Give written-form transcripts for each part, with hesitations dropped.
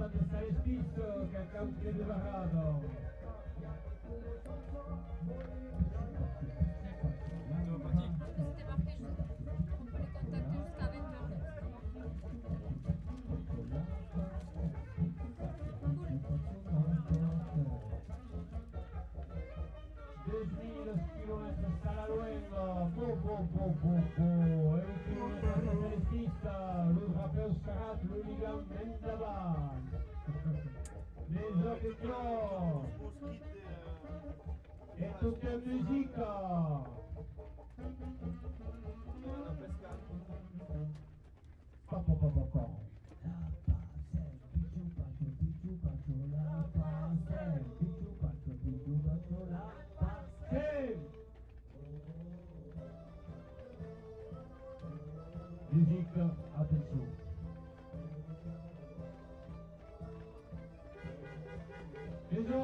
de stare spisso che a causa di barrato. C'était marqué, on peut les contacter jusqu'à 20h. Chilometri Scala Luengo, e un chilometro velocista, l'Urapeo Scarat, l'Unigan Mendavan, les Occhio, e tutta in musica. Papapapapà. Musique, attention. Déjà,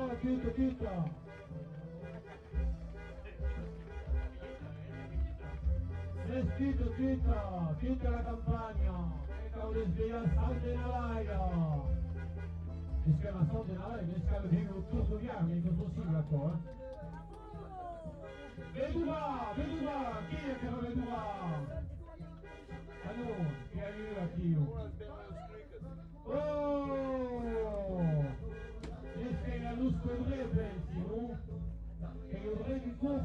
chiuta. Chiuta la campagna. E cavolo sveglia, salve nell'aria. Mi scrive salve nell'aria, mi scrive di tutto bianco, è possibile ancora. Vedova, chi è che va Vedova? Allora, che arriva qui? Oh! Este è la luz codre, pensi, no? Che io vorrei di cuff,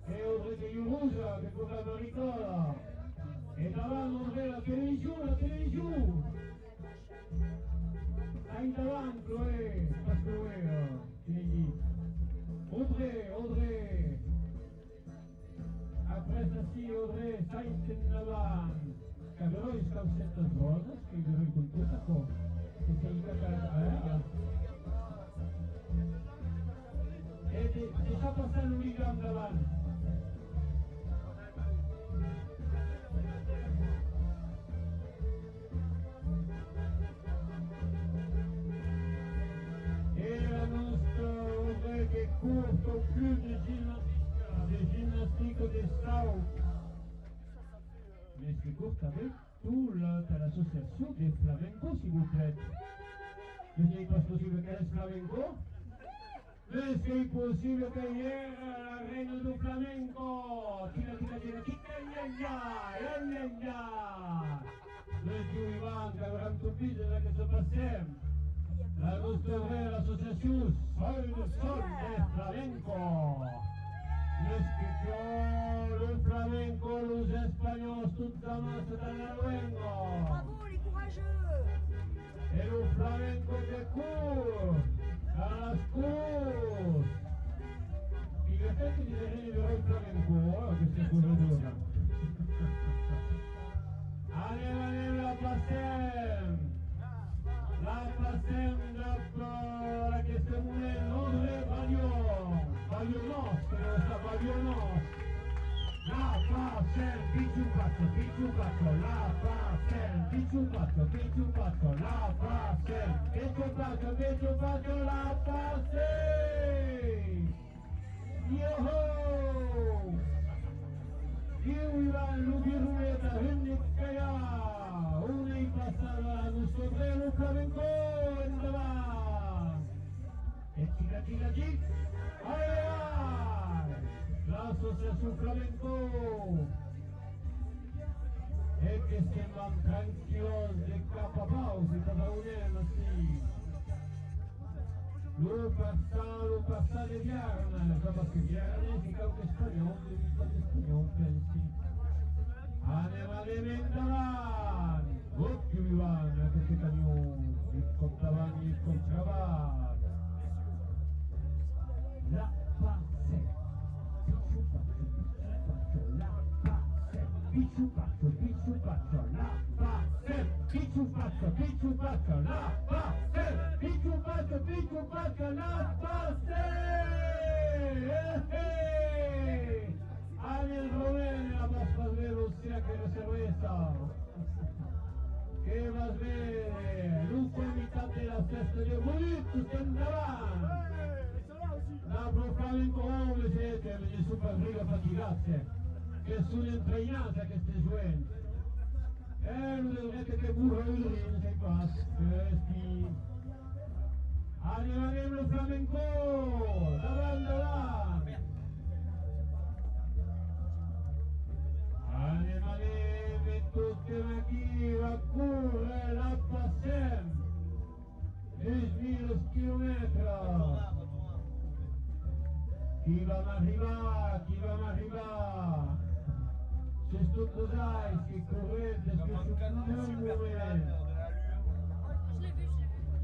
che io vorrei che io usa, che come la ricola. E davanti la televisione. Hai davanti, Pasquale, quindi. Audrey. Après ceci, Audrey, Saint-Navan. Caverò in scalzetta rosa, scriverò in cultura con che sei cacata e ti fa passare un milligram davanti. E la nostra Audrey che court più di gymnastique des Stau. Mais c'est court avec tout l'association des flamencos, s'il vous plaît. Mais n'est pas possible qu'elle est flamenco? Mais c'est possible qu'elle est la reine du flamenco. Tira, le Dieu Ivan, qui avrà un toupide che se passe. La nostra vraie association, Sol des Flamenco. Le flamenco, los espagnols, toute la masse dans la luengo. Bravo les courageux. Et le flamenco que court dans las courses. Il est fait di vedere il flamenco, che si corredora. Allez, la passem. La passem dopo la questa moulin, André Baglion. Baglionos, la passem, picciupaccio, la passem, picciupaccio, la passem, picciupaccio, la passem. Yo-ho! Io Ivan Lubirrueta, Henrik Kaya, una passata non sovrano flamenco, andavanti. E tira, l'association flamenco e che sembran tranquillos de capapausi cada uno así lo passa de Viernes, parce que Viernes si cau espagnol, pensi. Anem endavant, occhio Ivan, che camion, il contavani il contravant. La passe, picciupaccio, la passe, picciupaccio, la passe, picciupaccio, la passe. Ariel Romén, la más velocidad que la cerveza. ¿Qué más ve? Luce mitad de la cesta de bonitos que andaban. La pro flamenco le siete, le super riga fatigate, che sono intrainate queste gioventi. Non dovrete che burro il rin, sei qua, Resti. Allez, le flamenco. Davant, davant. Allez, tutti aquí, va corre la passem. 10.000 km. Chi va arrivare, chi va arrivare. C'est ce que vous avez, c'est correct, c'est ce que vous avez. Je l'ai vu, je l'ai vu.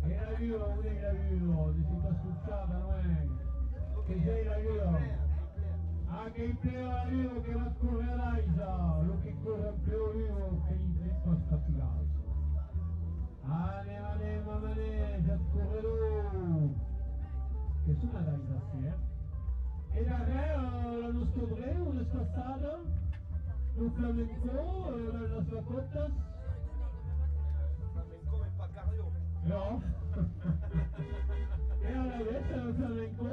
E la vivo, non si fa sfruttata, non è? Che sei la vivo? Anche il pleo la vivo che va a correre l'Aisa, lo che corre il pleo vivo che gli fa sfaticare. Mane, c'è il corredor. Che sono l'Aisa, sì, eh? E da re, la nostra breve, una spassata? Un flamenco, la sua cotta? Flamenco mais pas cardio. No. E alla vece il flamenco,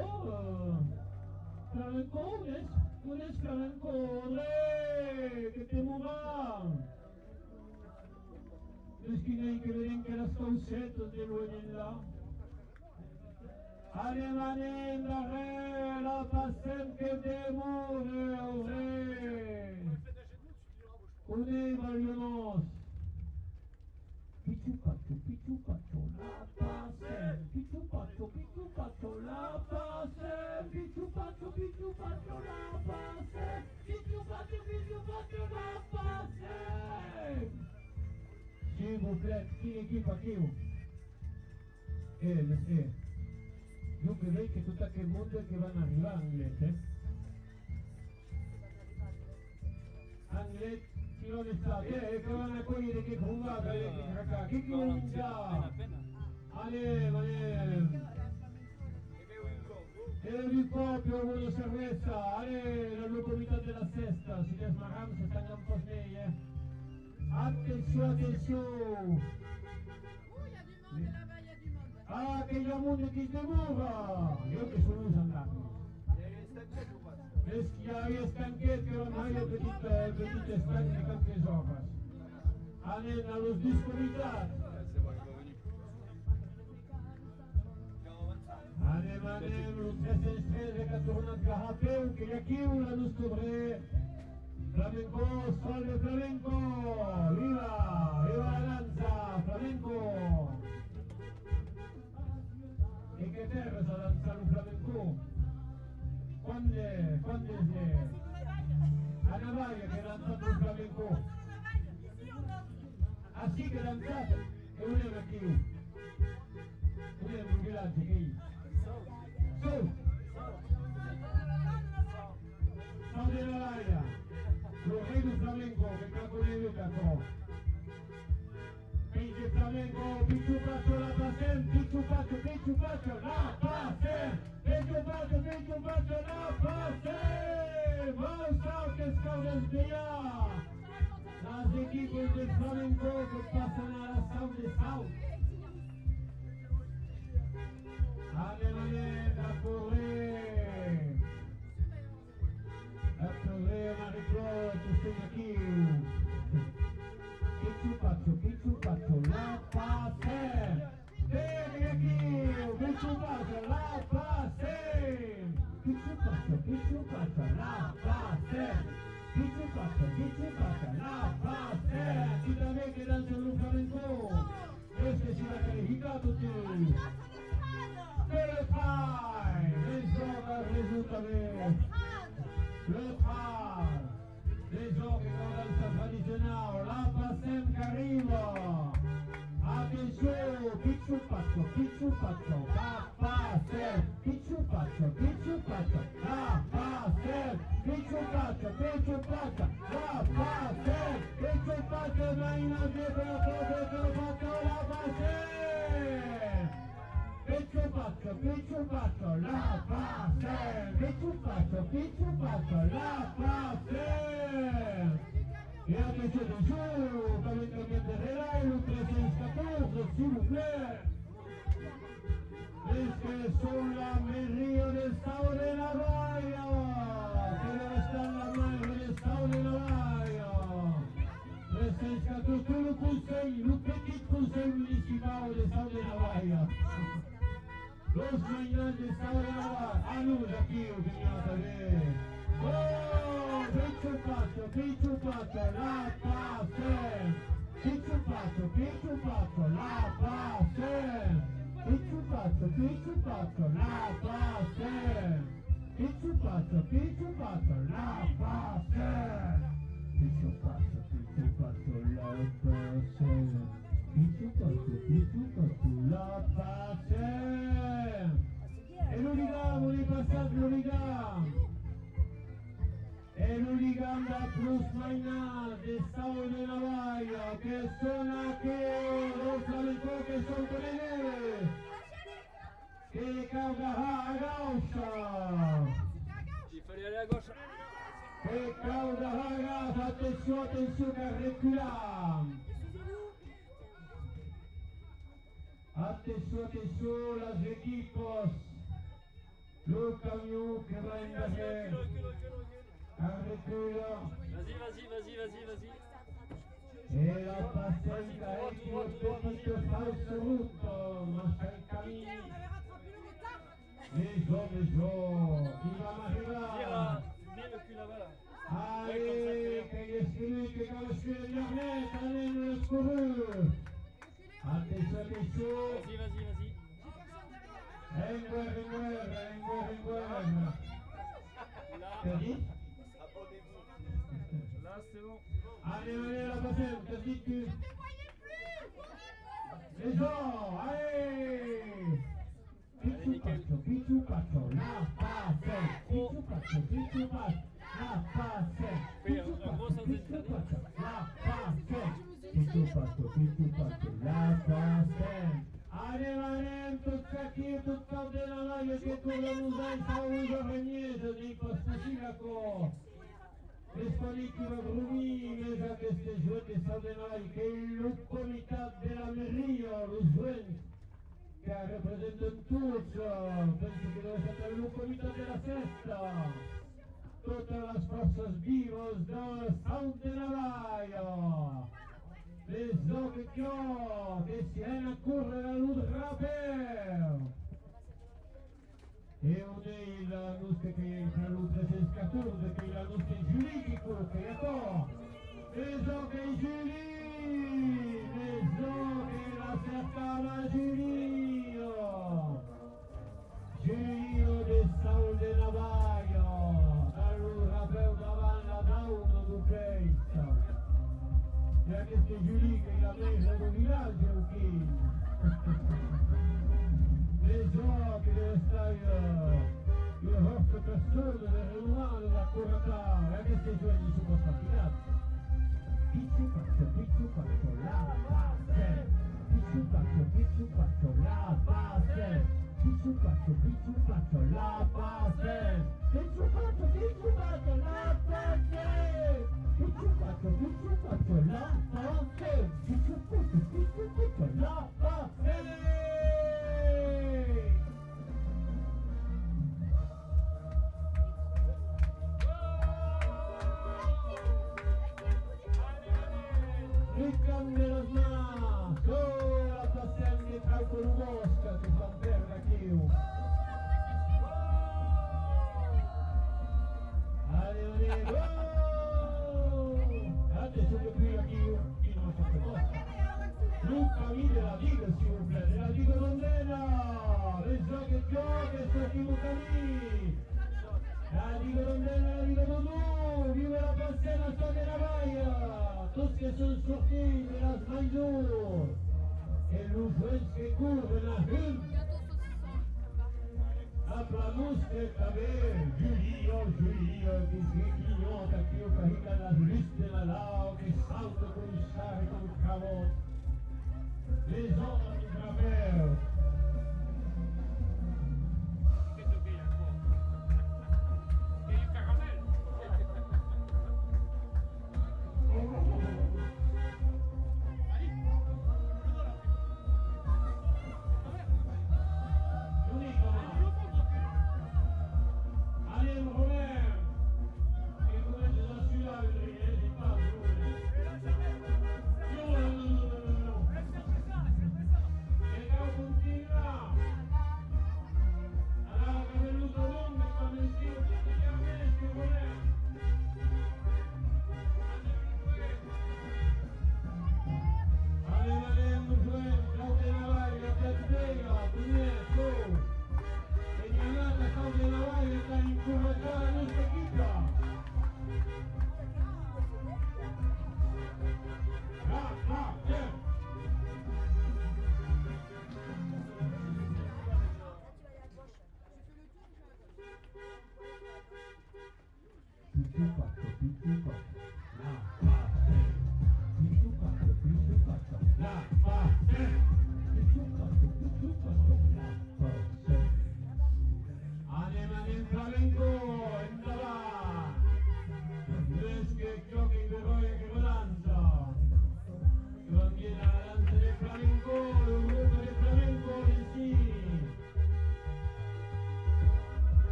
un es flamenco, che te muova. Es que hay que ver que las causetas de là. Allez, mané, la pasen que te muove, Uneva Lionos. Pichupacho, la pasen. Pichupacho, la pasen. Pichupacho, la pasen. Pichupacho, la pasen. S'il vous plaît, qui équipe aquí? Io credo che tutto quel mondo che vanno arrivare Anglet, Anglet, chi non è stato, che vanno a cogliere che fungata, che comincia? Ale, il proprio uno cerveza, la località della sesta, si desmarrano, si stanno un po' sveglie. Attenzione! Il y a du monde là-bas, il y a du monde. Ah, che il mondo che si muova! Io che sono usandato. È stanchezza, ormai le petite stanche qualche giorno. Allez, allo discomità. Allez, lo stesso strese che torna a Carapeu, che è chi una non stovre. Flamenco, solde flamenco, viva la danza, flamenco. E che terra sa danzare un flamenco? Quando è? A Navaia che danzate un flamenco. Ah sì che danzate? E non è una chiù. Non è un villaggio che io. Su! Sono di Navaia. Lo rey del flamenco, que está con el caco. Pinche flamenco, pichupacho la pasen, pichupacho la pasen, pichupacho la pasen. Vamos a que escaudes de allá. Las equipos del flamenco que pasan a la Sound de South. Allez, a correr. A correr, Marie-Claude, tu sei aqui. Pichupacho, la pasen. Vem aqui, pichupacho, la pasen. Pichupacho, la pasen. Pichupacho, la pasen. Ci também che danzano un flamenco. Questo si va caricato tutti. Le fai, le gioca risulta bene. Le phare, les gens qui sont dans le traditionnel, la pasen qui arrive. Attention, pichupacho, la pasen, pichupacho, la pasen, pichupacho, la pasen, pichupacho, imagínate per la cosa che ho fatto la pasen. Pichupacho, la pasen, pichupacho, la pasen. Et attention, calentamiento real, le 314, s'il vous plaît. Es que son la Río del Estado de Navaja, que está en la mano del Estado de Navaja. Presencia de tout le conseil, le petit conseil municipal. cao de Estado de Navarra. Los mainas de Estado de Navarra. Ah, no, aquí, opiniata, oh, picciupaccio, la pace. Picciupaccio, la pace. Picciupaccio, la pace. Picciupaccio, la pace. Picciupaccio, la pace. Picciupaccio, la pace. El hooligan, vuole passare l'hooligan. El hooligan da Plus Mainaz de Estado de Navarra, que son aquí los flamencos que son colegas. Que causa a gaucha. Il fallait aller à gauche. Que causa a gaucha, attention, que reculan. Attention, las equipos. Le camion que va en derrière. Un recul. Vas-y. Et la passeca est une petite fausse route. Marche Camille. Les hommes, il va m'arriver. Mets le cul là-bas là. Allez, che è celui che va a uscire di Arnetta, allez, le scorreux. Attention. Vas-y. En guerra. T'as dit? Là, c'est bon. Allez, la passeca, t'as dit que... Les gens, allez! Picciupaccio, la pace. Picciupaccio, la pace. Picciupaccio, la pace. Picciupaccio, la pace. Anem, tots aquí, tot cap de la noia que correm uns anys fa uns arrenyers, dic, Pastacilaco. Les pel·lícules Rubí, més aquestes joetes al de noi, que el comitat de la Merria, els joents, que representen tots, penso que deu ser el comitat de la Festa, totes les forces vives de Estado de Navarra. Les occhi che si viene a correre all'Udraper. E on est la nostra che è tra l'1314, che è la nostra Julie che corre, ecco. Les occhi Julie, les occhi la cercava Julie. Julie de Estado de Navarra, all'Udraper davant la dauna d'Ucraïna. E questa Julie che è la mesa del villaggio qui. Les gens che deve stare le vostre persone del Romano da Corratà. E questi giorni sono stati dati. Picciupaccio, la pace. Picciupaccio, la pace. Picciupaccio, la pace. Picciupaccio, la pace. Picciupaccio, la pace. Picciupaccio, la pace. Ricambia las manos. Oh, la passiamo di calcolo mosca che fa perda qui. Allez, adesso che qui chi non fa cosa. Luca vide la diga, s'il vous plaît, la diga rondena. Les gens che giocano, sto qui Luca lì. La diga rondena, la diga Doudou. Vive la passione, sto de Navarra. Tous qui sont sortis de las maisons. Et nous jouons qui courent la rue. Aplausos que também Julie, que se clignote aqui o carrega las listes là, que salta com o charre, com o cavalo. Les hommes du travers.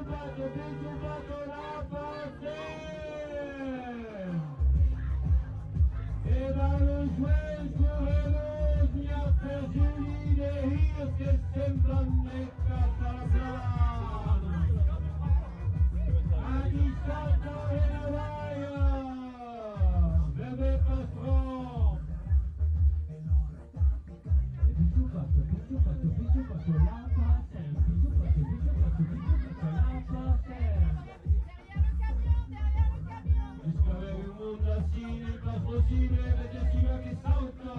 Pitchupato la passe. Et dans le jouet sur le il y a Julie de Hir que sembra mecca parlano. A distacco e la vaia. Bebe Pastron. Pitchupato la passe. Discover un mondo assim, pas possible, vedessimo che salta.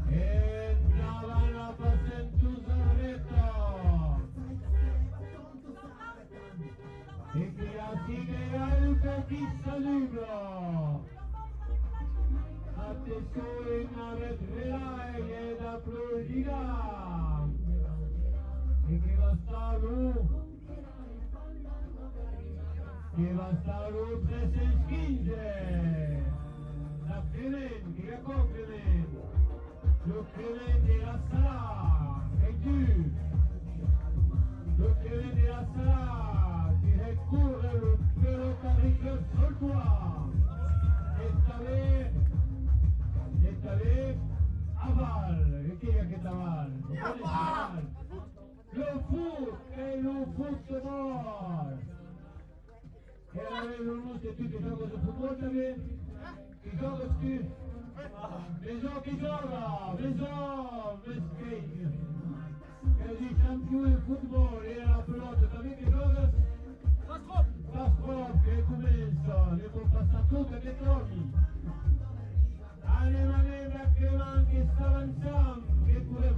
Entrava la passentusa retta. E che sigue algo che saluta. Attenzione, una vedrà e da applaudirà. E che va stato? Che va stato preso skinge. La Clement, che la Clement. Lo Clement de la Sala, e tu. Lo Clement de la Sala, qui recouvre le pelotarique sur toi. Esta vez, aval. E chi è che t'aval? Lo foot e lo football. E avevo un e tu che gioco di football también. Chi gioca tu? Maison chi gioca? Maison, mesquite. Che di campione di football e la pelota también che gioca? Pastrop che comincia, le può passare tutte che trovi. Anem che manca sta avanzando, che pure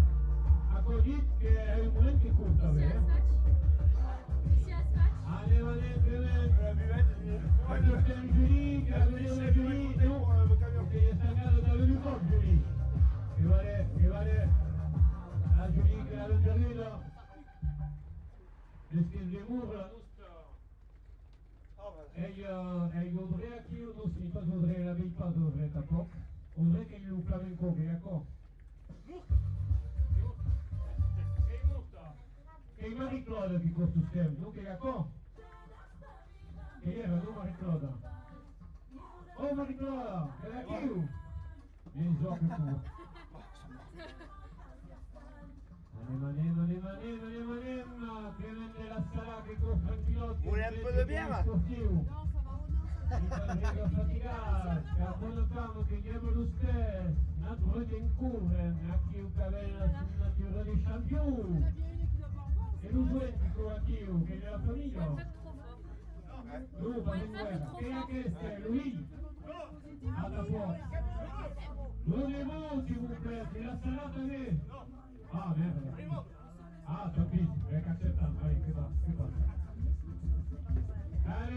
a Codit che è un momento che curta, vero? Anem quando c'è un Giulie, che aveva una Giulie, che è staccato dal corpo Giulie, che vale la Giulie che l'aveva perduta, le schiene mura, e Audrey qui, non si pas Audrey, la veille pas Audrey, d'accord? Audrey che il flamenco, che d'accord? Che il Marie-Claude che costa il schermo, non che d'accord? Che era, non Marie-Claude? Oh Marie-Claude, che la chiù? Vieni so che tu. Anem, Clement de la Sala che costa il pilota. Voulez un peu de bière? Quando fanno che diamo lo stesso, natura di incurre, a chi un cavella su natura di champion. E lo suenti con chi che è la famiglia. Lui va in guerra. Che è questo? Lui? Alla fuoco. Non le voti, Bucretti, la salata lì. Ah, merda. Ah, capito, è accettato, vai, che va.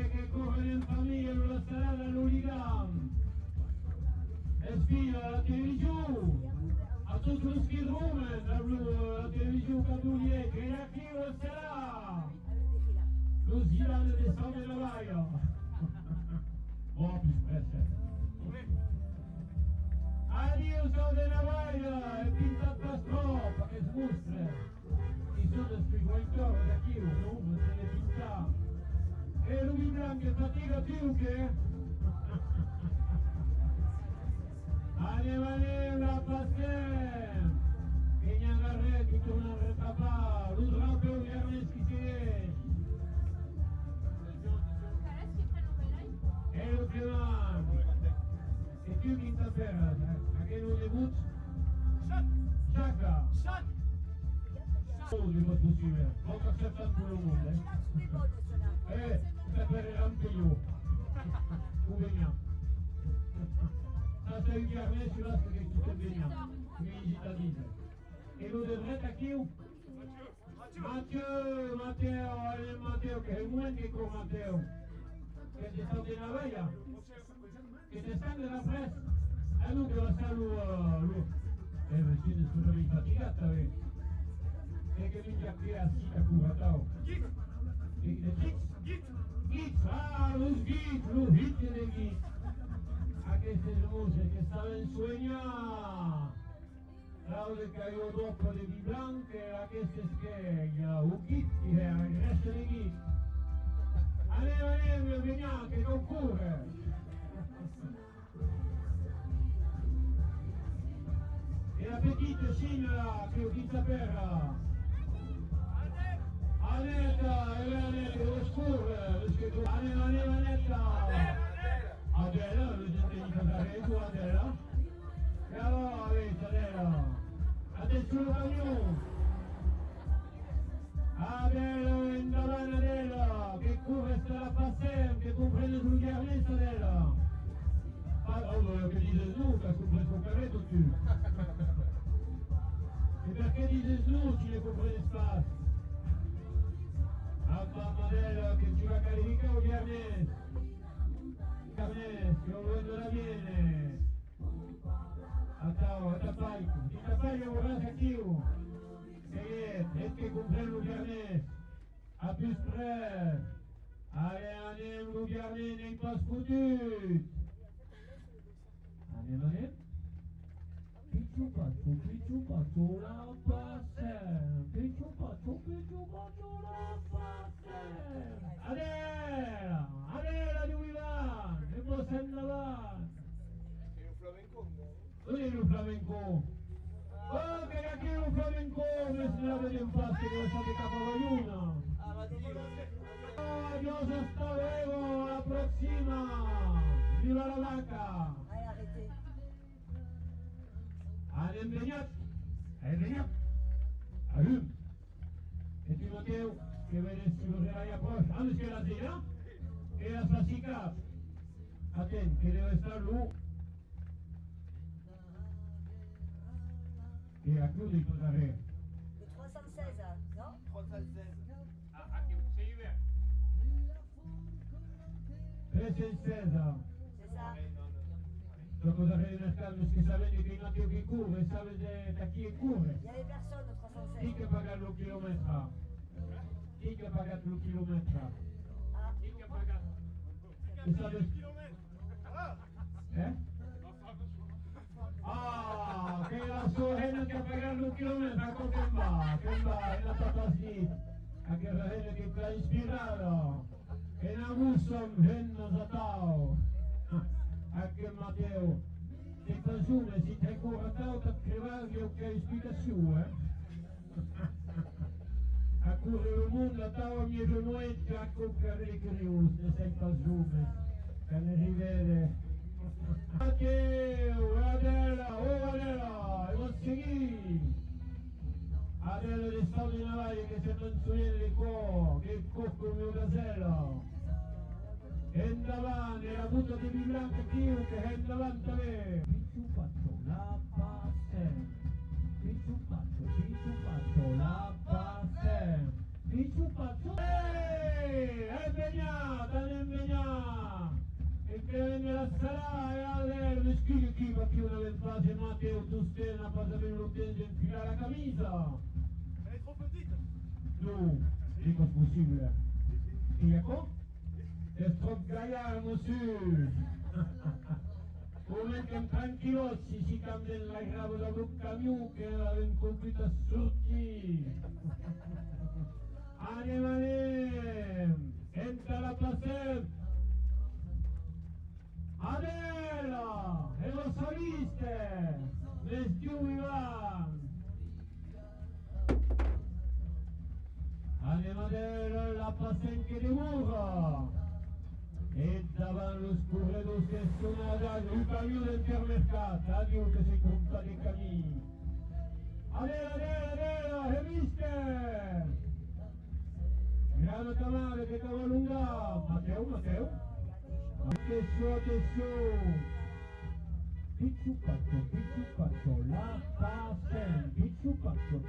Che corre in famiglia sulla strada all'Uligam e sfida la televisione a tutto lo schirone la televisione Cadulier che è qui lo sarà lo sgirano di San della Vaia più spesso addio San della Vaia e pinta Pastroppa che smostra i sono spigoltori da chi non se ne pinta. E lui Blanco fatica più che Anem la passe che ne agarré che torna a retapà lo drapeau di Arneschi che e lo che va e più che in tapera a che non debut Chaka oh, di possibile non che accettano tutto il mondo per anche io. Veniamo. Ça c'est une carnet sur la que tout est bien. Mais cittadini. E lo dovrete a chi? Matteo, che è un anche con Matteo. Che ti sta in Aveia. Che ti sta nella pressa. E lui che va a stare lui. E vestito sulla vita faticata, e che lui già qui a Sita Curatao. Lo hit de Git. A che se smuse che stava in sueña. Claudio cayó dopo de Vibran, che era che si scheglia, un ghitti è regresso di ghitti. Andiamo, veniamo, che concorre. E la petite signora che utilizza per Aneta, e Aneta, lo scuro, Aneta, Adela, lo gente di casare, tu Adela, e allora avete Adela, adesso lo camion, Adela, in davanti Adela, che corre sta la passem, che comprende sul chiarnese Adela, allora che dice Luca, comprende sul carretto tu, e perché dice Luca, ci ne comprende spazio. Madela che ci va a carica o Viernes che lo vedo da viene a tapai che vorrà sachiu e che comprendo Viernes a più stress anem lo Viernes nei pas fotut anem Picciu paccio la passem Picciu paccio la passem Adela di Wivan e poi se ne va È un flamenco? non è un flamenco oh che cacchio è un flamenco me se la vede in passo che lo sa che capovoluna adios hasta luego alla prossima viva la vaca Allez, Beignac, allume. Et tu Matteo, che vede sulle raie approche, anche che la zia, e la sassica. Attenti, che deve stare lui. E a chiudere il potare. Le 316, non 316. Ah, aqui, c'est ouvert. 316. C'est ça. La cosa che deve stare, che sapete che il Matteo che corre, sapete da chi corre. Il y avait personne au Chi 316. che paga il chilometro? Chi che paga il chilometro? Ah, Qui a pagato? E sapete... Ah! Eh? Ah, che la sorella che ha pagato un chilometro, che va, è la papasì, anche la sorella che ti ha ispirato, e la musso venno satao, anche Matteo, se presume si ti hai curato per crevare che ispirazione, a curare il mondo a tavola mie genoetti a comprare le creus, ne sei presume, che ne rivede. Matteo, Adela, e non seguì! Adela di Stato di Navaia che si non di qua, che il cocco il mio casello! E davanti, la butta di vibrante più che è davanti a me! Picciu faccio la passe! Picciu faccio la passe! Picciu faccio... È impegnata! E che venne la sarà e allora mi scrivi qui perché una vez fase Matteo tu stai una cosa per non tende a infilare la camisa Elle est trop petite. no, dico è possibile e ecco è troppo gaillard monsieur come che tranquillozzi si cambia la grava da un camion che aveva in compito a sortire anem entra la passetta Adela! E lo saliste! Le Ivan! Andiamo Adela la passenche di muro! E davanti lo scuro che suona il camion del supermercato, addio che si compra dei camini! Adela, hai visto? Grano tamale che cavolo lunga! Matteo? Attenzione! Picciu faccio la passe! Picciu faccio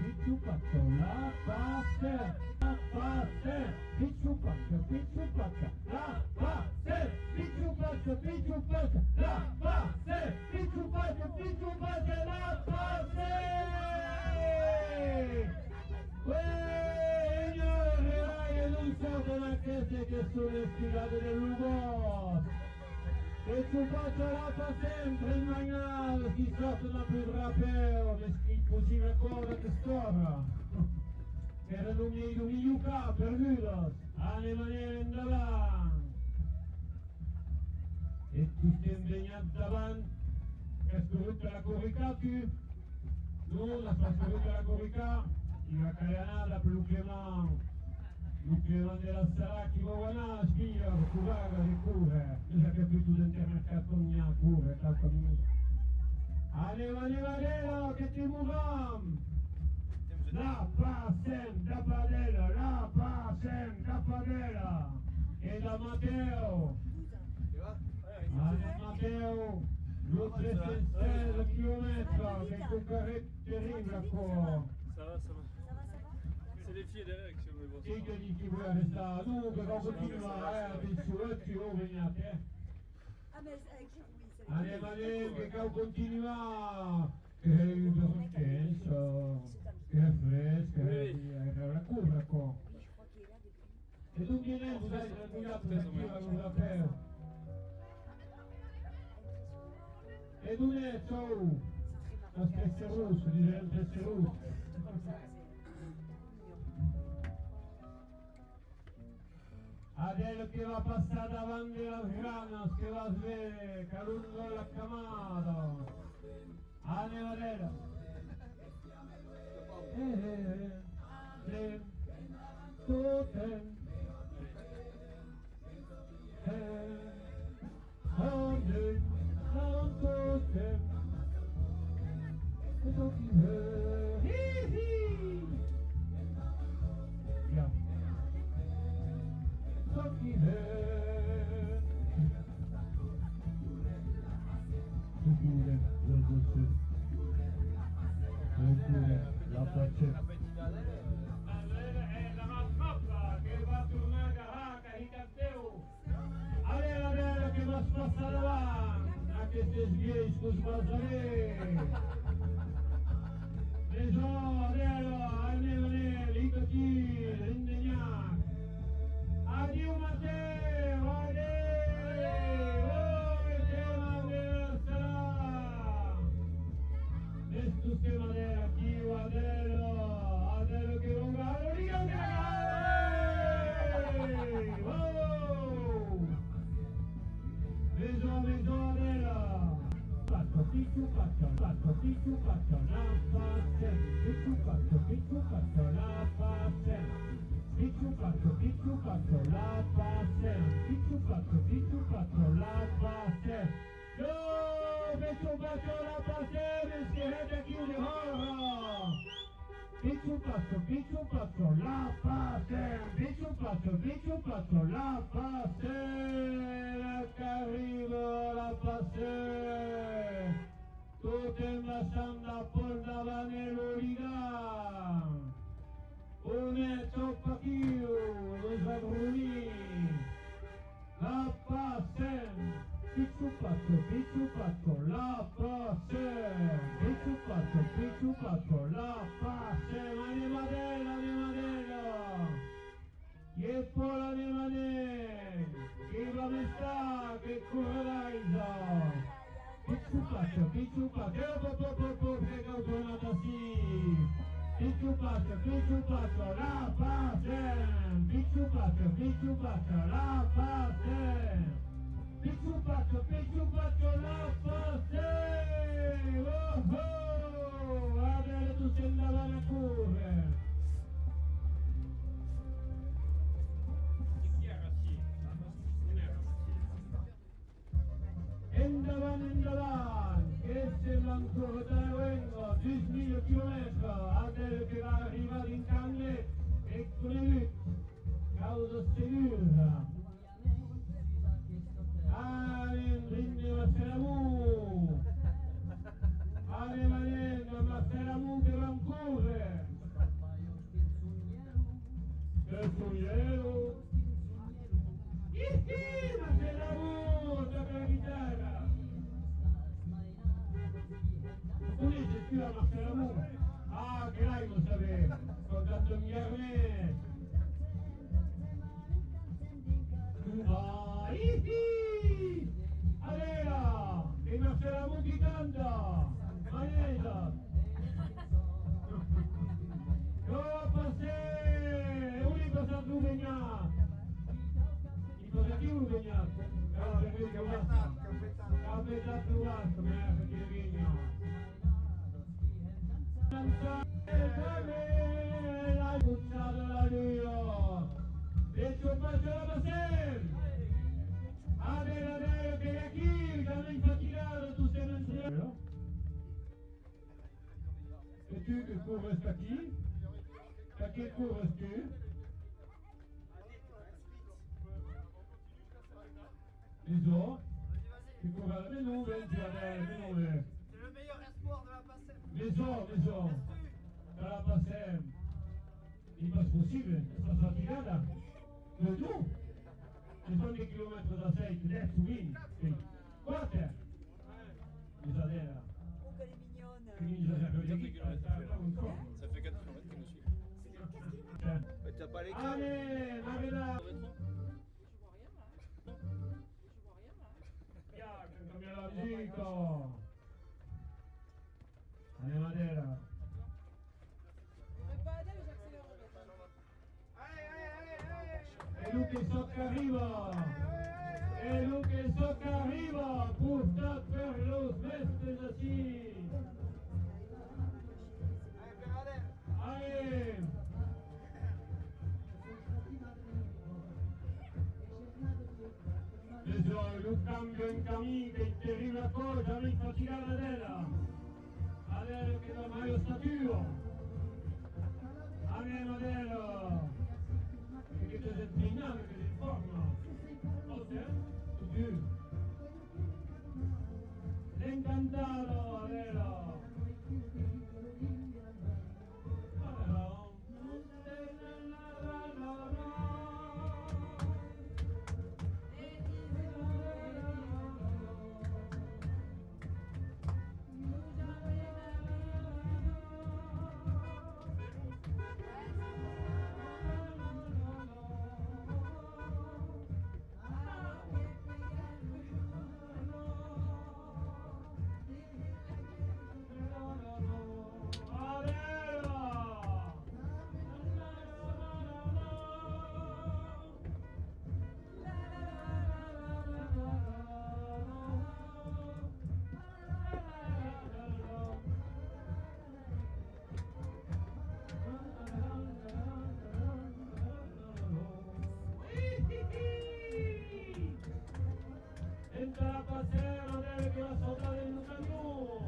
la passe! La passe! Picciu faccio la passe! Picciu faccio la passe! Picciu faccio la passe! Non so anche se che sono sfilate del Lugo e tu faccio la sempre in maniera chi sortono più rapeo che impossibile cosa che storra Luca, perdudos, anem endavant. Et tu t'empenyat davant, que has corregut per la corrica, tu? No, no has corregut per la corrica, i va carenada per lo Clement de la Sara, chi va anar, spia, curare, ricure. Non ha capito d'intermercato ogni cure, tal come. Anem, che ti muovam! La passem da padella, la passem da padella! E da Matteo! Tu vois Allez Matteo, l'autre 316 km, che concorre terribile quoi. Ça va, ça va. Ça va, ça va? C'est les filles derrière qui sont venus Chi voir che dici vuoi restare? Dunque, non continua, adesso ci veniate. Ah, mais avec vous, oui, c'est vrai. Allez, che continua, che è intenso, che è fresca, è la curva qua. Oui, je crois qu'il est là depuis. E tu vieni, tu dai tranquillato da chi va l'Europeo. E tu ne ciao, la stessa russa, dice la stessa russa. Adesso che va passata davanti alla grana, che va a vedere, che lungo la camata. Andiamo adesso. Tutte. Oggi, non tutte. E tocchi yeah. Tocchi tu pure, lo dolce. Tu pure, la pace. È la mascotta che va a tornare a Cacateu. Allora che va a spassare avanti, a che si sviei su sbazzare. Addio Matteo, Matteo sarà. Questo schema della Dio, Adelo che non va, lo Picciu faccio, la pace. Picciu faccio, la pace. Picciu faccio, la pace. Picciu faccio, la pace. No, picciu faccio, la pace, meschierete chiude ora. Picciu faccio, la pace. Picciu faccio, la pace. Che arrivo, la pace. Tutte lasciando por davane l'oliga. Une troppa più, lo sabruni. La pace. Picciu faccio, la pace. Picciu faccio, la pace. Mani madella. E poi la mane. Che va mi sta, che correrai. Picciu faccio, che cautonata sì. Picciu faccio, la pace. Picciu faccio, la pace. Picciu faccio, la pace. Oh, adesso tu sei andata a correre. Chi era sì? Non era sì. Endavant, che sembra ancora da Rengo, 10.000 km, adesso che va arrivare in canne e con lui, causa sicura. Rinde Masseramu, Masseramu che va ancora. Che sognero. Masseramu, tocca la chitarra. Tu dici più a Masseramu? Ah, che lei lo sapeva, con tanto migliore. Allora, e Masseramu chi canta? Maneta. Io passé, Profeta più alto, merda di vigno. L'hai buttato la Dio. E tu faccio la passem. Adela, che aquí, che mi fa tirare, tu sei un cielo. Et tu, que cours aqui? À quel cours tu? Les autres? Tu cours à la maison, tu vas à la maison. C'est le meilleur espoir de la passée. Les autres. Dans la passée. Il n'est pas possible, ça sera tirada. Le tout. Ce sont des kilomètres d'aceite, d'air, oui. 4. Les adhères. Oh, qu'elle est mignonne. Quindi Ça fait 4 km qu'il nous suit. Mais t'as pas les câbles. Allez, Marina! Je vois rien là. Je vois rien là. Piace, cambia la musica! Allez, Madera! Je vais pas aller, mais j'accélère en fait. E Luca Socca arriva! E Luca Socca arriva! Porta per lo smette da sì! Allez! Lui cambia in cammino che arriva a cosa, mi fa tirare Adela! Adela che da Mario Statuo! Andiamo Adela! Che ti sei impegnato, che ti forma! Cos'è? Tu! L'incantato Adela! Entra la pasera del che la sopra del camion.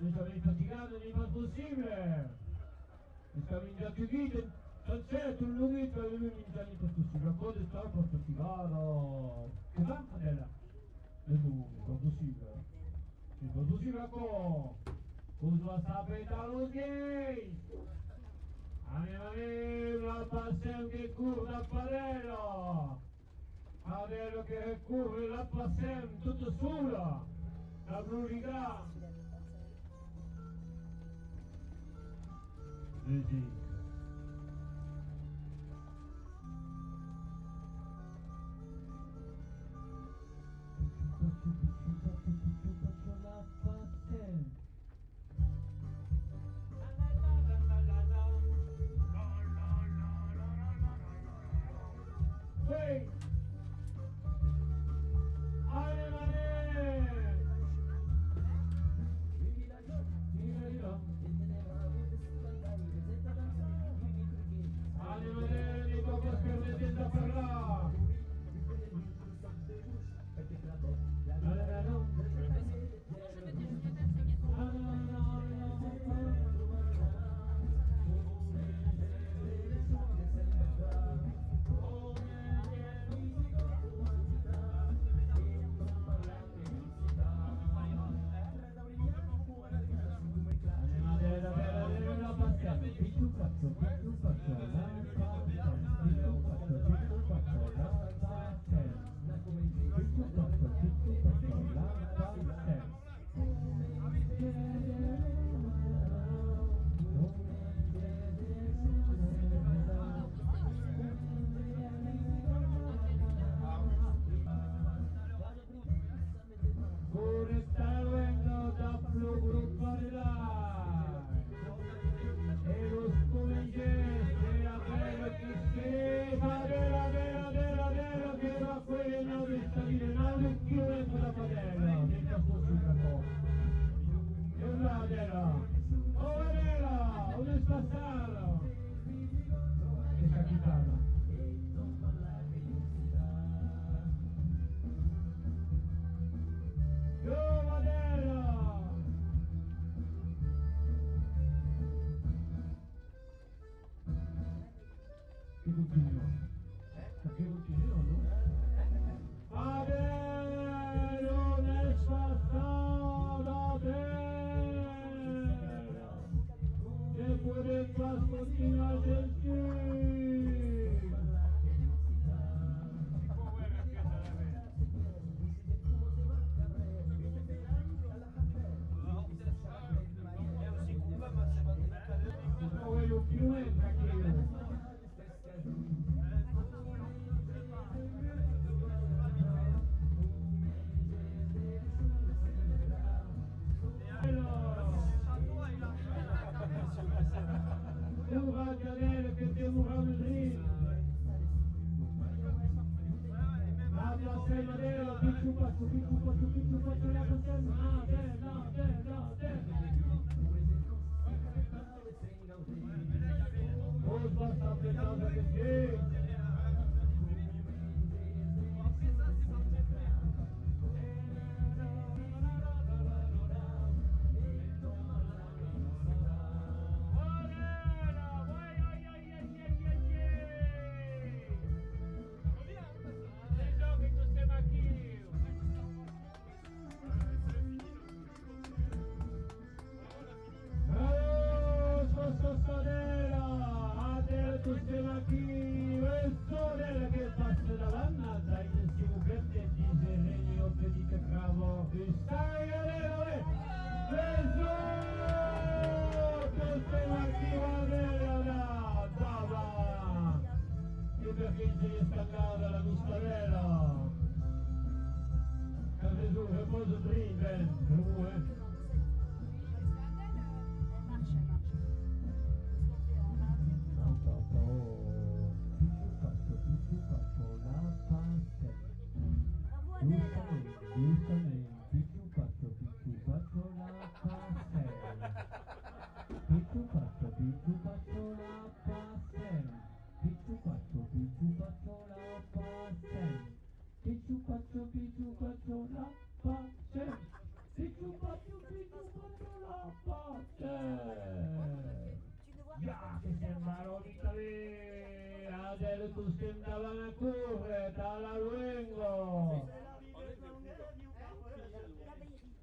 Mi sta faticando, non è possibile! Mi sta minchiando, non c'è, tu non mi fai minchiare per possibile, cosa sta per faticare? Che fa, Adela? E tu, è possibile? tu si racco, usa sapeta lo gay. Anima la passione che curva a Padero. Padero che curva la passione tutto solo. La brutalità. Vedi. Hey!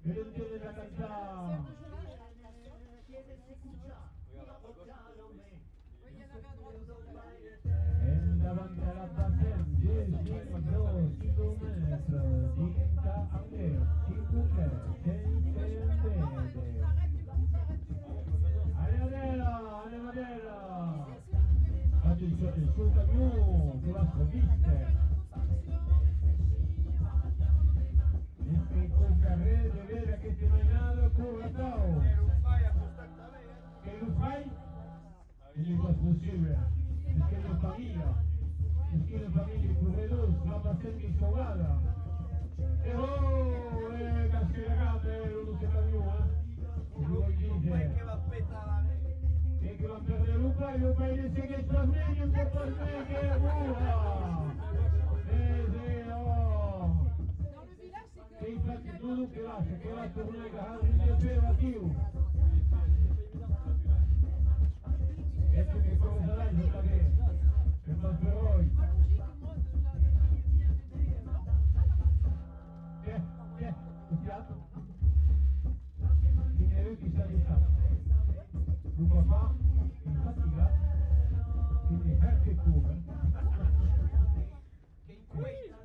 che non tiene da cantare. E davanti alla battaglia, 10 km, dinta a me, in cucche, senza vede. Arrivederla! Attenzione, il suo camion, che va sprovviste. Il carré de vera che ti mai nato curratao. Che lo fai? E dico è possibile. Es que la familia il corredor va bastante insogada. E oh, cascheragate, non si camion, e lui dice e che va a perdere un paio dice che sta meglio un po' per me che è buona. Che infatti tu che lascia, che va a tornare a casa di piaceva più. E tu che cosa sarai, non sa che fa per voi. Un piatto? Quindi è lui che sta di stato. Un papà, infatigato, quindi che cura.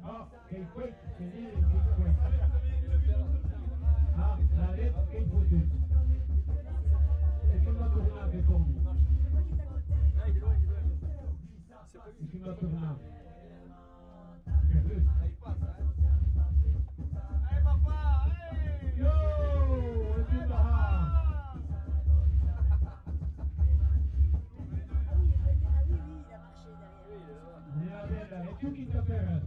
No, che il quet, che dire che il quet. Ah, la letto che il fottuto. E che va tornare con? E che va tornare? Yo, e che va? E tu chi ti appena?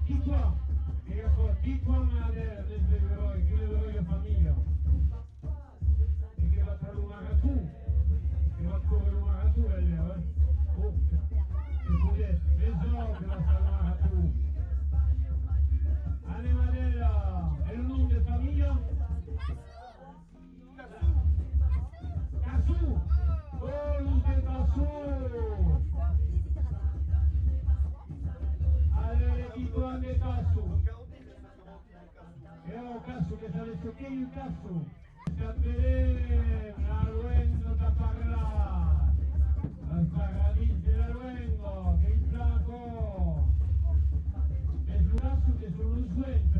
Chi qua? E ecco, chi qua madre del eroe, che l'eroe la famiglia. E che va a trasformare tu. Che va a correre una tu, oh, che potete, penso che va a salvare tu. Anne Madera, è il nome di famiglia? Cassù! Oh, Luce Cassù! Allora, chi tu anche Cassù? E ho Cassù che sta adesso che il Cassù? Sta a vedere, la Luengo da parlare. La sparradizia la Luengo, che il flaco. E sul Cassù che sono un suento.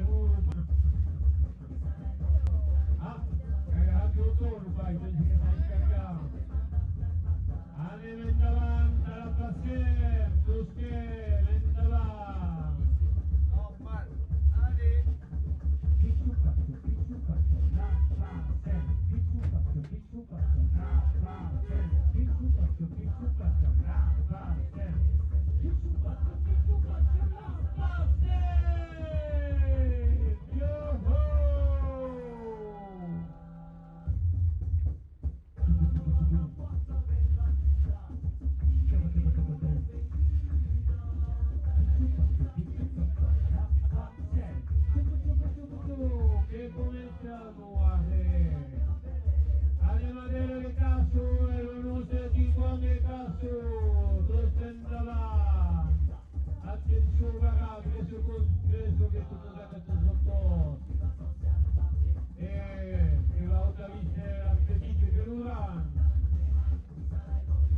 Ah, cagato il torno, fai, pensi che stai scaricando. Andiamo davanti alla passione, tu scherzi, davanti. Picciucaccio, la passione, picciucaccio, la passione, picciucaccio, la passione, picciucaccio, la passione. Yo-ho! Che cominciamo a alle Madera di Casso e non di quando Casso tu stai attenzione ragazzi penso che tu non hai sotto e la volta vista appetito che dura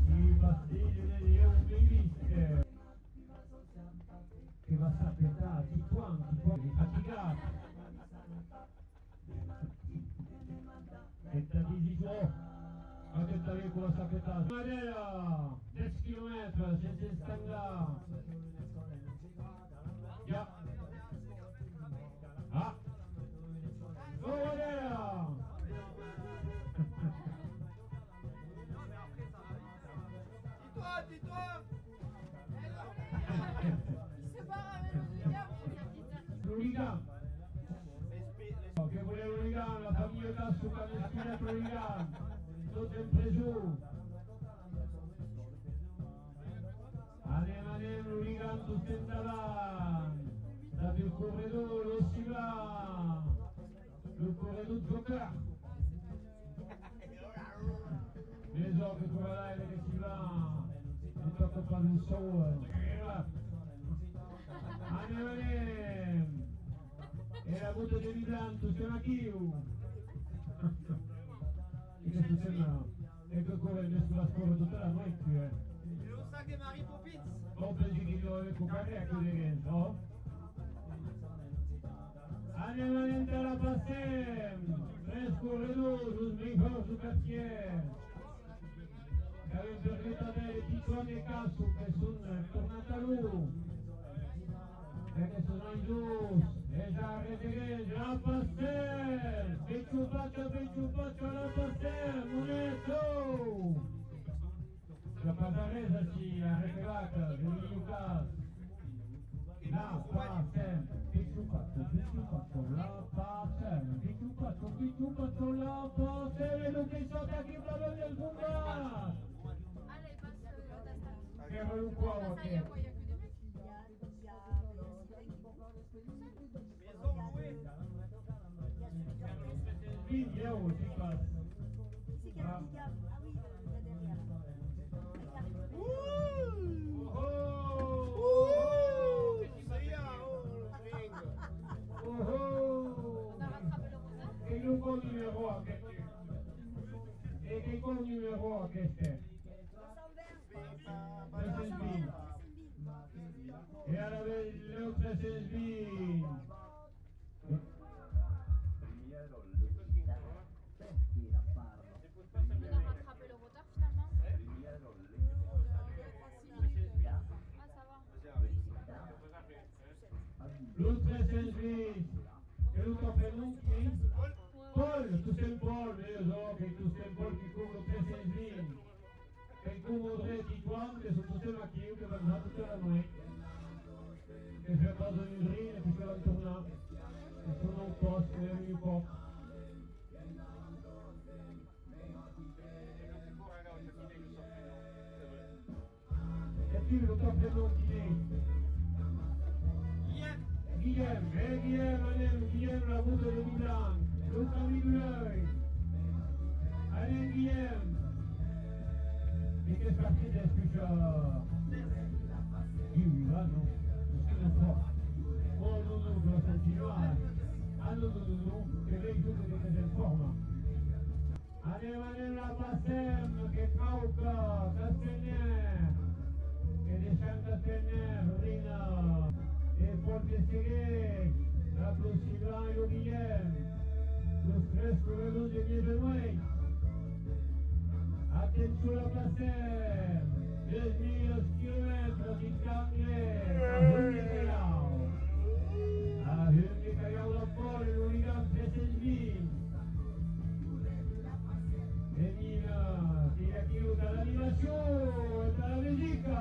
i pastigli di un viste che va a sapere di quanti faticati e ti dici tu ma che stavi con la sapetata Madera 10 km senza stangare già ah oh Madera Dis-toi l'Urigan che vuole l'Urigan la famiglia Casso che ha ispirato l'Urigan tutto in preso andiamo l'Urigan tutto in davanti da più corredore lo si va il corredore giocare le so che quella che si va mi tocca fare un solo andiamo E la butta di Milan, tu sei una chiu. E tu sei una... E che corre sulla scuola tutta la notte, Il est au sac et Marie Poppins. O pensi che lo recuperare a chiudere dentro? Andiamo dentro la passione! Trascorredo sul micro su quartier! Che aveva perduto delle piccole cazzo che sono tornata lui! Perché sono in giù! E già arrete la passione! Picciupaccio la passione! Monetto! La pataresa ci ha regalata del Lucas! La passione! Picciupaccio la passione! Picciupaccio la passione! Non che so che chi va del Bunga! Allez, passe d'Asta. Che era un po' Ça y est, quoi, il y a que des mecs. Quindi io ti passo. C'est qu'il y a un petit gars. Ah oui, là derrière. On a rattrapé le retard. E il nuovo numero a che e che con numero a che c'è? 320. E alla le 320. On a rattrapé le retard finalement. Ah, ça va. Lo 320. E lo Capelucchi? Paul, tu sei un Paul, io so che tu sei un Paul che curo 320. E il comodre di quante sono tutte macchine che vanno tutta la notte. Che c'è cosa di drine, che c'è la tornata. E sono un po', scrivimi un po'. E tu lo Capelucchi? Guillaume la route de Milan, l'autre ami de l'œil. Allez Guillaume. Et qu'est-ce que c'est d'Espucha? Oui, là non, c'est une fois. Oh non, non, je vais continuer. Ah non, che lei giusto che sei in forma. Allez, la Passem, che cauca, Castaner, che descende a tenere, Rina. E porque sigue la Sylvain et le Guillaume, los tres corredores de Miedeway. Attention la place, 10.000 kilómetros in Cangle, a Hünde Callao la Pole, l'Unigan 320. E Mina, tira chiusa dall'animazione, dalla musica.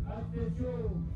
Attenzione.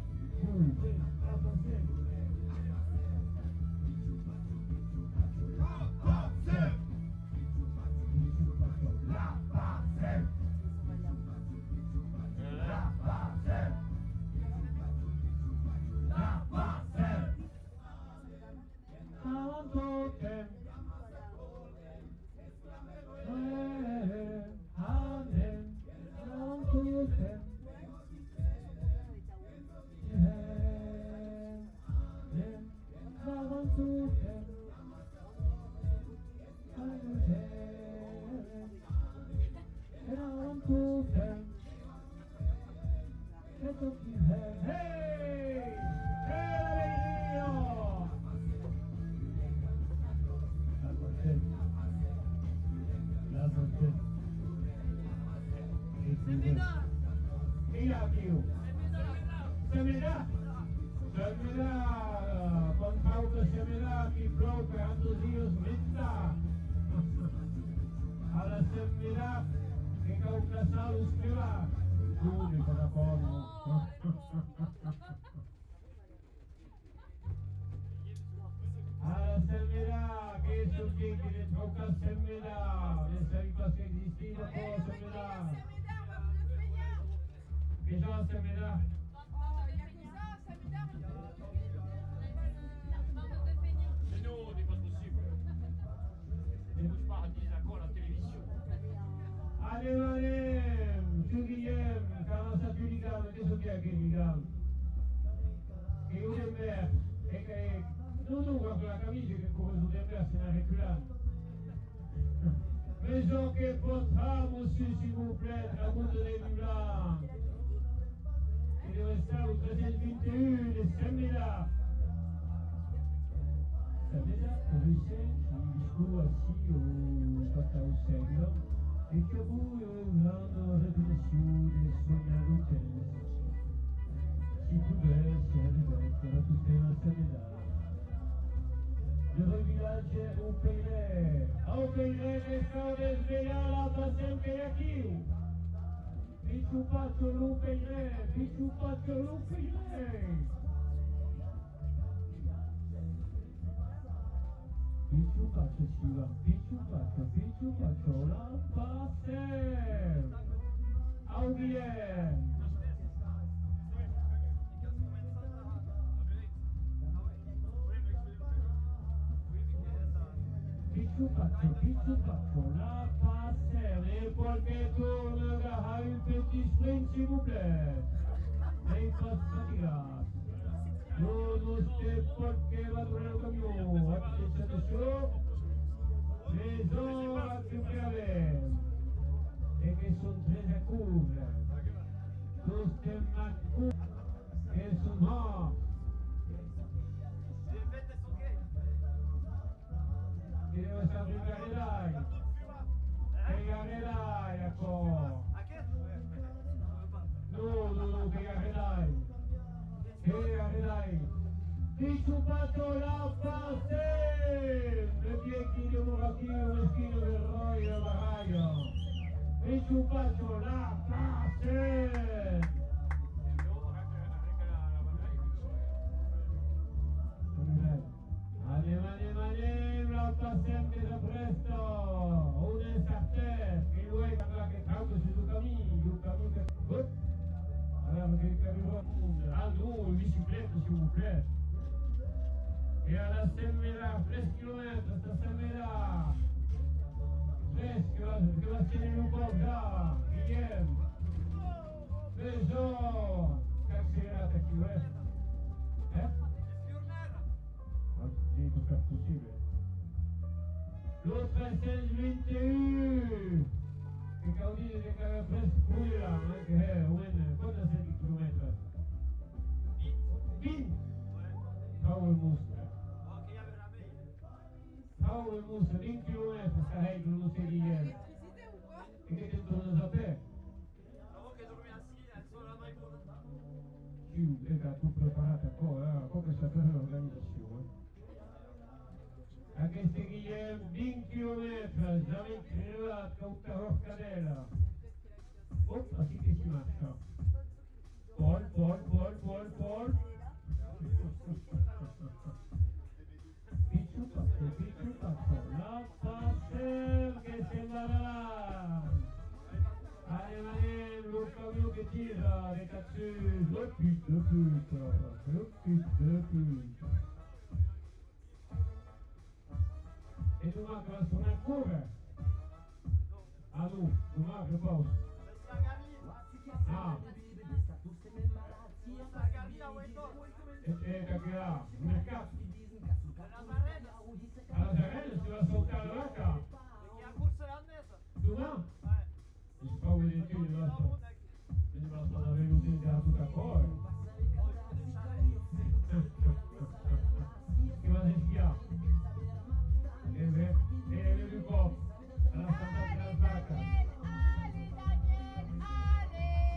faire, c'est un reculant. Maison que votre monsieur, s'il vous plaît, à vous donner du blanc. Il est resté au 1321, les Sameda. Sameda, Russet, qui fu assis au Patausello e che a voi hanno riflessione sognato te. Si pouvait si arrivait à toute la Sameda. Le village au paierait les frères desveillants la passion que y a qui. Pichupacho lo paierait, Pichupacho lo paierait. Pichupacho si va, Pichupacho la passion. Auguien. Pichupacho, la passerelle, l'épaule qui tourne vers une petite sprint s'il vous plaît. Et pas fatigas. Nous épaules qui va tourner le camion. Attention, les hommes qui avec. Et qui sont très à court. Tous ces macous qui sont morts. Che deve sempre Pegarerai, ecco. No, Pegarerai. Pichupacho la passe. Le viechi di un racchino meschino del Roy del Baraglio. Pichupacho la passe. Allez, la passione da presto, una certezza, che lui è che tanto su cammino che... Alors, che capirò, allora, in bicicletta, s'il vous plaît. E alla Semmela, 3 km, sta Semmela. Fresco, che la tiene un po' da, Guillaume. Beso, caccerata chi è? Sì, tutto è possibile. Lo 321 che caudite che aveva preso pure anche quanto 16 km? 20 Paolo Musa 20 km sta che non si ieri e che tu non sapevi e da tu preparata ancora come sapere l'organizzazione. Anche se Guillaume 20 km, jamais crevat con ta roscadella. Hop, así que si marcha. Paul. Pichupacho, la passer che se va. Allez, le camion che tira, les cazzus, le pute. E tu manca la suona ancora? Ah no, tu manca pausa. Ah. E capirà, il mercato. Alla Zarella si va a saltare la vacca. Tu no? E si fa vedere che mi la sta venuta in da tutta fuori. Che va a schiaffare. E le cop alla stampata della vacca.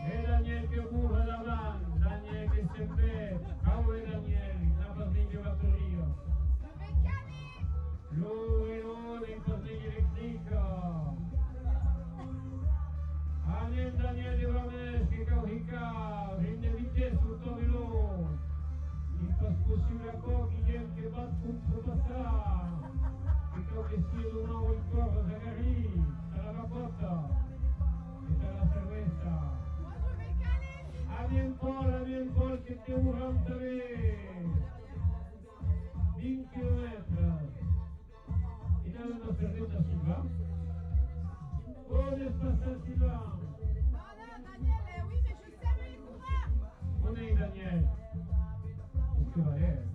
E Daniel che burra davanti, Daniel che sempre, cavolo e Daniel, la pastiglia batteria. Lui, in pastiglia elettrica. Daniel di Romaneschi, Cauhica, rende vitesse tutto veloce. Il pas possibile a pochi, che va contrepassare. Che sia un nuovo incorso a Zagari, alla Vapotta e alla cerveza. Abbiamo un po' che ti urantare. 20 km. E da una fermata si va. Dove passa si va? Daniel, oui, mais je sais où il courra. On est Daniel. Qu'est-ce que va être?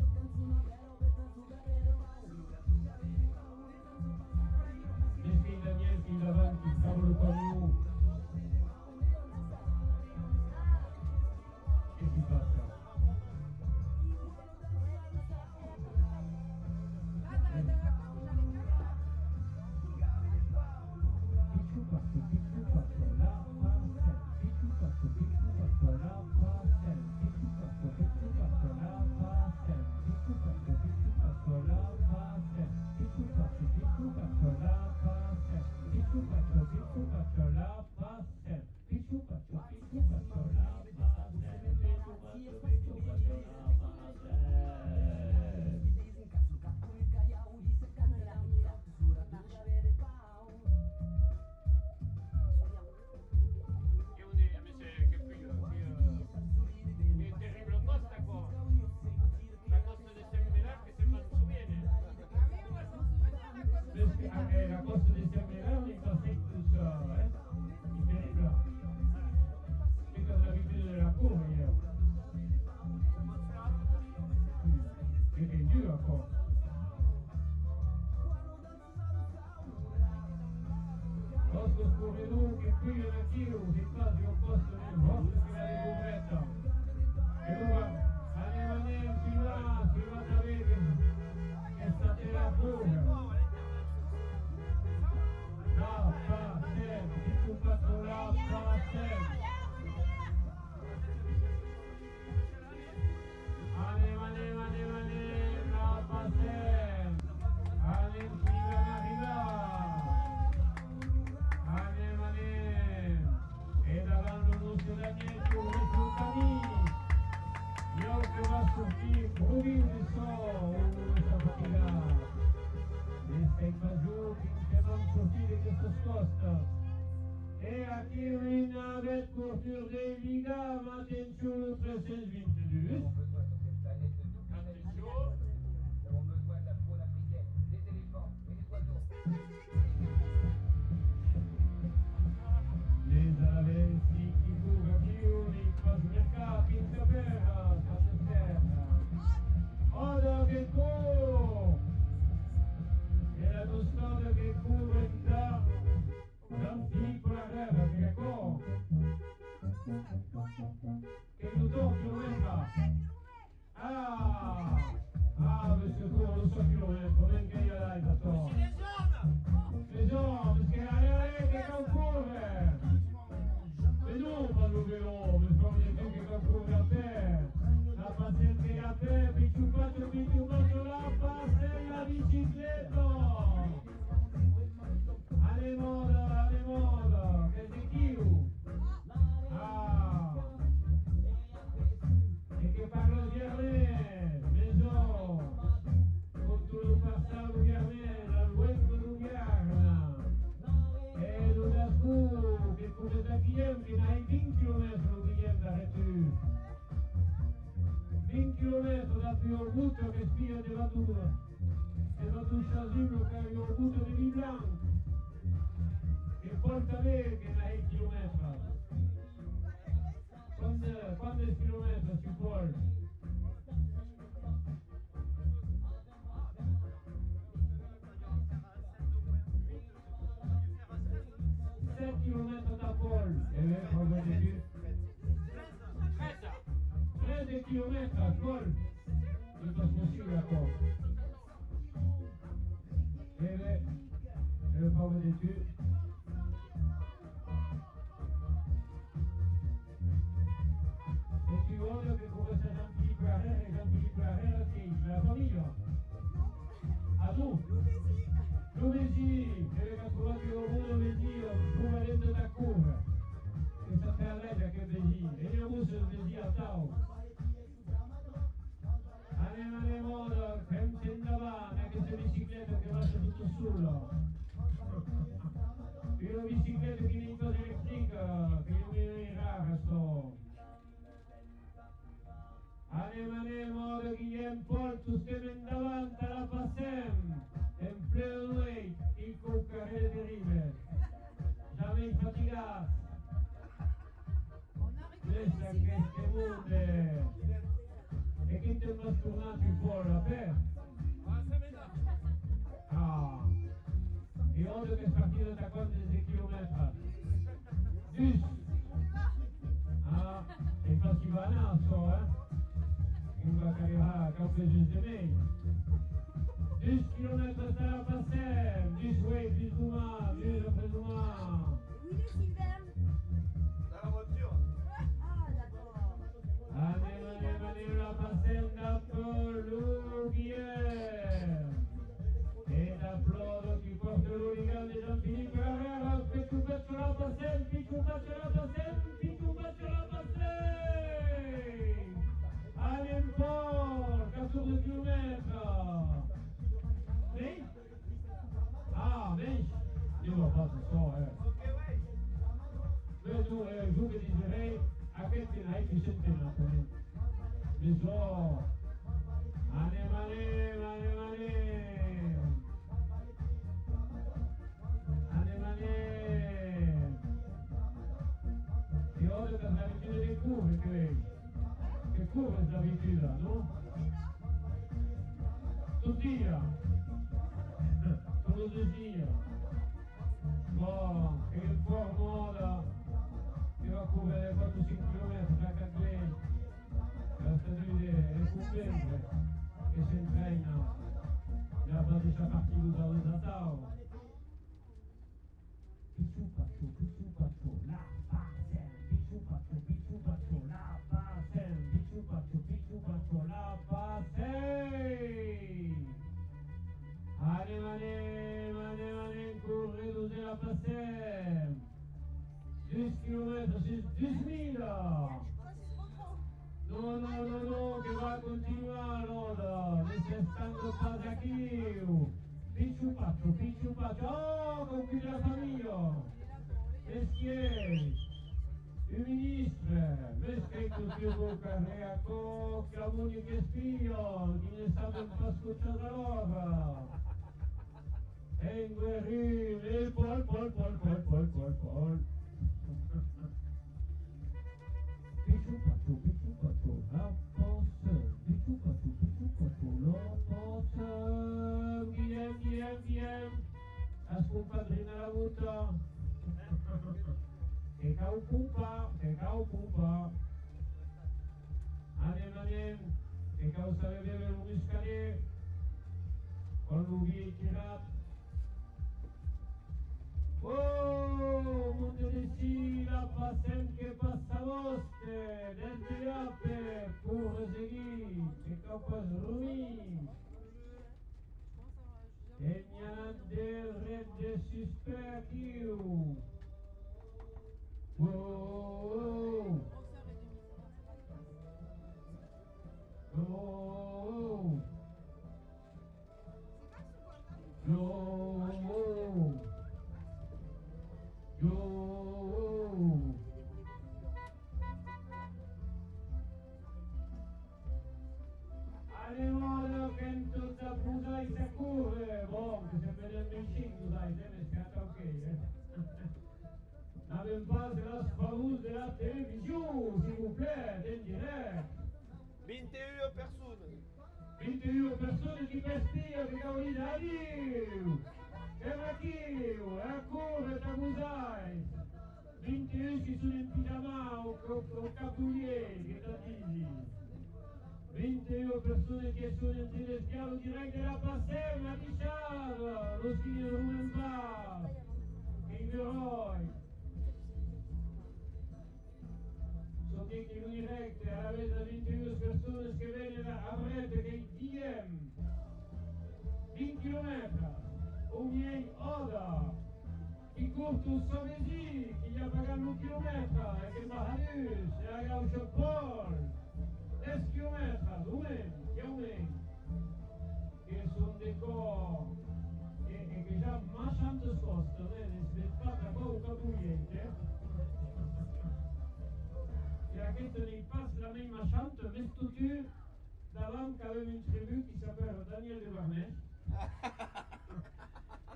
sortir brûler du sang, sta fatigata. E stai giù finché non sortire questo scosto. Et à qui une avec courture des ligas, attention le 1322. Les aventi chi fuga chiuni, quasi mercati in capera, state terra. Ora che co! E la tostada che cura in da, dampi con la guerra, che co! Che lo doppio venga! Ah, questo tuo lo so chilometro, neanche io l'hai dato. Les gens, parce que allez, che concorre! Mais non, pas le vélo, mais faut bien dire che concorre a te. La pazienza è a te, picciucaccio, la passa e la bicicletta! Alle moda, che sei chiu? Ah! E che parlo di me, maison, con tu lo passato di me, la luengo di Garna. E lo da su, che come da clienti, hai 20 km di cliente a tu. 20 km da più orgullo che spia della tua. E da tu sciasino che hai orgullo di Blanc. E porta me che hai chilometri. Quando è chilometro si può? 7 km da Paul. E là, on va dire 13 km à Paul. C'est pas possible encore. Et là, on va dire e ti voglio che come sei Gianfilippo sì, la famiglia? A tu? Lunedì, che ha trovato il lavoro lunedì, come detto da curva. Che sta per legge che vedi, e io uso il vedi a tau. Andiamo, che non c'è davanti, che c'è bicicletta che va tutto solo. Io ho bicicletta che mi cosa elettrica, che io mi rara sto. Andiamo, Guillaume Paul, tu stai davanti alla Passem, in plein weight, il cuccarello di rive, jamais fatigato, questa che ste munde, e chi ti ha tornato il cuore aperto? Ah, e ora che è partito da quanti chilometri? 10. Ah, e infatti va naso, in va carriera, che ho preso di me. 10 km da la Passem, 10 way, 10 Douma, 10 après Douma. Où il est Sylvain? Dans la voiture. Ah, d'accord. Andiamo la Passem dopo Guillaume. E da Flodo ti porto l'Urigan di Gianfilippo Herrera, picciucaccio la Passem, picciucaccio la Passem, picciucaccio la Passem. Allez, Paul, 14 km. Mais? Ah, mais? Io lo faccio so, Ok, ouais. Mais tu, giù che direi, a che te ne hai più sentito, mi so. Andiamo. E ora per l'abitudine delle curve, credi? Che curve è l'abitudine, no? Tuttia! Come desio! Boh, che il fuoco moda, che va a curvere 4-5 km da Cagley, la stagione è comunque, che si entraîna, la base sa partita da Tao. Picciucaccio, la Passem, picciucaccio, la Passem, picciucaccio, la Passem. Andiamo, corrido della Passem. 10 km, c'est 10 000. Oh, c'est trop trop. Non, che va continuar ahora, necesitando paz aquí. Pichu pacho, oh, con qui la famiglia. Messieurs, il ministre, meschetto più bocca, reaco, clamoni che spio, chi ne sa ben pas scucciata l'ora. E in guerrino, e pol. Pichu pacho, la posse, pichu pacho, la posse, Guillem, ascompadrina la muta. Que cau pupa. Anem, que cau sabe beber un escalier, con l'uvi tirat. Oh, monte de si, la passem que passa vostre, desde l'ape, pour seguir, que cau pas rumi. E n'hi del red de suspectiu. Oh. Allez, che in tutta pusa e si curre, bon, che se vedendo in cinque, dai, te ne scatta ok, N'avem pas de las favus de la télévision, s'il vous plaît, en direct. 21 personnes. 21 persone che vestio, che cavoli da Dio. Che macchio, corre, t'abusai. 21 che sono in pigiama o capulier, che da dici. 21 persone che sono in teleschiavo direct della passerma di Charles, lo signor Rumenbach, che i eroi. Sono che in direct avete 22 persone che vengono a breve che DM 20 km ogni ora chi curto savesi chi gli ha pagato un chilometro e che Mahalus e a Gaucho Paul 10 km umen che sono dei co e che già marciando sposto ne sventata poco bugliente. Et à quelqu'un il passe la même chante, mais structure d'avant quand même une tribu qui s'appelle Daniel de Warnech.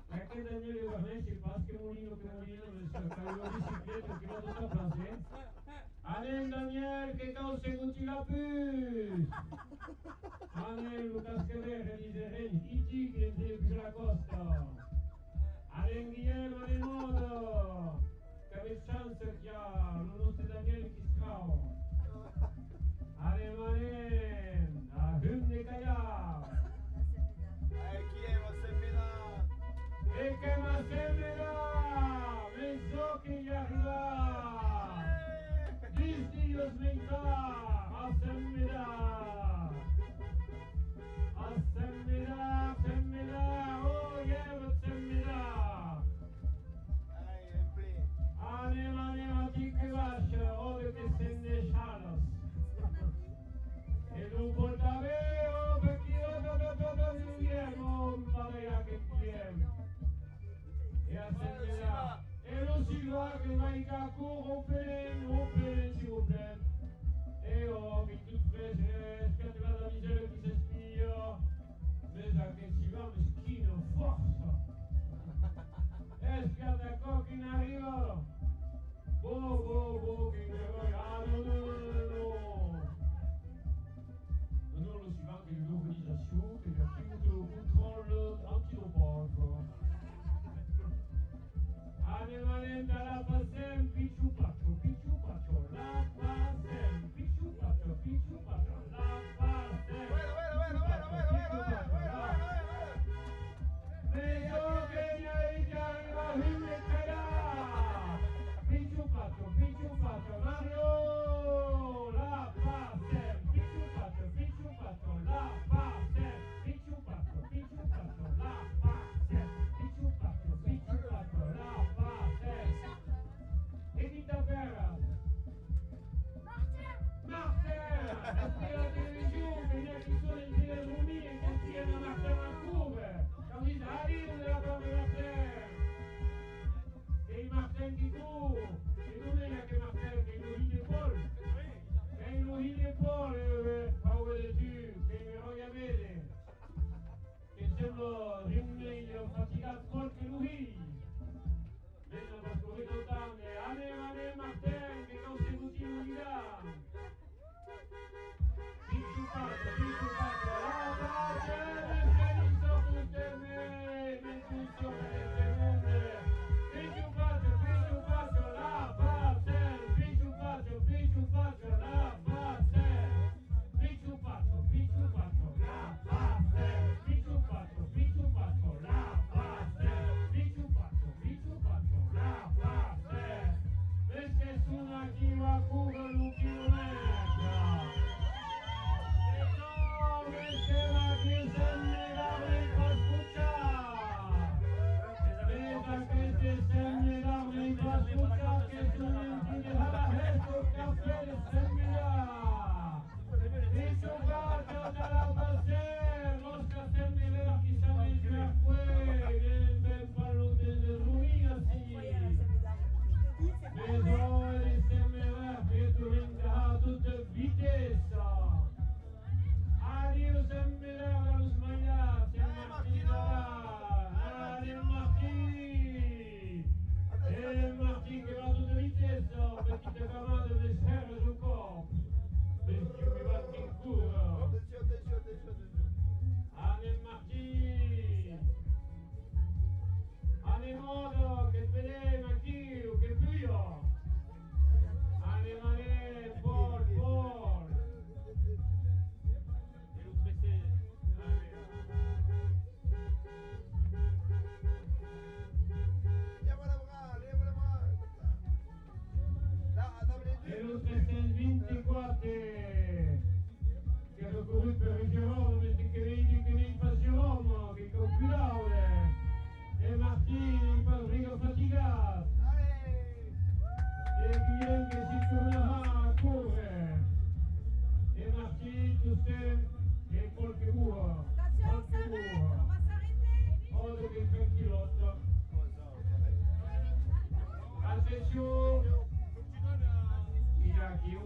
Et à quel Daniel de Warnech, il passe que Molino, mais c'est quand il a bicyclette, qui va tout à passer. Allez Daniel, che cause seguti la puce? Allez Lucas Quever, disait Iti, che è più la costa. Allez Guillermo di modo, che aveva chance che ha lo nostro Daniel che Allez, la hymne Kaya. Qui est ma semina? Et que ma semina, mezzo che gli arriva. Dios menta, a semina, oh yeah, semina. Anima, che vascia, ove che sende Charles. E non portaveo perché io Guillermo parea che Guillermo e a semina e non si va che vai a corrompere s'il vous plaît che hanno corruto per il Gerolamo, che nei passi Roma, che compilava, e Martini per rigo faticato, e Guillaume che si tornava a correre, e Martini tutto e qualche uovo, qualche uovo, oltre che tranquillotto. Attenzione, Iñaki,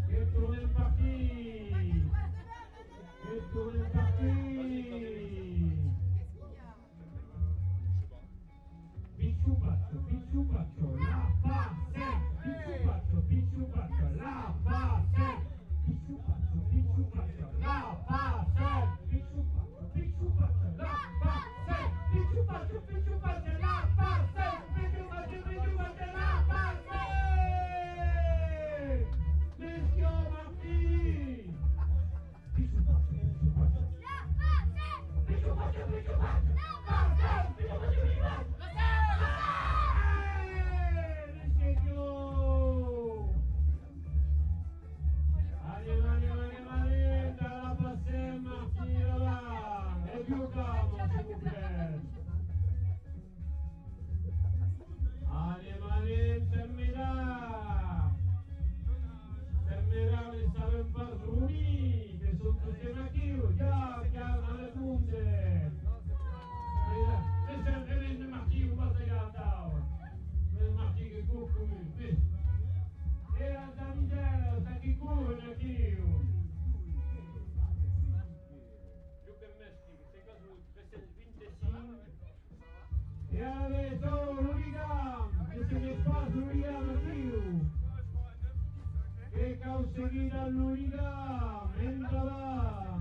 che torna in partita, che torna in partita. Picciupaccio, la passe, Picciupaccio, la passe, Picciupaccio, la passe, Picciupaccio, la passe, Picciupaccio, la passe, Picciupaccio, la passe. Mischio Martì. Picciupaccio, la passe, Picciupaccio, la passe, Picciupaccio. E adesso l'Urigam, che se ne fa l'Urigam aquí, che conseguita l'Urigam, entra là.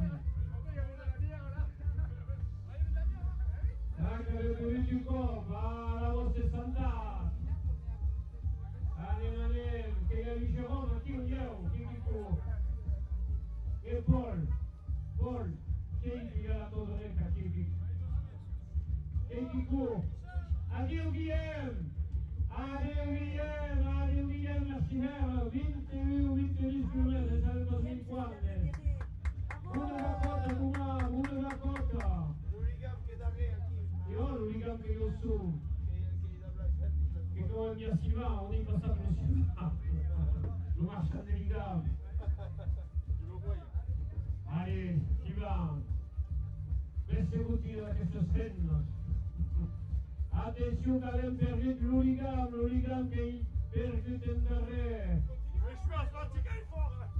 Anche le politici va la vostra santà. Allez, che gli ricevono aquí un io, chi tu. E Paul, che gli ha dato la chi. E chi tu. Adieu Guillaume, merci mère, 21 km, salvo 50. Una raccolta. Io l'Urigam che io su. Che come mia Silva, on est passato lo Silva. Lo marcia dell'Urigam. Allez, Silva. Perseguti da questo senno. Attenzione che abbiamo perduto l'Urigam che perduto in darre.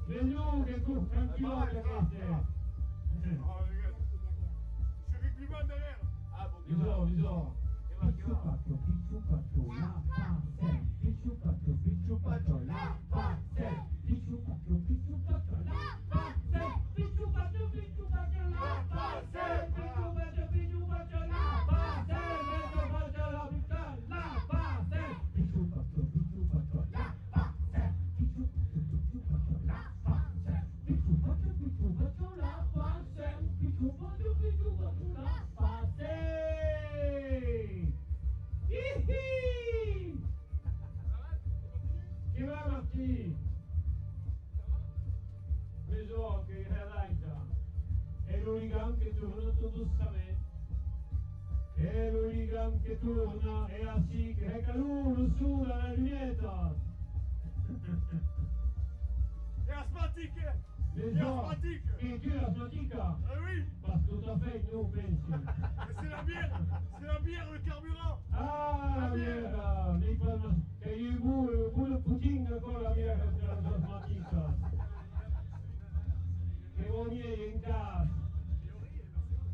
Mais nous, che court tranquillo che fate. Bisogna. Picciupaccio, la passe, Picciupaccio, la passe, Picciupaccio, la passe, Picciupaccio, la passe, Picciupaccio, la passe, mezzo faccia la vita, la passe, Picciupaccio, la passe, Picciupaccio, la passe, Picciupaccio, la passe, Picciupaccio, la passe. Ihi! Che va Martì? Vedo che realizza. È l'Urigam che torna giustamente. È l'Urigam che torna e así che è calore su la lunetta. Et asthmatique. Et tu es asthmatique? Ah oui. Parce que tout à fait, nous pensi. C'est la bière, le carburant. Ah, la bière, che io pure Putin con la bière asthmatica. Che ogni è in casa.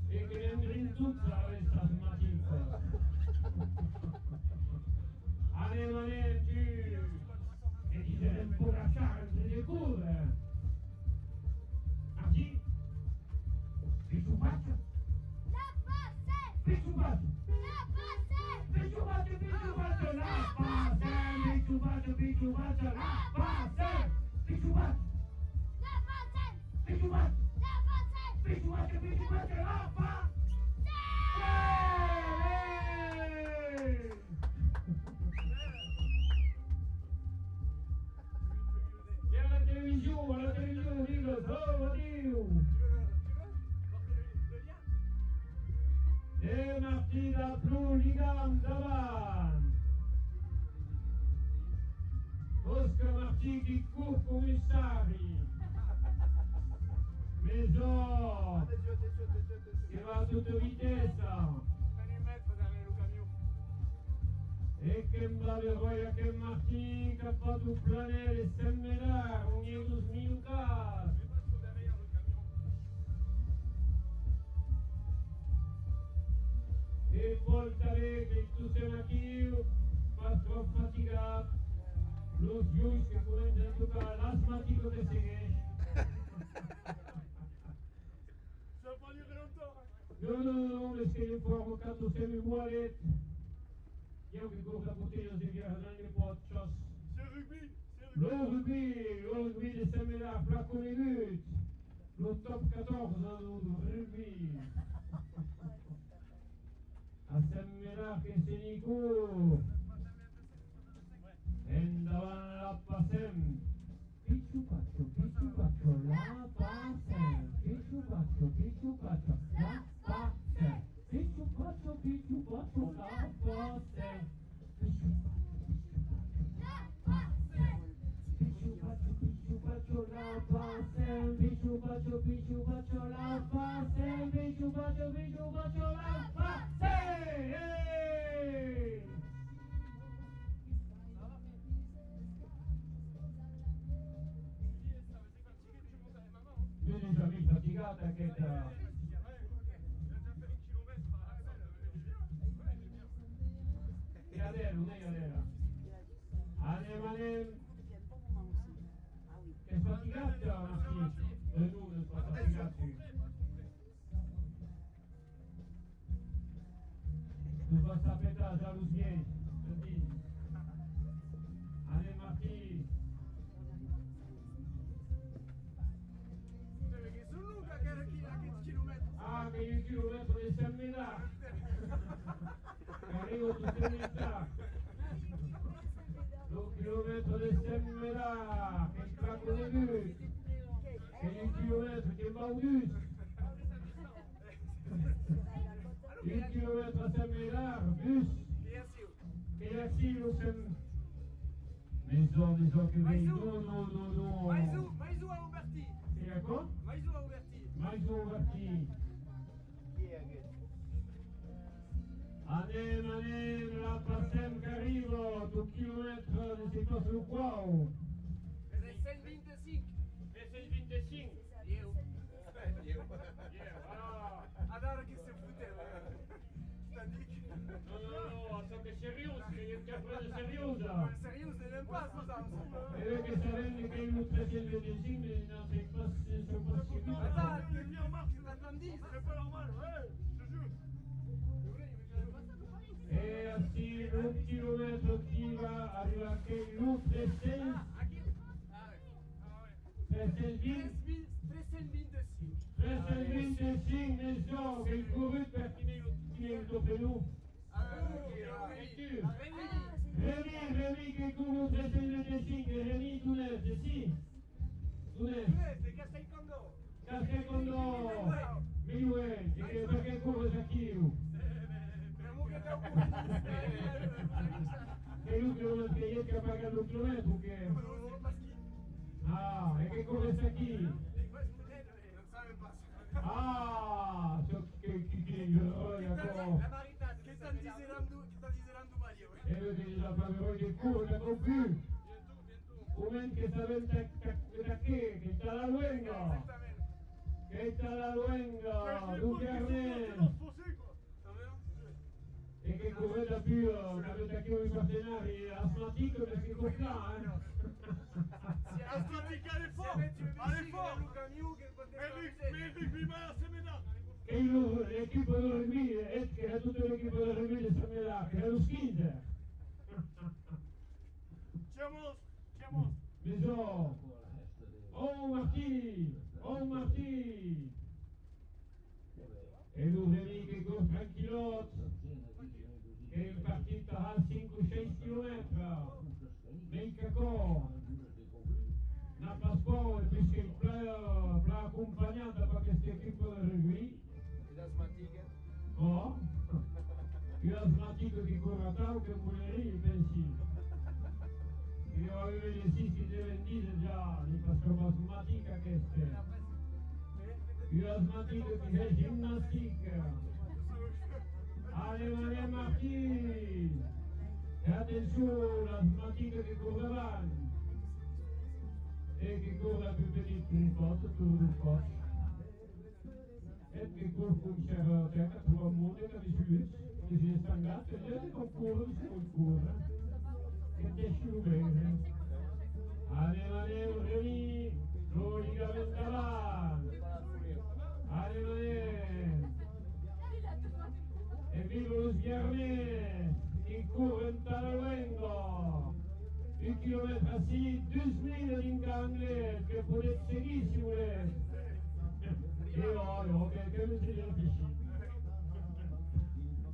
E che entra in tutta questa asthmatica. Allez, tu. E dice un po' la chance di cure. Aquí. Picciupaccio. La passe, Picciupaccio. la passe, Picciupaccio, la passe. Picciupaccio, la passe. Picciupaccio. la passe, Picciupaccio. la passe. Picciupaccio, la passe. Diu. E Martí da Plouligam davant. Oscar Martí qui court commissari. Maison che va a tutta vitezza. E che braveroia che Martí che ha fatto un planere semmelar, un Jesus minutas. E voltare che tu sei aquí, pas trop fatigat, los ulls que comencen a tocar l'asmàtico de segueix. Ça va pas durer longtemps. Non, mais c'est une fois quand tu sei mi vuole, io che corro a bottiglia di via Hernani Potchos. C'est rugby. Le rugby de Saint-Ménard, flacon et but. Le top 14 du rugby. A Saint-Ménard che se Nico. Endavant la passem. Picciu paccio, la passem. Picciu paccio, la passem. Picciu paccio, la passem. Picciu paccio, la passem. Picciu paccio, la passem. Picciu paccio, la passem. Hey! Io déjà mi fatigata che tra... Iadera. Anem. È fatigata Martí? Non sono fatigati. Tu vas sapere la jalousie. Anem Martí. Ah, che il chilometro di Saint-Ménard. Arrivo tu Saint-Ménard. Lo chilometro di Saint-Ménard, che il craco di but. Che il chilometro che va bus. Il chilometro a Saint-Ménard, bus. Che la silo sem... Maison che vedi. No. Maïzou à Auberti. Et à quoi? Maïzou à Auberti. Maïzou Auberti. Anem, la passem che arrivo, 2 chilometri di situazione qua. Recel 25. E sei 25? Eu. Ah, Adoro che se fute. Static. no, so che serioso, che è presa seriosa. Sérieux, c'est même pas ça. E perché sapendo che il 325 non sei possibile. Attends, le bien marque, c'est un 10. C'est pas normal, ouais, je te jure. E así un chilometro chi va, arriva che il 300. 320. 325 nel gioco, che il corrut per chi ne il dopo nous. Rémi che court 325, Rémi Tounes, sì. Tounes. C'est Castel Condo. Castelcondo, Miluel, perché corre Jacquio. Che lui che non riesce a pagare un chilometro che... Ah, e che corre Jacquio. Ah, che roia co. Che sta dicendo Mario? E lui che già fa vedere che corre con più. Come che sapete da che sta la luenga. Che sta la luenga, Ducarnet. E che corre da più, avete anche i partenari Atlantico perché con là, Atlantique, elle est forte. Elle est forte. Mais le rugbyman à Saint-Ménard. E l'equipo del rugby, che era tutta l'equipo del rugby di Saint-Ménard, che era lo Skinzer. Tiens-moi. Maison. Oh Martí. E lui che corre tranquillotto, che è partito a 5-6 km. Nel cacò. Na Pasquale, puisque il plat accompagnata da questo equipo di rugby. Oh, io asmatico che corra tau che muoverì, pensi. Io avevo le sissi delle dise già, li faccio asmatica che c'è. Io asmatico che c'è ginnastica. Allez, Martin! E attenzione, asmatica che corre avanti. E che corre più petit que une porte, autour du poche. Et che corre con c'era terra, trova mondo che vi che si è stangato, e gli con corre, si può correre. E te sciubere. Allez, Rémi, lo ligamento avanti. Allez, e vivo lo sghiarnese, che corre in Talaluengo. Un kilomètre assis, 12 000 in anglais, che potete seguire si volete. E io, che mi si réfléchit.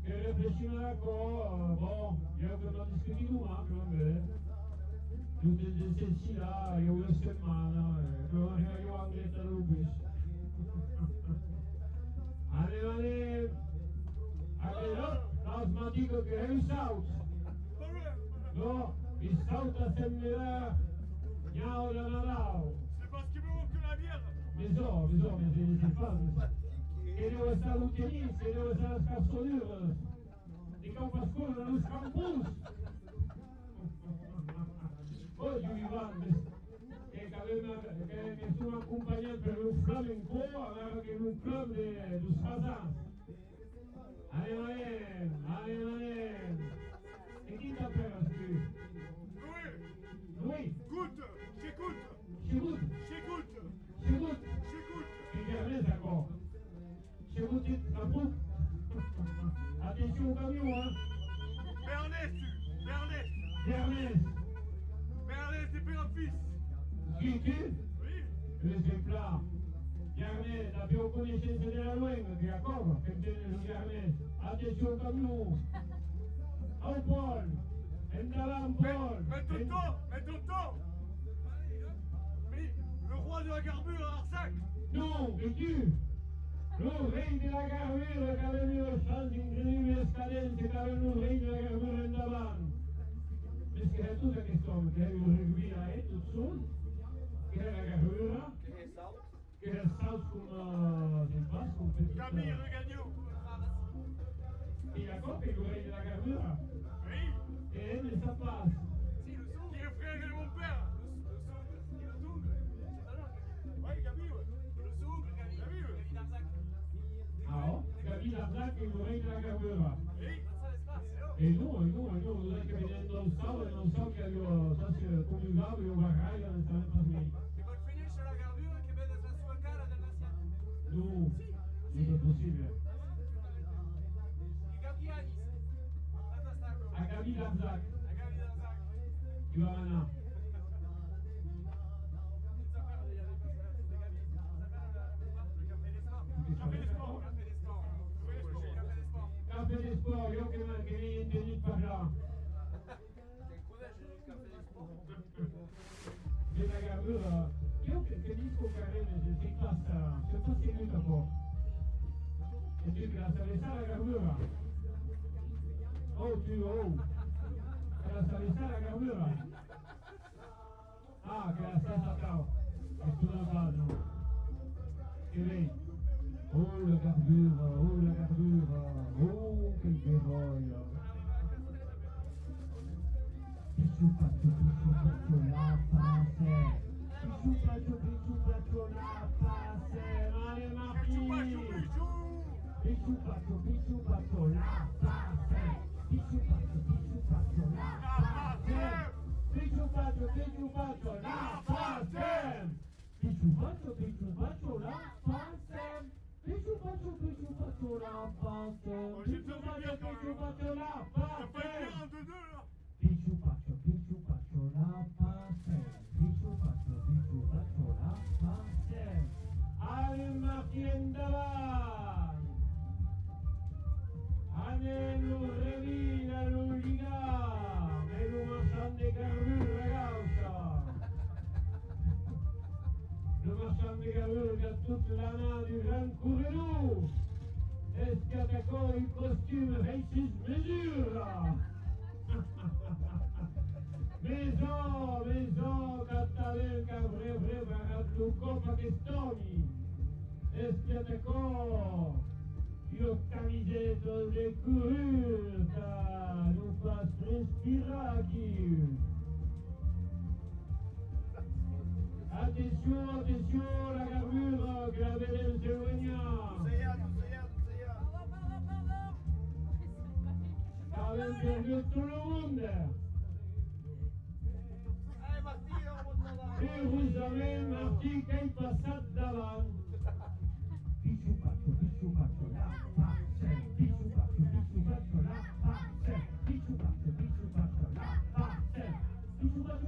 Che réfléchit d'accord, bon, io che non discutivo mai, come tutte le ceci là, io una settimana, che non arrivo anche tra il bus. Allez, l'asmatico che è un saut. No, il saut a sembra, niao da nadao. C'est parce qu'il me manque la bière. Mais c'est pas. E devo stare l'utilizzo, e devo stare la scarsonura. Di Campascuola non scampus. Poi Giovanni, che mi sono accompagnato per un flamenco, aveva che un club di Sfazan. Allez. Et qui t'appelle là-dessus? Oui. J'écoute. J'écoute. Et Germain, d'accord. J'écoute la boucle. Attention au camion, hein. Germain. Bernès, c'est père fils. Qui? Oui. L'esemplar. Germain, abbiamo conoscenza della lingua, ti accorgo? Che tiene Germain. Attention au camion. Oh Paul. Endalam Paul. Mets ton temps. Mais le roi de la garbure à Arsac. Non, et tu? Le rei della garbura che aveva lo stand incredibile scadenze, che aveva un rei della garbura in davanti. Perché è tutta che storia, che avevo seguito e tutto solo, che era la garbura, che era stato con il passo, con Camille Regagnon. E d'accord che è il rei della garbura? Oui. E ne sa passe. Si, le son. Qui est frère de mon père. Le son. Ouais, Gabi, ouais. Le son, Gabi, ouais. Ah oh, Gabi Larzac è il rei della garbura. Oui. E no, non è che vedendo il sale, non so che io, ça c'est conjugable, io vorrei, non sta pas me. Tu vuoi finire sulla garbura che vede la sua cara dell'assiata? No, non è possibile. Di Gabianis. A Gabi Larzac, A Gabi Larzac. tu vas maintenant. Café des sports, io che niente di parla. Della garbura, io che disco carene, si passa seguito po'. E tu che la salvezza la garbura. Oh, che la salvezza la garbura. Ah, che la stessa cau. E tu non fanno. E lei. Oh la garbura, oh che gioia. Pichupacho la passe. Pichupacho la passe. Male Martin. Pichupacho la passe. Pichupacho la passe. Pichupacho la passe. Pichupacho la passe. Pichupacho la passe. Pichupacho la T'as pas passe. une bière en 2-2 là? Pichupacho la passe. Pichupacho la passe. Allez Martin davanti. Allez lo revila, lo liga. E lo marchand de garbure, ragazza. Le marchand de de Garurga toute la main du grand Courredou. Est-ce qu'attaquant il costume 26 mesures? Maison, Catalenca, vreo, barato, copa che stoni. Est-ce qu'attaquant il camisetto de curta, nous fasse respirer qui. Attention, la garbure que la belle s'éloigna. Avem perdu tout le monde. Et vous avez Martí qui est passé d'avant. Pichu Pacho, la passe. Pichu Pacho, la passe. Pichu Pacho, la passe. Pichu Pacho.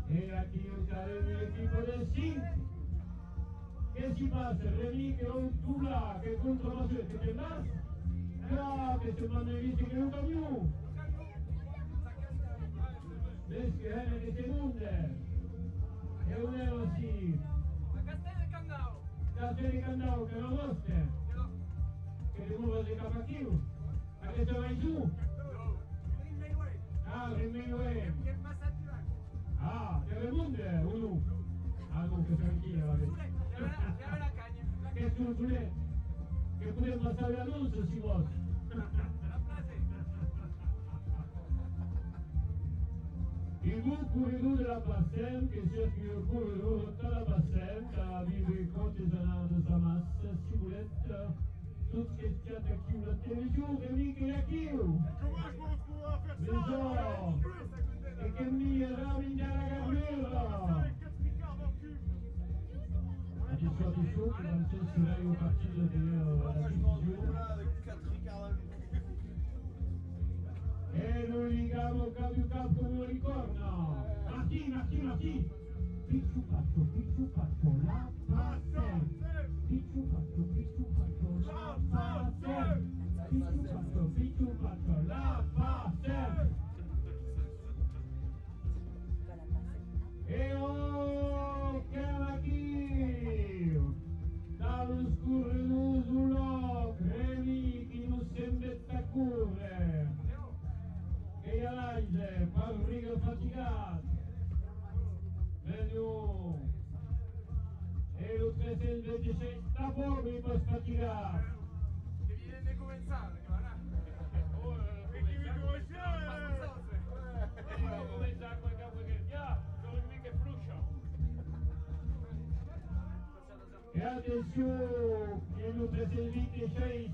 Et aquí l'equipo del 5. Qu'est-ce qui passe? Rémi che non tu là, che contromaggio, che te là? No, che se manno visto che non camion. Pesche, che te munde. E un euro sì. Castel di Candao, che non vostre. Che ti muovo di Capacchiu. A che se vai giù? Ah, Rimmeio. Ah, che le munde, uno. Ah, non, che sei anch'io, vabbè. Che sul che pure passare l'annuncio si vuole. Il beau corridor de la Bassem, qui cherche le corridor de la Bassem, qui a vécu artisanat de sa masse, ciboulette, tout ce qui est acquis la télévision, Rémi qui est acquis. Maison, et che mi ramina la garbure. Attention, qui va me censurer au parti de la division. E lo ligamo capo come un ricorno. Martì. Picciu Pacho, la passe. Picciu Pacho, la passe. Picciu Pacho, la passe. E oh, Cavachio, dallo scurrenusulo, Remi che non sembra curre. E Alaise, Parrigo faticato. Venu. E lo 326 sta fuori per sfaticare. Devi cominciare, che va là. E chi mi conosce? Cominciare quel capo che già, sono mica fruscia. E attenzione, il lo 326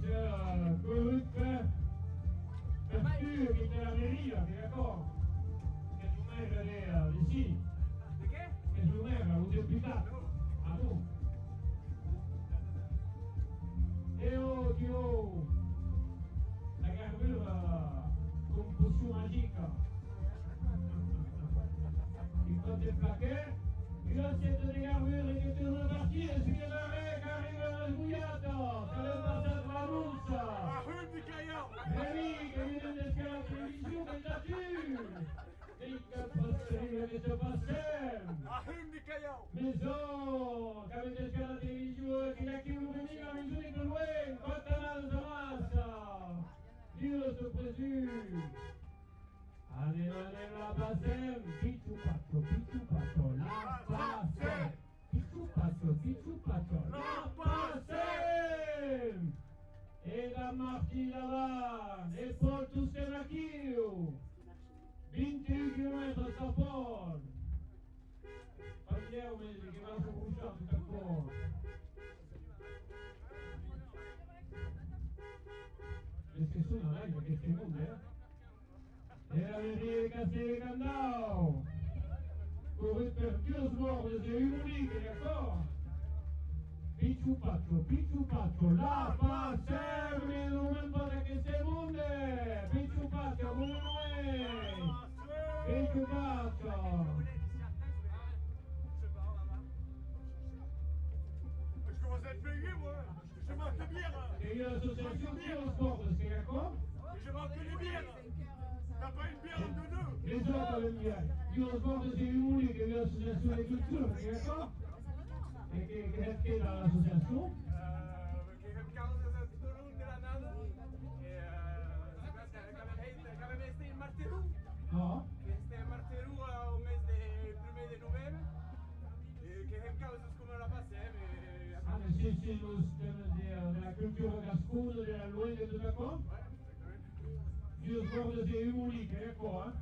corruppe. Bien sûr, qui était la mairie, t'es d'accord? Que su mère era de sì. De què? Que su mère, un deputato. Ah no? E oh, Dio! La garbure con potion magique. Il compte des plaquets, il assiette de garbure che torna a partire, si vede che arriva la sbugliata, che le passa la russa. Rémi, che viene del canale televisione, che da tu! E che passeria che se passem! Maison, che avete del canale televisione, che da chi non veniva, mi sono con lui, quanta mano massa! Dio sto presu! Andiamo la passem, Picciu Pacho, la passem! Picciu Pacho, la passem! Et la Martí là-bas, et Paul Toussaint-Maquillou, 21 km à Paul. Pas hier, mais qui va se coucher tout à coup. Est-ce que c'est un live che si muove? E la vedere Castel Candao, couru per Dios mort, c'est unique, d'accord? Picciu Pacho, la passe, mais non même pas que c'est monde. Picciu Pacho, mon nom. Picciu Pacho. culture sport, c'est d'accord? Et je manque les bières. T'as pas une bière entre deux? Les autres le bien. Io sport c'est Umuli che è l'associazione di cultura, c'est d'accord? E che è dall'associazione? Che heb causa de Tulum de la nada. Acaba de estar en Marterú. No? Este en Marterú au mês de 1er de novembre. Que heb causa come la passem. Ah, mais c'est de la culture gascone, de la Luenga, tout d'accord? Io sport c'est Umuli, che è d'accord, hein?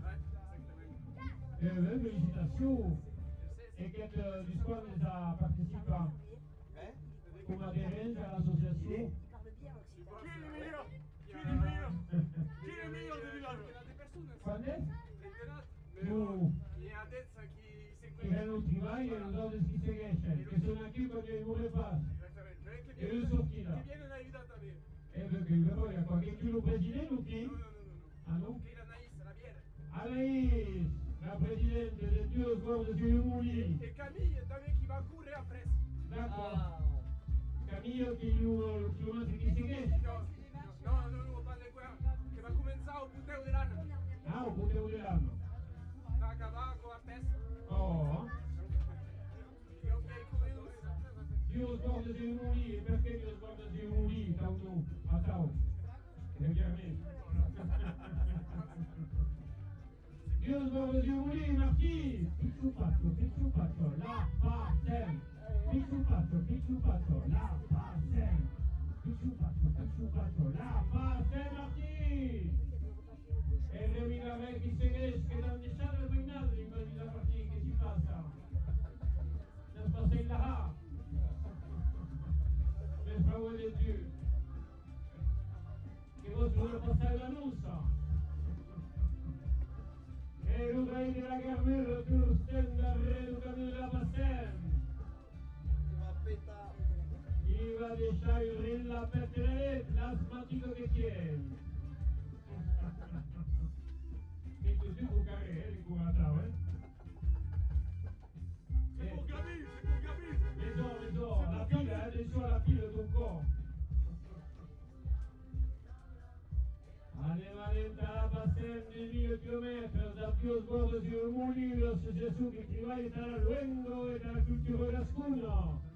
Félicitations. Et que du squad déjà participe comme adhérent à l'association. Qui est le meilleur? Qui est le meilleur? Qui est le meilleur du village? Quando è? Però chi ha detto che si Che è un travail e non so di chi si riesce, che sono qui perché il vuole fare. Esattamente. E lui sortita. Chi viene invitato a me? E perché però è qualche chiuso presidente o chi? No. Ah no? Che la Naïs, la bière. Anaïs, la presidente del Dio Sport di Umuli. Et Camille, también qui va courir après. D'accord. Camillo che io chiuso chi si riesce. No, parla di qua. Che va a cominciare il punteo dell'anno. Ah, o potevo dell'anno. Da a cavallo, a testa. Oh. Io che hai corrido. Io sport di Umuli, e perché io sport di Umuli? Ciao, a ciao. E chiaramente. Io sport di Umuli, Marchi! Picciupaccio, la passem! Picciupaccio, la passem! Picciupaccio, la passem, Marchi! E le minare chi se riesce, che non lasciare il rinato in questa partita, che si passa? Non passa là! Per favore di Dio! Che voi volete passare l'annuncio? E l'Ucraina de la Garbure, Tursten, la Reducano de la Passem. Il va deixar il rin la petrellet, l'asmatico che tiene. E tu si può carre, di curatao, C'est pour Gabi, c'est pour Gabi. Mais non, la pile, attention à la pile de ton corps. Allez, Valenta, la Passem, 10.000 km, da più sguardo di Umuli, l'associazione che travaille dans le Luengo et dans la culture gascona.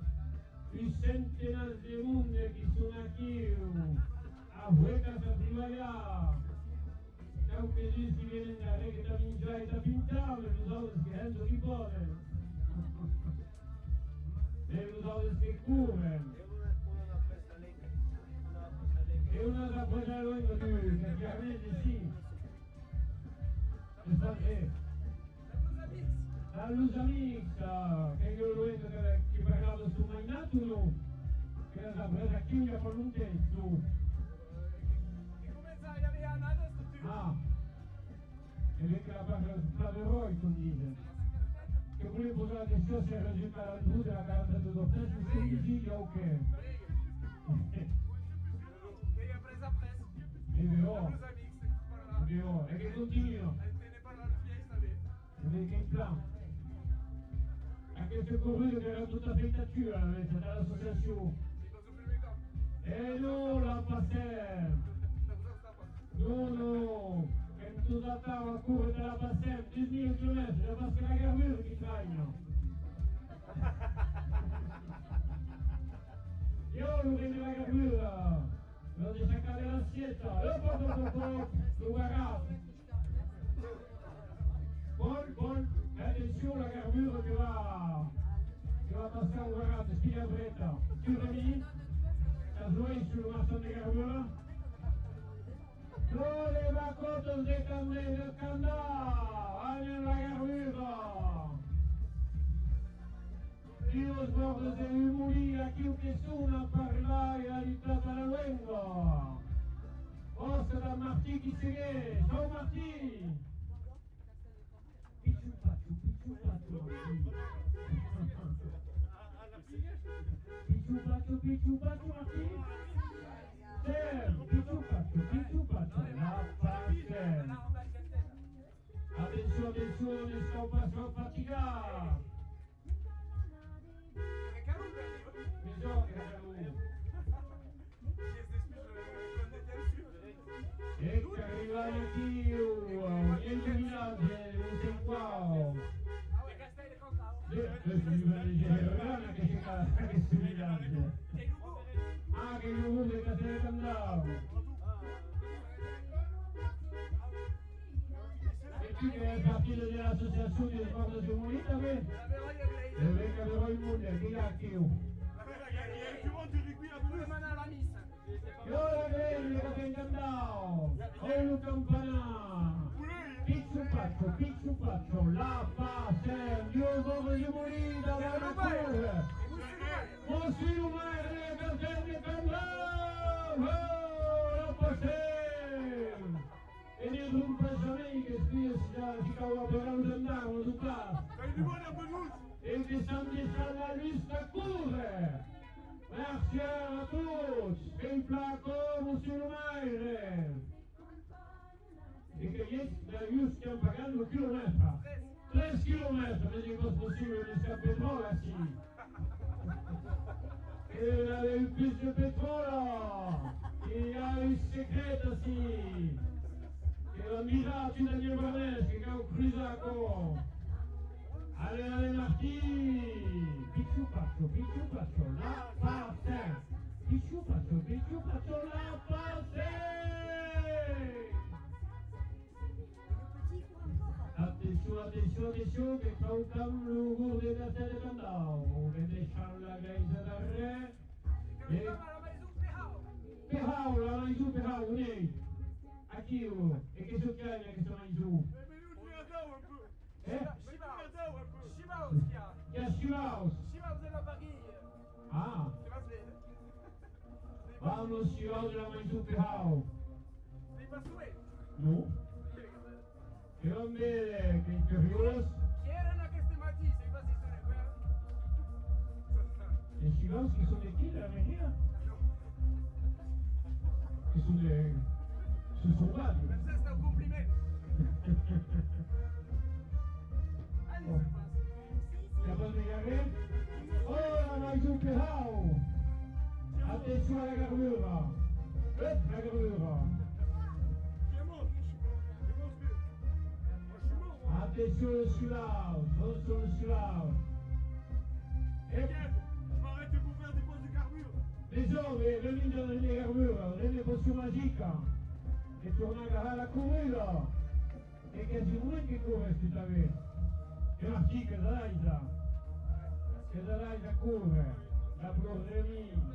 Plus centenares de monde qui sont aquí a vueltas a trabalhar. Então, que diz que vienen a regla minja e da pintar, os outros que andam de poder. E os outros que curem. E una da quella lunga di che chiaramente sì. All'usa mixta, che io lo vedo che parlavo su Mainatuno, che era la presa chiusa con un testo. Che comincia a avere nada sto tipo. Ah, e vedi che la parlerò e condivide. Che volevo usare adesso se risulta la luz della carta di dottore, se mi dici ok. Che hai preso a preso. E vero, Los amigos, vero, e che continua. te ne parla di fiesta bene. E vedi che in plan. Anche se corrido che era tutta fettatura, avete dall'associazione. Sei pas au premier camp. E no, la Passem! No, che tu dattava a curva della Passem, 10.000 km, la passa la Garbure che traino. Io lo vedo la Garbure, lo devo saccare la sietta, lo guardate. Bon, attenzione la Garbure che va passare, guardate, spia dritta. Chiudimi. Joué sur le marchand de Garbure. Tous les bacotes de Candé de Canda, allez la Garbure. Io sbordo de Umuli a chi che sono a parlare a l'Italia alla Luengo. Forse da Martì chi si è, ciao Martì. Picciupaccio, Picciupaccio, Martì. Picciupaccio, la Passem. Attenzione, sto faticando. Che caro bello. Bisogna che Este speech tu che è partito dell'associazione di sport di comunità, beh? La medaglia Gleisi. E venga però il mondo, che ha chi io? Tu monti di qui a Pure mano alla missa. E ora vedi che venga andato! Olo campana! Picciupaccio, la passa, Dio dove si morita, la natura! Mossi umane, cartelli candao! La passa! E nel rumpo che si cava per andare, su casa! Sei di buona venuta. E che stanno alla lista cure! Merci à tous! Et placo, monsieur le maire! E che io stiamo pagando chilometri! 3 chilometri, perché è possibile che sia petrolio, sì! E il piso di petrolio! E il segreto, sì! E la mirata da mio Braneschi, che è un crisaco! Allez, Marty! Picciupaccio, la passe! Picciupaccio, la passe! Attention, che fa un cambio di testa di candao, che deixa la gaisa da re, e... Perrao, la mai giù, Perrao, nei! Aqui, e che succede che sono in giù? Benvenuti a Dao un po'. Shimauska. Che è Shimaus! Shimaus della Bagheia. Ah! Che va bene. Vamos, Shimaus de la mai giù, Perrao! Sei passueto. No? E va bene, che curioso! Chi erano queste matite? Sei quasi sono qua. E Shimaus che sono di chi, della menia? Che sono dei... sono soldati! Per sé sta un complimento. Allez, se passa. Capaz de garrer? Oh, mai giù, Perrao! Attenzione alla garbura! La garbura! Attenzione Shimaus! Non sono Shimaus! E... Je m'arrête pour faire des postes de carbure. Les hommes, reviennent dans les garbures, les potions magiques! E torna a agarrar la corrida! E che si vuole che corre, se t'avete! E la chica, Zalaisa! Che Zalaisa corre! La Broremi!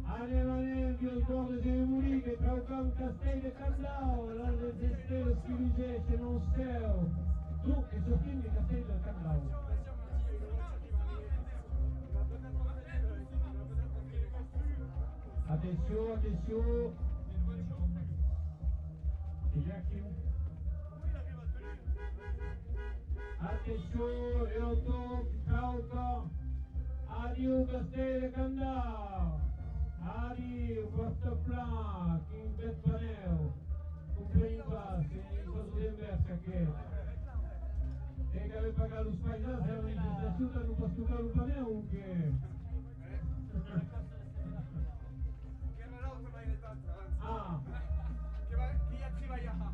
Allez, Dios borde de muri, que traucam castell de Candao, la desestero schiligece non steo. Tu, che sostieni il castello de Candao. Attenzione. E già chi? Attenzione, Leoto, Trauca. Adieu, castello de Candao. Arrive, questo plan, che in Betpaneo, comprei pas, in cosa d'inversa che e che aveva pagato lo spagliato, erano in gestazione, non posso toccare un paneo che... Che era l'auto ma in tanto, Ah, Che ya ci va ya. no.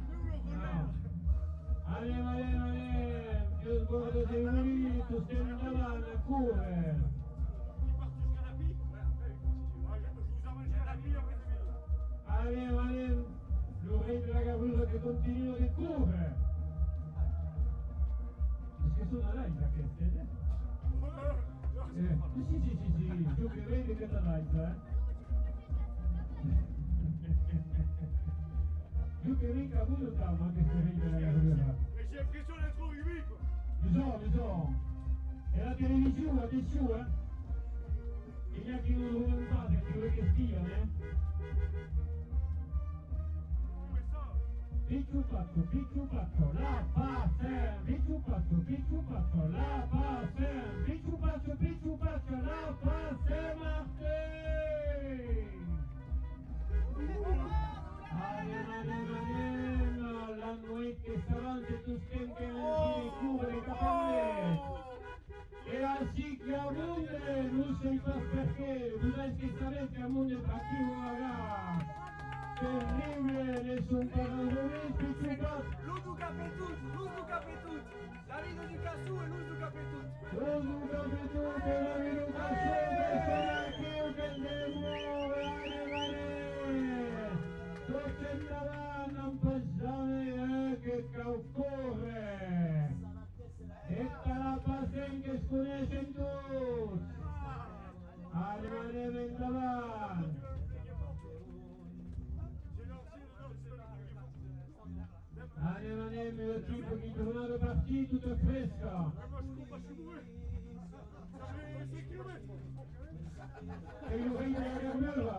Ale, Dio sguardo dei muri, tu stai in davanti a cure. Allez, l'oreille de la garbure che continua di correre. Che sono l'Aisa queste, Sì, tu che vedi che è l'Aisa, Tu che mica ha avuto tanto anche se vedi la garbura. Mais j'ai l'impression d'être arrivé, quoi. Bisogna. E la televisione, attenzione, E gli altri non fate, che vuoi che stiano, Picciupaccio, la passe, Picciupaccio, la passe, Picciupaccio, la passe, Marte! La noite savante tu stente nel cuore capelle. E así que abunde, non sei pas perché, vous che sapete abunde partivo ragazzi. Terrible, nessun paragone, Picciupaccio. Luz do Capetut, David do Caçu e Luz do Capetut. Luz do Capetut, la minuta sopra, sono anch'io che devo, vale. Sto c'è davanti, non passare, che cavolo. corre! Esta la pasen que es coneixen tots! Anem endavant! Anem, l'equip qui torna de partir tota fresca! Et l'oreille de la Garbure!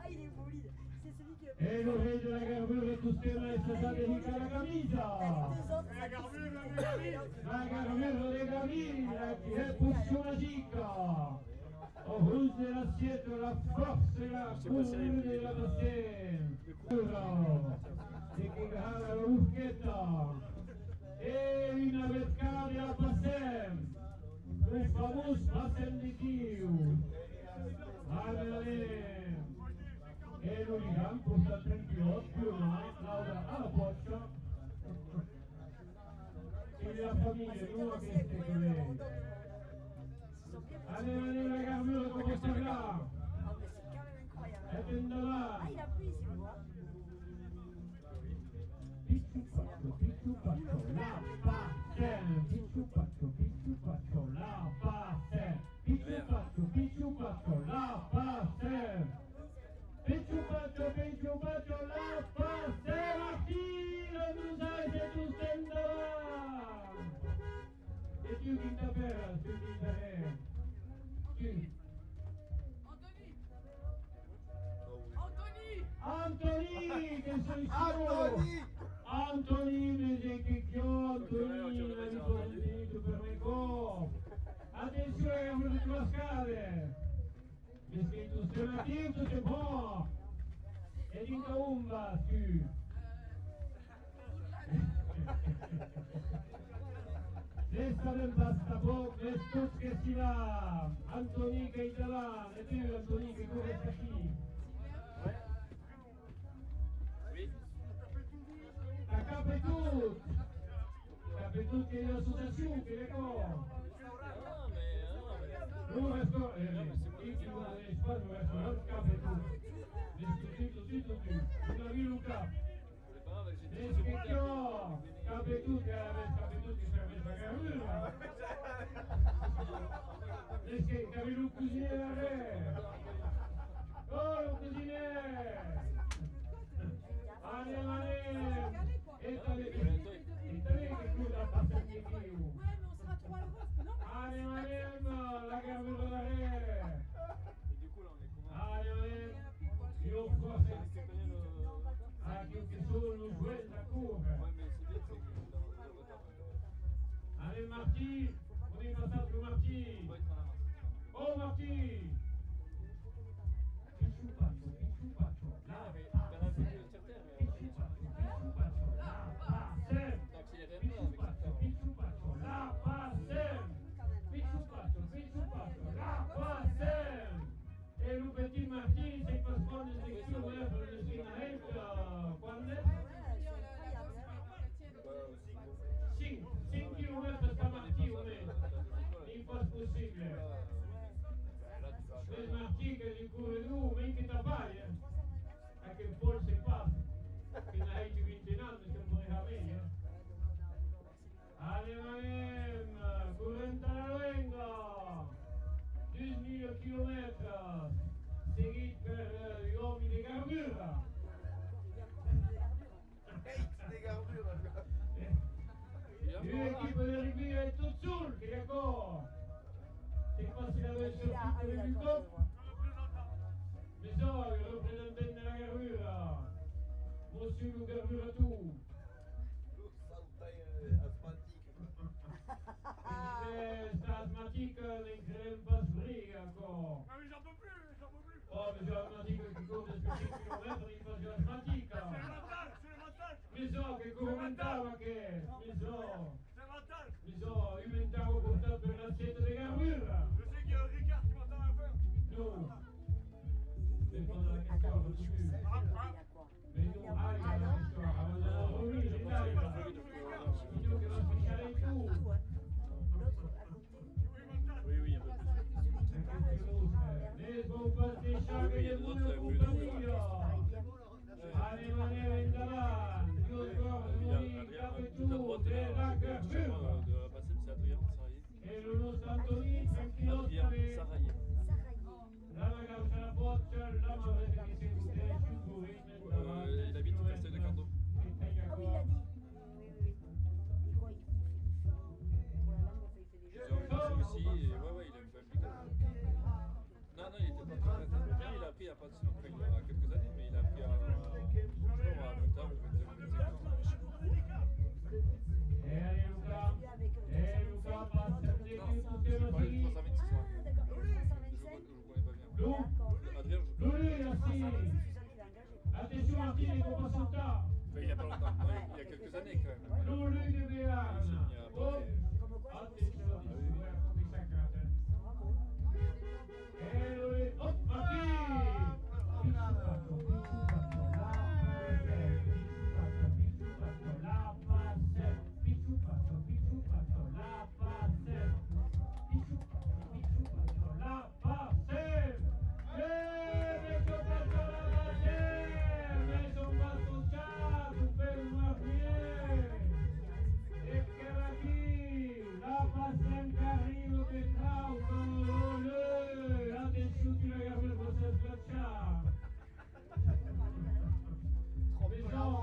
Ah, il est beau, lui. C'est celui qui... E l'oreille de la Garbure è sistema è stata dedicata alla camicia! La La Garbure de Gavilla qui repousse la gica! Au rouge de l'assiette, la force et la courbe de la bassine! E che grava la ruschetta! E una vercale a Passem! Un famós Passem di Chiu! Allez! E l'Oligan porta 38 più una Laura alla boccia e la famiglia di uno che è lei. Allez, la Garbure come sta là? Oh, mais c'est quand même incroyable. E vendrà! Ah, il a pris ici, le voit. Picciupaccio, la Passem! Picciupaccio, la Passem! Picciupaccio, la Passem! Picciupaccio, la Passem! Attira, nous avons tous endavant! E tu chi sta per? Tu chi sta per? Anthony, che sei sicuro? Anthony, vedi che Anthony, l'ha per me co. Attenzione, che vuole la scade. Mi sei tu serativo, tu sei buono. E di caumba, tu. Resta del basta poco, è tutto che si va. Anthony che è davanti, e tu Anthony che corre sta qui. La Capetut che è l'associazione, che è con. Non resto, il spazio resto, non Capetut. Zitto, una Luca. Neschicchio, Capetut che serve la Garbure. Neschicchio, il cuciniere. Oh, il cuciniere. Allez! Et t'avais que coule la passe de Kiou. Ouais, mais on sera trois le reste, non? Allez, la Garbure de l'arrêt. Et du coup, là, on est comment? Allez, io forse a chi solo jouer la cour. Ouais, mais c'est bien, c'est que dans le retard. Allez, Marty, on est passé pour Marty. On va être à la main. Oh, Marty! Picciupaccio, la Mais t'en as fait que sur terre, mais d'accélérer un peu avec cette terre. Picciupaccio, la Passem! La Passem! E il petit Marty, c'est parce qu'on est des kilomètres de Sinaït, quando è? 5 kilomètres sta Marty, on est. Impossibile. C'est Marty che gli corre giù, mentre tappai, anche il polso passa, che ne hai 20 anni, che non è meglio. Allez, 40 la luenga, 10.000 km, seguit per gli uomini di Garbure. L'équipe de Rivière est toute seule, qui est d'accord. C'est pas si la belle sur le Lucop. Mais ça, le représentant de la Garbure, monsieur le Garbure tout. C'est asthmatique, les crèmes pas brillent encore. Ah mais j'en peux plus. Oh, mais c'est asthmatique qui court depuis 6 km, il passe du asthmatique. C'est le mental. Mais ça, che commentava che? Mais ça. C'est mental. Mi sono inventato portato per l'azienda di Garbure. Je sais qu'il y a un Ricard qui m'entend à faire. No. Per fare la cazzata non ci più. Mais non, la cazzata, avevano dormito in Italia. Io che va a spiccare in tu. Oui, un peu plus. Les bombes des chats. Guarda che il y a è des buona autres plus compagnia. Pareil bien. Allez, allez, venga là. Io sguardo Il y a lì, Adrien, capo tout à tu, droite, là, bella de la cacciura. Bassem, c'est Adrien Sarraillé. E lo nostro Antonino, tranquillo, Adrien Sarraillé. Sarraillé. la ragazza la boccia, la madre che si butte su due, Il habite au Castel de Cardo. Ah oui, il a dit. Oui, oui, oui. Et quoi, il fait pour la langue, il fait des Ils jeux. ont aussi, et ouais, il est un peu impliqué. Non, il était pas très très bien. Il a appris il n'y a pas si longtemps, il y a quelques années, mais il a appris à 20 ans ou 25 ans. E allez Luca, e Luca passa di tutti Je parlais i de 326 ans. Ah, d'accord. Et le Je 325. ne connais pas bien. Lu, D'accord. Adrien, je lui là Ah, sì. c'est celui qu'il a engagé. Attenzione Martini, come passata. il n'y a pas longtemps, non, il y a quelques années quand même. Lui di Viana. Oh, Comme quoi, attenzione, come sacrate. bravo. E lui, oh, Martini.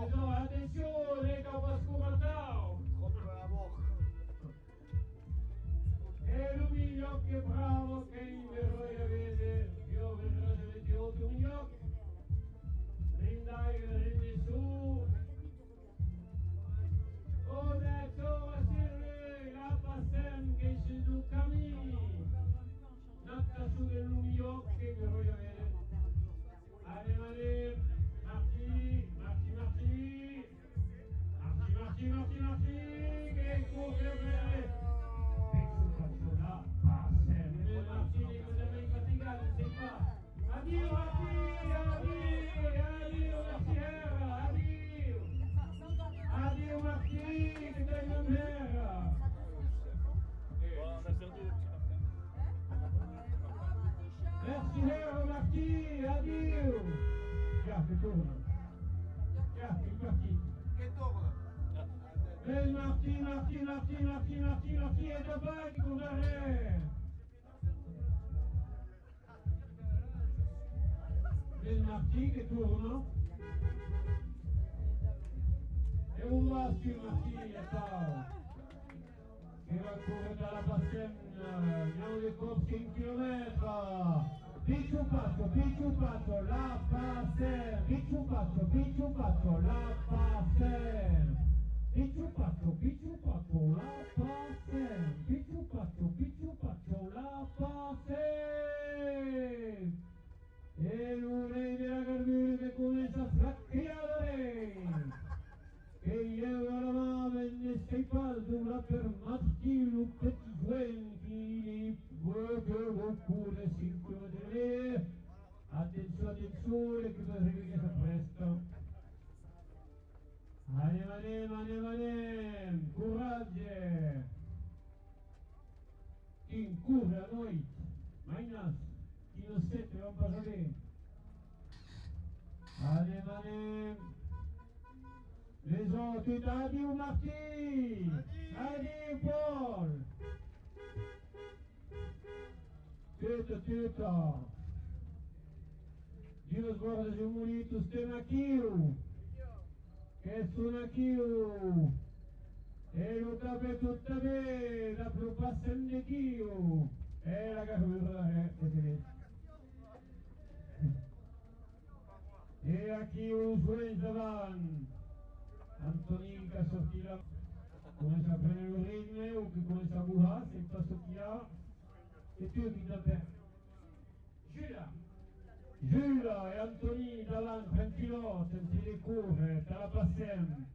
Attenzione, Capascuratao! E l'Umiglioc che bravo che inverrò a vedere, io verrò a vedere otto Umiglioc, rindai, rindi su, ho detto a Sirve, la passem che si du cammini, natta su dell'Umiglioc che verrò a vedere, allez, Marti, che corre bene, là, passem, Marti, che deve infatigare, sei qua, addio Marti, addio Sierra, addio Marti, che dai in terra. Bon, on a perdu le petit Martin. Merci Hero Marti, addio. Già, che torna. Già, che partito. Che torna? Marti è davanti con la re. Marti che torna. E un maschio Marti, ciao. Che va a correre dalla Bassenna, andiamo di corsi in chilometro. Picciupaccio, la Bassenna. Picciupaccio, la Bassenna. Picciupaccio, la Bassenna. Picciupaccio, la Bassenna. E l'une della Garbure che comincia a fracchiare. Che lleva la mano en espalda per Martino Petit Fuenti, vuoi oppure circolo delle. Attenzione, che arrivi che presto. Anem, coraggio. In curva noi, Mainas, Kilo 7, vamos passare. Anem. Les autres, adieu Marty, adieu Paul. Teta. Dio sguarda se morito, stiamo aqui. Che sono aqui. E lo cape tutta me, la proposta di Dio. La carriera, E aqui un influenza van. Anthony qui a sorti là, commence à prendre le rythme ou qui commence à bouger, c'est pas ce qu'il y a. Et tu qui t'appelles Jules et Anthony davant, tranquillo, senti le curve, te la passem.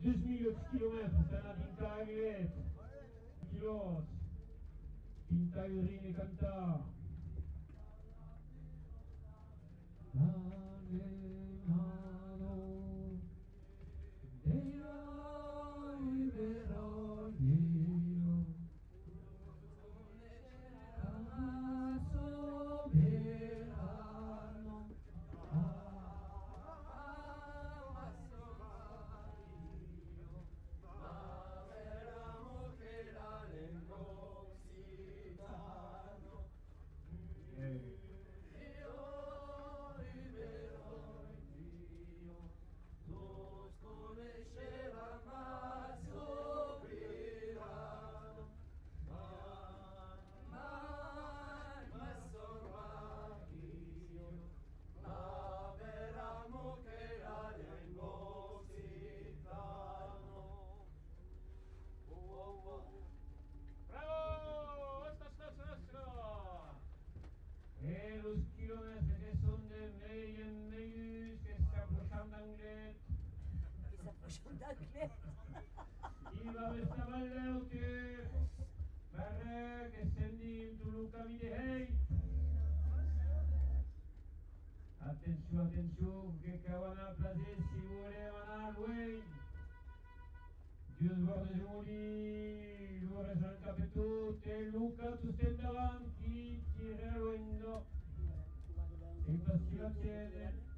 2000 km, te la pinta a Gret. Tranquillos, pinta Irene e canta. cochon d'athlète. Il va rester mal que Barre che stendi tu Luca Videhei. Attenzione, attenzione, che Cavanà Plasessi volevano a lui. Dios guarda Giuli, Lure San Capetute, Luca tu stai davanti, ti reluendo. E passi chiede.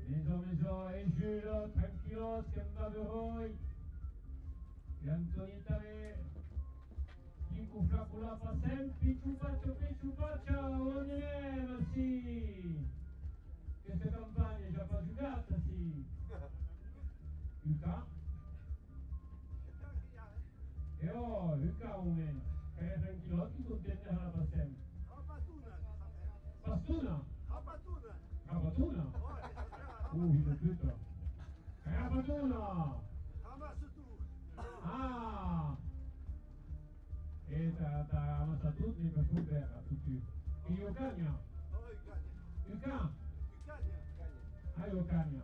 Maison, et Jules, tranquillos, comme Baberoy. Et Antonietta, Pico Flacula, Passem, Pichu Faccia, on est, merci. Questa campagna è già pas giocata, sì. Luca? E oh, Luca, un momento. Che è tranquillotti, contenti alla Passem. Pastuna? Rabatuna? Il est putain. Rabatuna! Ah! E t'ha ammazzato tutti per terra, tutti. E io cagna? Il can? Ah, io cagna.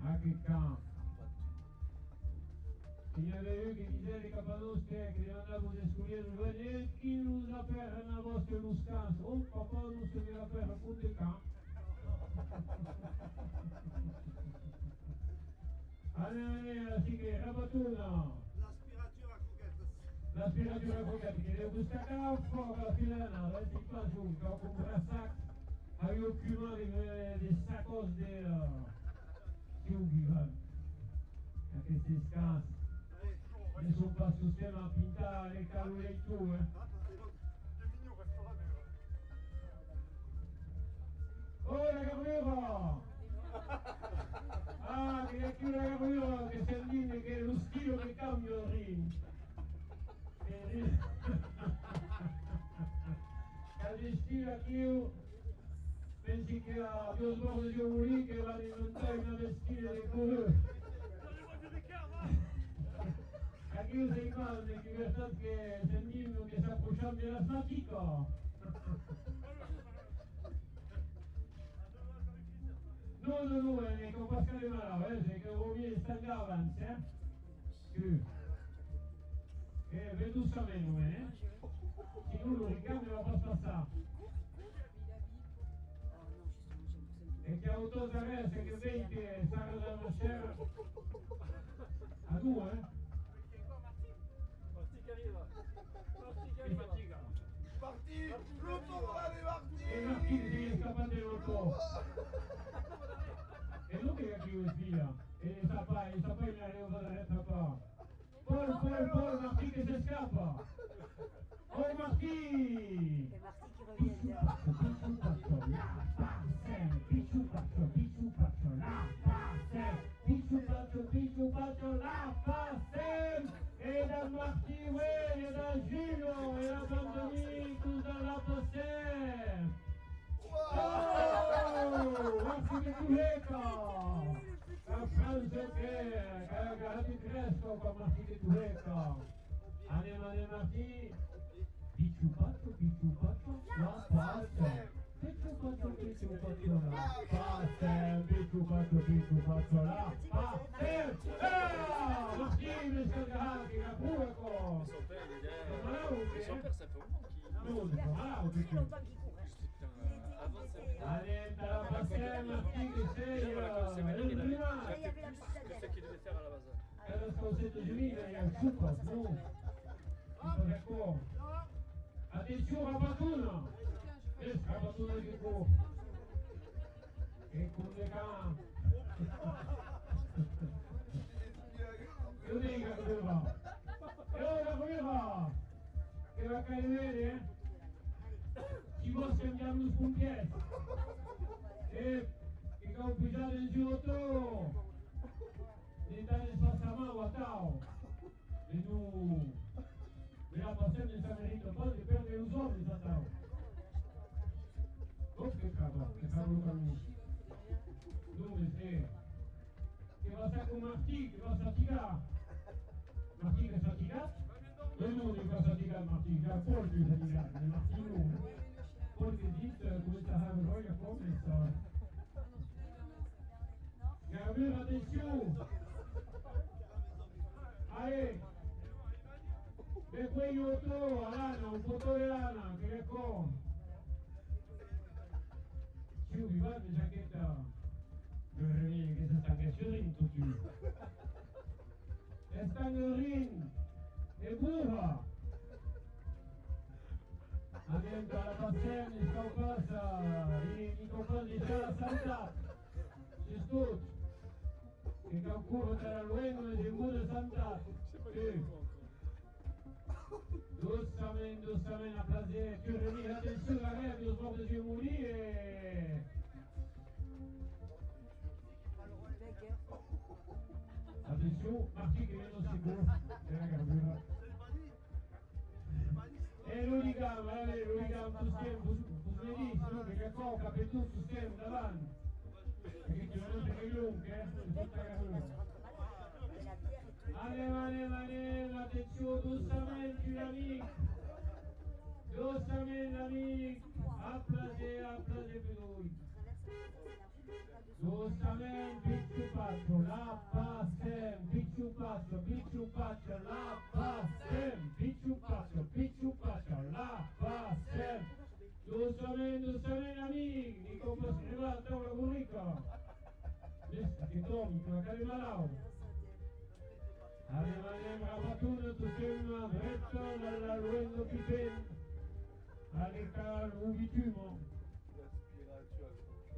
Ah, che can! Il y avait eu qui disaient les Cappadoces que on a vous escoulier le venez, qui nous a fait un avance que nous casse. Oh, papa, nous se met à faire un coup de camp. Allez, así que Rabatuna. L'aspiratura a coquette, che le gusta cafo, la filana, la si pas giù, quand on prend un sac, avec aucunement des sacos de Kiugivan. Che si scassa. Nessun pas sistema a pintare le calore e tu, Oh, la carriera! Ah, che è più la carriera che sentite che è lo stile che cambia il ring. Che stile anch'io, pensi che a Dios Bordo di Giovuli che va a diventare una vestita di colore. Aquí se imaginan de libertad que sentimos que se approchant de l'Atlantique. No, con Pascal Mara, c'est que vaut mieux stand avance, Ve doucement, sinon le ricam ne va pas se passer. E che autore adesso che vedi che stanno dando share a due, Parti! L'auto va aller partir! E Martini si è scappato dell'auto. E lui che chi svia? E sa pas il arriva dall'altra parte. Paul, Martini che si scappa! Oh Martini! Et Marty qui revient là. Picciupaccio, la passe! E da Martì, e da Gino, e da Bandonico, dalla passe! Oh! Martì che tu leca! La Francia che ha agarrato il resto con Martì che tu leca! Andiamo Martì! Picciupaccio, la passe! Picciupaccio, la passe! Picciupaccio, la passe! Martini, scargati, la pure con! Son père, il est derrière. Son père, ça fait longtemps qu'il. Non, c'est pas là, Ça fait longtemps qu'il court. Avant, c'est. Allez, t'as la passe, Martini, che sei il prima! Et il y avait la C'est citadelle. ce qu'il devait faire à la base. È lo sconsetto giovanile, è il super, no? Tutto d'accordo. Attenzione, Rabatuna! Rabatuna che corre! E con le can! Io dico che va! E ora arriva! Che va a cadere? Ci può sembrare uno spuntietto! E che ho pigiato il giotto! L'Italia si passa a mano a Tao! E tu... E la passione sta venendo poi di perdere un soldo di Tao! Oh che cavolo per me! Dove sei? Che va a stare con Martì, che va a faticare! Martì che fatica? E non che va a faticare Martì, che ha Paul che fatica, Martì non! Paul che dice come sta a roia come sta! poteau, Alana, un poteau di lana, che ecco. Ci mi va di giacchetta. Che si sta crescendo tutti. E stanno rin. E buona. Adentro alla passione, sta passa, i compagni già la santa. Ci sto. Che qualcuno tra l'uomo e il mondo santa. Doucement, à placer. Tu remis, attention, la règle, le bord de Dieu mourir et... Attention, Marty che meno sicuro. E l'Unicam, allez, l'Unicam, tout ce vous me dites, sinon che d'accord, capite tout ce qui davanti. Perché ti vedo per il lungo, tutta la lunga. Allez, attention, doucement, tu l'amique. Doucement, l'amique. À placer per lui. Doucement, picciupaccio, la passem, picciupaccio, la passem, picciupaccio, la passem. Doucement, amici, di come si arriva a tavola burrica. Adesso che torni, con la cara malao. Arrivano a Batuna, tu sei una dretta dalla Luendo Pipen, all'Ecal Ubitumo.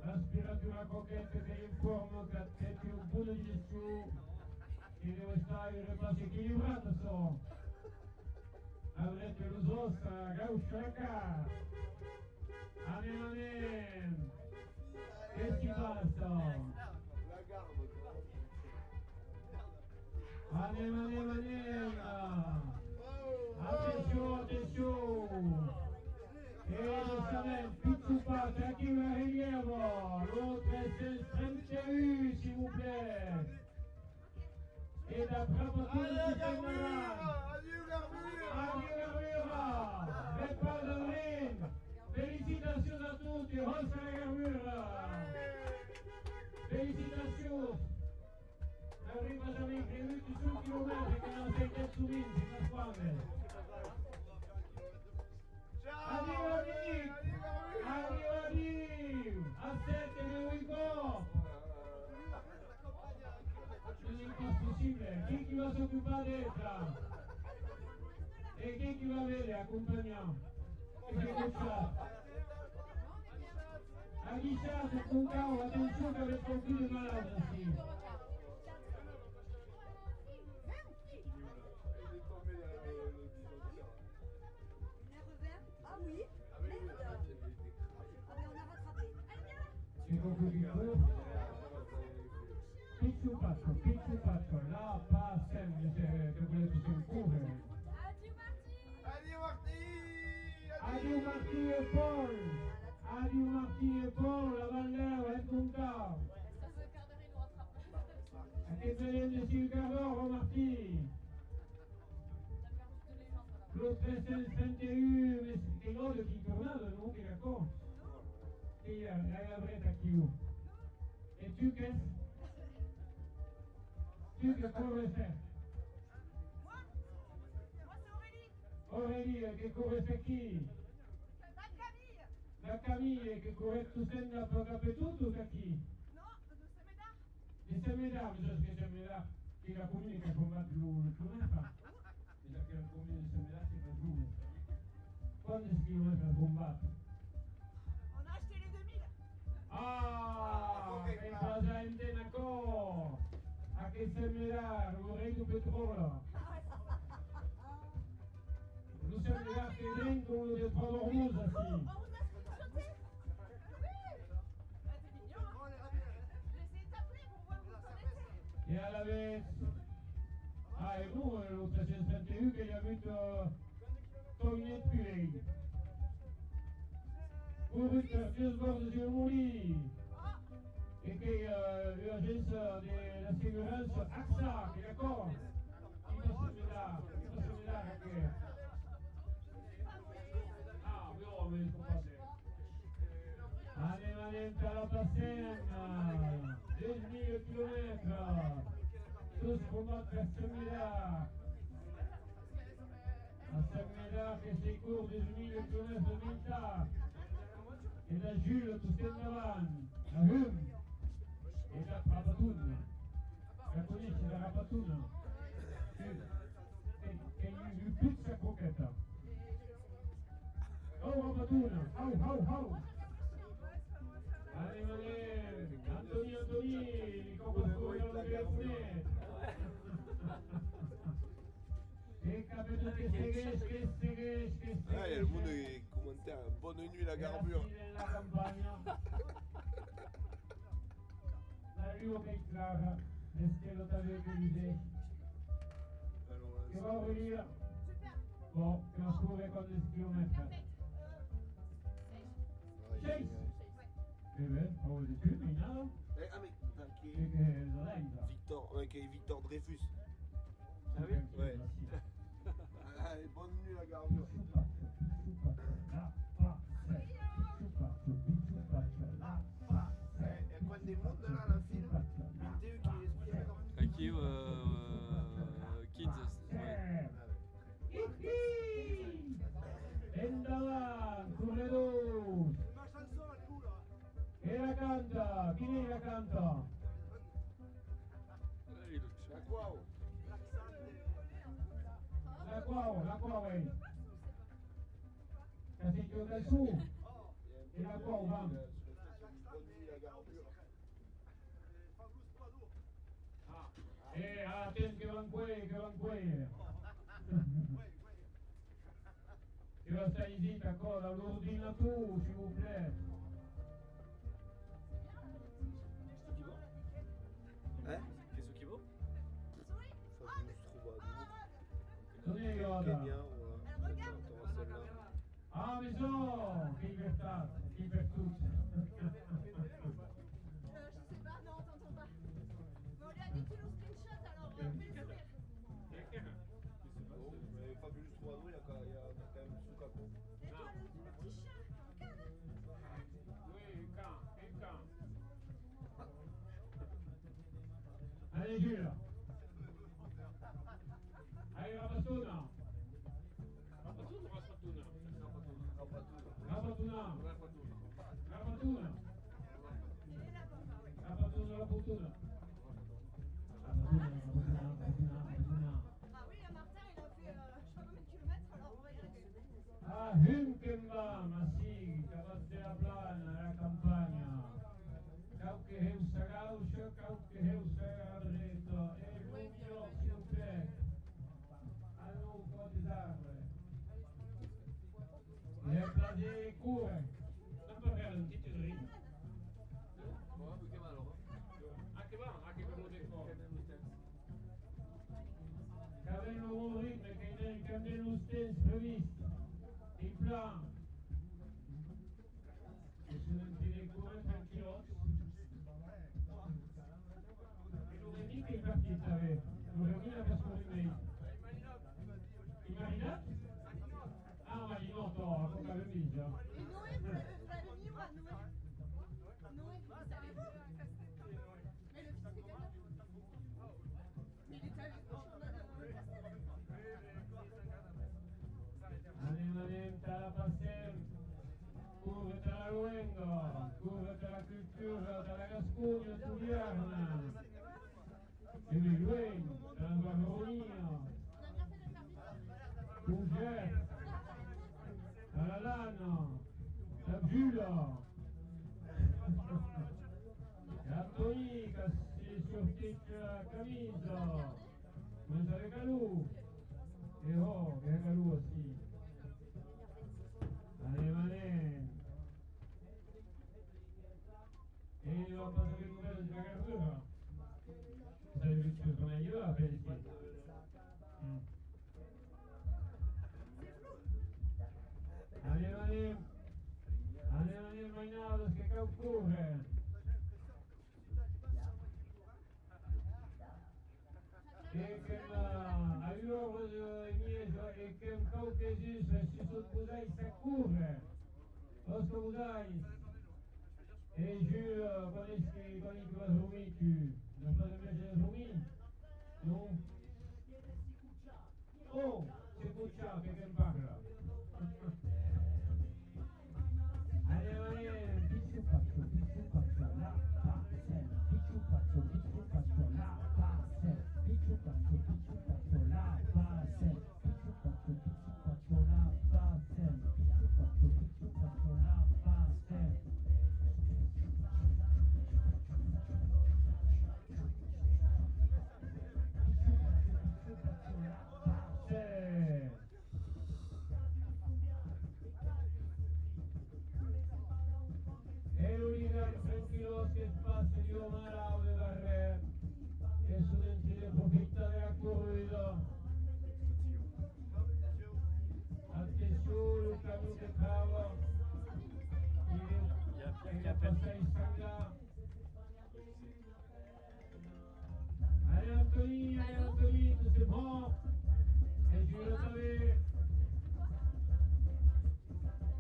L'aspiratura coquette che informa che attenti un po' di gesso che deve stare in repasso equilibrato so. Avrete l'usossa, gausciaca. Amen. Che si passa? Anem. Attention. E giustamente, picciupate, a chi va rilievo? L'autre c'est le 31, s'il vous plaît. Et d'après pour tout le système Adieu, Garbure! Adieu, Garbura! Départ de ring! Félicitations à tutti, Rossa la Garbura! Félicitations! Arriva jamais prévu sul chilometro che non sei che su vinci, ma squadre! Arrive! Aspetta che lui go! Non è possibile, chi va a occupare dietro? E chi va a vedere, accompagniamo? E che c'è? A chi c'è, con cavolo, attenzione che avete un figlio malato, sì! Ah oui? Merde! Ah mais on a rattrapé. E concludiamo. Picciupaccio, la passem, dice che volete sentire. Adieu, Marty! Adieu Marty et Paul, la Valère est ton cas. Ça fait quart d'heure, il nous rattrape. A che prende sul carro, Marty? On a perdu de légende, voilà. L'autre 331, mais c'est l'autre qui tourne, non? Che racconte? E la bretta chiù. E tu che? Tu che corre sei? Moi c'est Aurélie. Aurélie, che corre sei chi? La Camille. La Camille, che corre tu sei da capito da chi? Non, c'est Médard. E se mi dà, bisogna che se mi dà, che la comunica combatte l'una fa. Bisogna che la comunica se mi dà si fa giù. Quando scrivono per combattere? On a acheté les 2000. Ah, che presente Naco! A che se mi dà, vorrei tu petrolio. Nous sommes les gars qui viennent comme des trois dormeuses On aussi. vous a sauté. Oui. T'es mignon, hein. J'ai essayé de t'appeler pour voir où vous en étiez. Et à la vez. Ah, et vous, l'autre 331 che gli ha avuto togliere più lei. Pour faire deux bords de mourir. Et que l'agence de l'assurance AXA, qui est d'accord? Qui va se là, anche. Ah, però me ne sto passando. Anem per la Passem, 10.000 km. Tous pour notre extrémité. a Saint-Médard que c'est court des 1000 km de Milta. Et la Jules, tout ce endavant, la Hum, et la Rapatoun. La connaissez, la Rapatoun. Che gli pizza croquetta. Oh, Rapatoun, au. Allez, Anthony, les compositeurs dans le gafounet. Et capito che segues. Ah, il y a le monde des commentaires. Bonne nuit la garbure. La campagna. L'arrivo che è clara, le stelle t'aveva che dice. Che va a venire? Bon, che non scorre con le chilometri. 6. Eh ben, on va dessus, mais non. Ah, mais qui Et que la lente. Victor Dreyfus. Ah oui? Ouais. Allez, bonne nuit la garbure. E quando è mondo là la film, Matteo che spiega. Anch'io 15. Endavant, corredors. Ma chanson elle est où là? E la canta, chi la canta? La quoi oh? La qua, oui. Castillo del Sur. E la qua, va. Bonne nuit la garbure. Attends che van qui. Che va stare ici, d'accord, l'ordinateur, s'il vous plaît. Hein? Qu'est-ce qui vaut? Fabius Troubadour. Tenez, Kenya, guarda. voilà. T'auras celle-là. Ah, maison, che libertà, che per tutti. Je sais pas, non, t'entends pas. Mais on lui a dit tu nous screenshot, alors fais le sourire. Bon, mais Fabius Troubadour, il y a quand même Soukako. Et toi, le petit chien, regarde. Oui, quand. Allez, Jules. Allez, Rabatuna. Rabatuna. Il est là, papa, oui. Rabatuna. Ah oui, Martin, il a fait je sais pas combien de kilomètres, alors on va y aller. Ah, Hünkenbaum, sì, cavaste la plana, la campagna. Cauche heusa gaucho, cauche heusa garretto, e il buio si un pe. Hanno un po' di arbre. Le plage cure. Non può fare un titolo di rima. Anche per lo decoro. Che avevano un ritmo che avevano stesso previsto. Il plan. E sono in dire come tranquillo. E lunedì che partita aveva? Lunedì la passò di me. Il marinato? Ah, marinotto, a poca bevigia. Et Noé, vous l'avez mis où à Noé? Noé, vous savez. Mais le fils de quelqu'un. Mais il était avec nous, on a Alimenta la passione, curvete la luengo, curvete la cultura della Gascogna studiarna. E mi luengo, della Guarronia, Pugget, alla Lano, la Giulia. E Antoni che si sorticcia la camisa, mangiare calù. E oh, che calù sì. Allez. Et on va passer les nouvelles de la gardure. Vous avez vu ce qu'on a eu à faire ici? Allez, Mainados, che occorre? E che a loro i miei e che un caucasismo si sottosai s'accurre. Lo scusai. E Jules, quand il va dormir, tu n'as pas de mettre dormir? Non? Oh, c'est Boucha, quelqu'un che spazi di Omarao de Barret, che studenti approfitta della corrida. Attenzione, Luca che trava. Il passare in sangà. Allez Anthony, c'est bon. Et je le savais.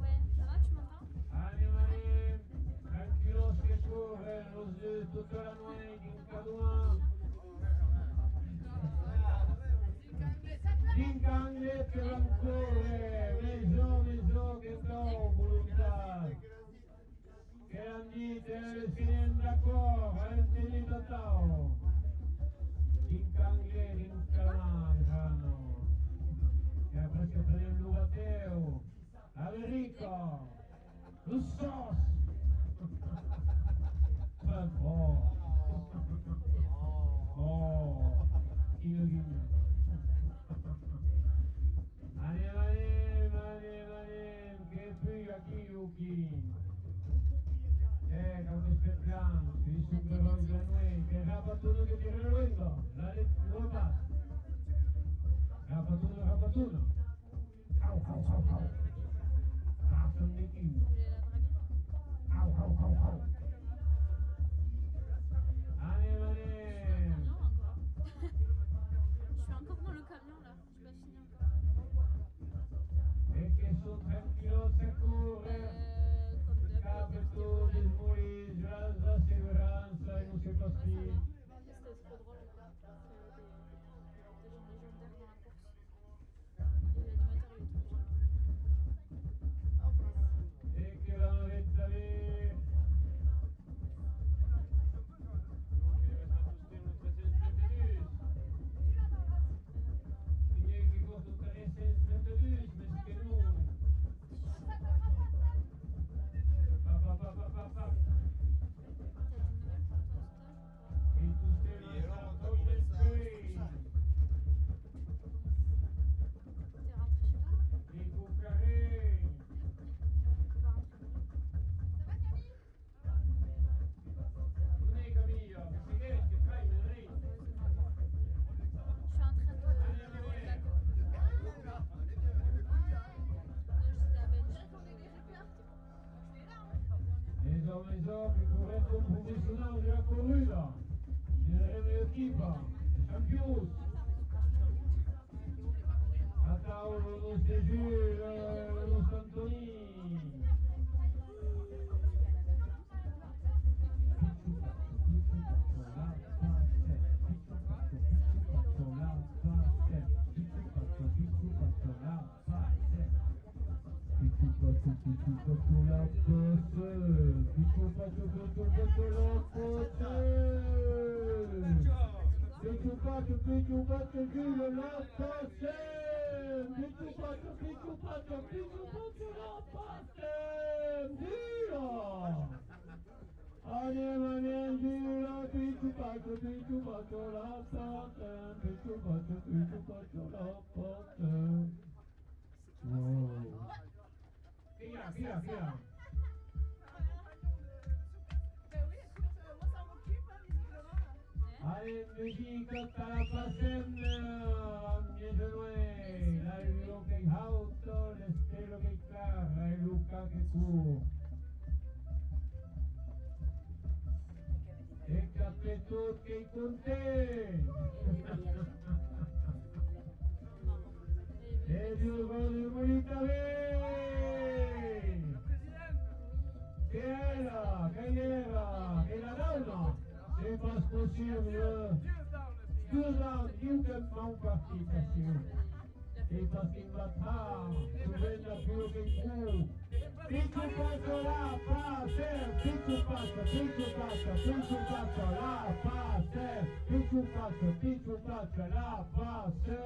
Ouais, ça va, tu m'entends? Allez, tranquilos che corre, lo zio tutta la notte in caduna. Dincangle che van corre, meso che do volontà. Che andite alle fine d'accordo, avete da tao. Dincangle in calmano. Che ha preso per il Lugateo. Alerico. Russos. Oh, io Allez, che qui aquí Yuki. Come speriamo, si superò il Granue, che Rapatuno che tira il window, la roba. Rapatuno. Au. Passa un nichino. Au. Allez. Camion encore. Je suis encore dans le camion là, j'ai pas fini encore. E che sono tranquillo corre. Comme d'hab. Capito di smorir, la sicurezza e non si fa Ouais, ça schifo. va. C'était trop drôle. Des gens légendaires dans la course. Et l'animateur il est trop drôle. E che la vetta lì. Esatto, il corretto professionale della corrida, della equipa, Champions. A tavolo lo Stegir, lo Santoni. Via. Allez, musique, t'as la passione, miei genuei, l'arrivo che auto, l'estero che carra, e Luca che cu. E capito che con te. E Diogo di Bonita Che era? Che la donna? C'est pas possible. Deux ans, you can font participation. Et parce qu'il va pas, tu veux la plus que tu. Si tu passes la passe, si tu passes la passe, si tu passes la passe.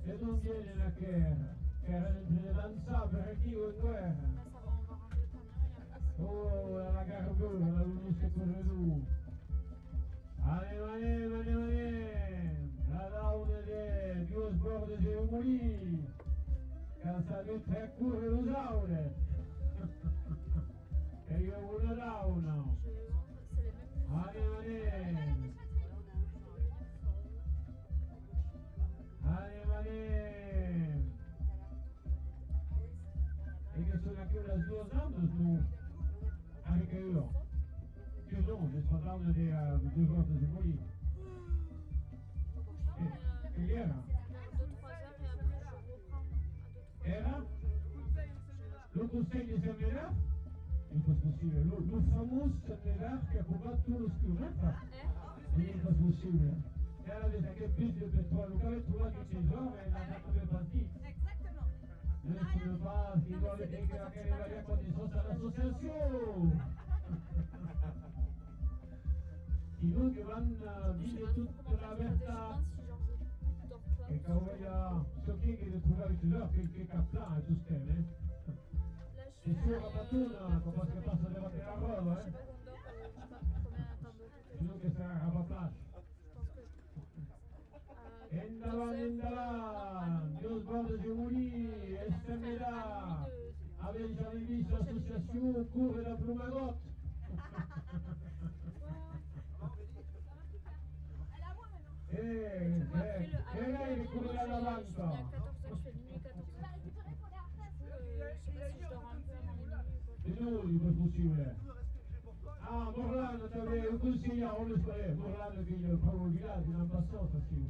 E non viene la guerra, che era dentro danza per chi vuoi guerra. Oh, la garbura, la luce corredù. Allez, la daune de Dios borde de morir. Cansa di tre curre lo saure. E io una dauna. anche una sua usando su anche io. Io no, sto parlando di due volte di morire. Che era? 2-3 heures et après je reprends à 2-3 Era? Lo Conseil de Saint-Médard? Il faut possible. Le fameux Saint-Médard qui a combattu lo schiumetta? Non è possibile. Era aveva che più di petrolio, che aveva trovato il tesoro e l'ha dato per partito. Exactement. Nessuno fa, si vuole dire che arriva con i soci all'associazione. Sinon che vanno vide tutta la verità e che voglia so chi che trovare il tesoro che capla e tu stelle. E su la patuna, come si passa davanti alla roba, sinon che sarà a papà. Endavan, Dios guarde de morir, SMDA, avec j'avais vu sur l'association Cours et la Plumagotte. Elle est à moi maintenant. Et là, il est couru à la Il banque. y a 14 heures, je fais minuit 14 Tu vas heures. récupérer pour les retraites. Je sais pas si je dors un peu avant les minuit. Et nous, il est possible. Ah, Morlano, t'avais un conseiller, on le sait, Morlano qui est pas au village, il n'a pas ça, parce que... Non,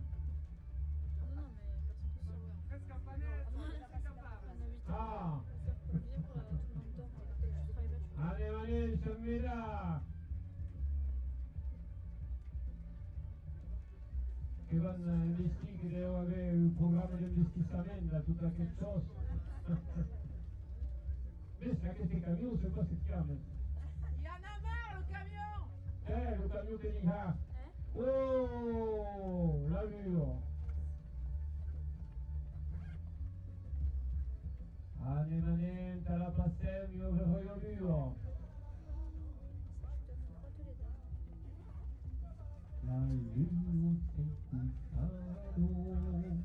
mais personne ne sait. Presque campaner, On a 8 heures. Ah, Pour vivre, tout le monde dort. Je travaille pas. allez, SMDA. Che vanno a investire, che devono avere un programma di investimento, tutta che cosa. Vedi, anche questi camion, se cosa si chiama? Il y en a marre le camion. Le camion che li ha. Oh, l'ha visto. Animamente alla passeggio per io vivo. La luna sei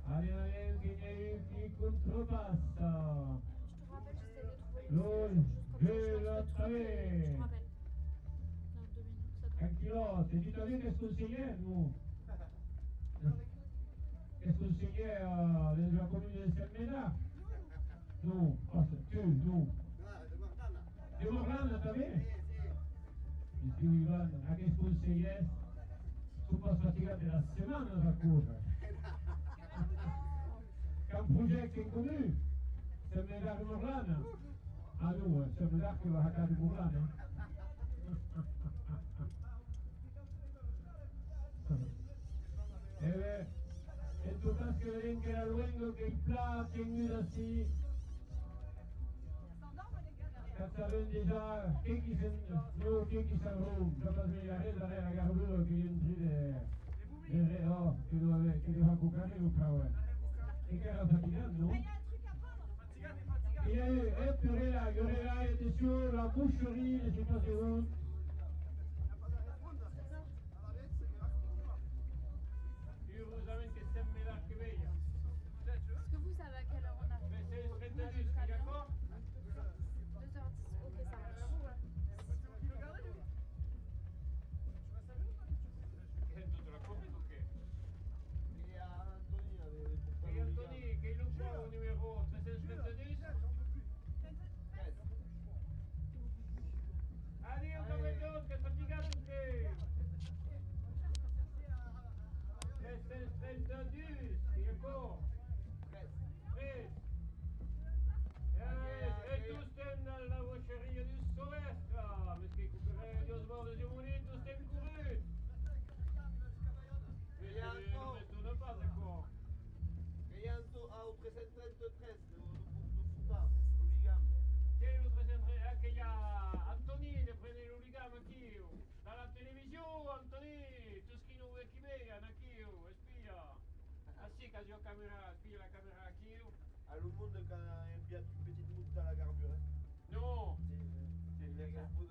animamente che controbassa. Je te rappelle, j'essaie de trouver L'ol, je la te tre. rappelle. Dans 2 minutes, ça te Anch'io, ti dico che è consigliere, no? È consigliere della comune del Sermena? No, cosa? Tu, no. Di Morlana, sta bene? Il più Ivan, anche consigliere, tu puoi faticare la settimana da correre. Che è un progetto in comune, Sermena di Morlana. Ah no, Sermena che va a casa di Morlana. En tu caso que ven que era luego que el plat tiene así, que saben déjà que quisen no que quisen room, yo pas me la reda de la garbure que entre de oh que lo va a cucar y ucawa. Y que era fatigando, ¿no? Il y a un truc à prendre. Fatigate, fatigate. Y il y aurait là, était sur la boucherie, je sais pas c'est où. Est-ce que vous savez à quelle heure on arrive? Mais c'est Moi, très je tendu, serai bien. d'accord? 2h10, ok, ça marche. Tutta la copia o che? E Antoni, che il numero numero 370? Addio, capitano, che faticato che? 332, d'accord? 3. E tu stai nella voceria di Sovestra, perché cuccherei di Osvaldo di Monito, stai in curre. Non mi sono pas d'accord. Che è l'altro sempre, che hi ha Antoni, le prende l'oligame anch'io. Dalla televisione, Antoni, tu schino che vega, anch'io, e spia. Ah sì, che ho camera, spia la camera anch'io. À le monde quand il y a une petite mousse à la garbure. No! La garbure.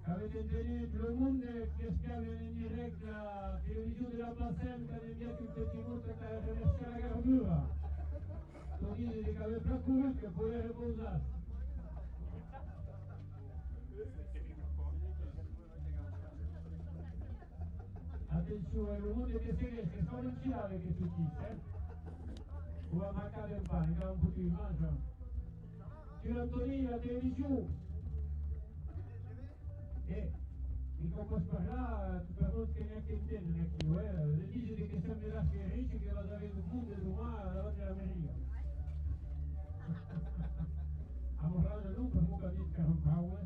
Avete intendito, le monde che schiavano in diretta la televisione della Bassenca del mio più petit che ha remesso la garbura. Tu dici che aveva più cuore che poi riposare. Attenzione, le monde che si riesce, sono in finale che tu dici, On va marquer un pas, il a un petit image. Tu l'as entendu la télévision. Et il commence par là, tu peux voir qu'il y a quelqu'un qui le disent que sembra la Ferici che va ad avere un punto di umano davanti alla meridia. A morale lui per mucca di Scarpaues.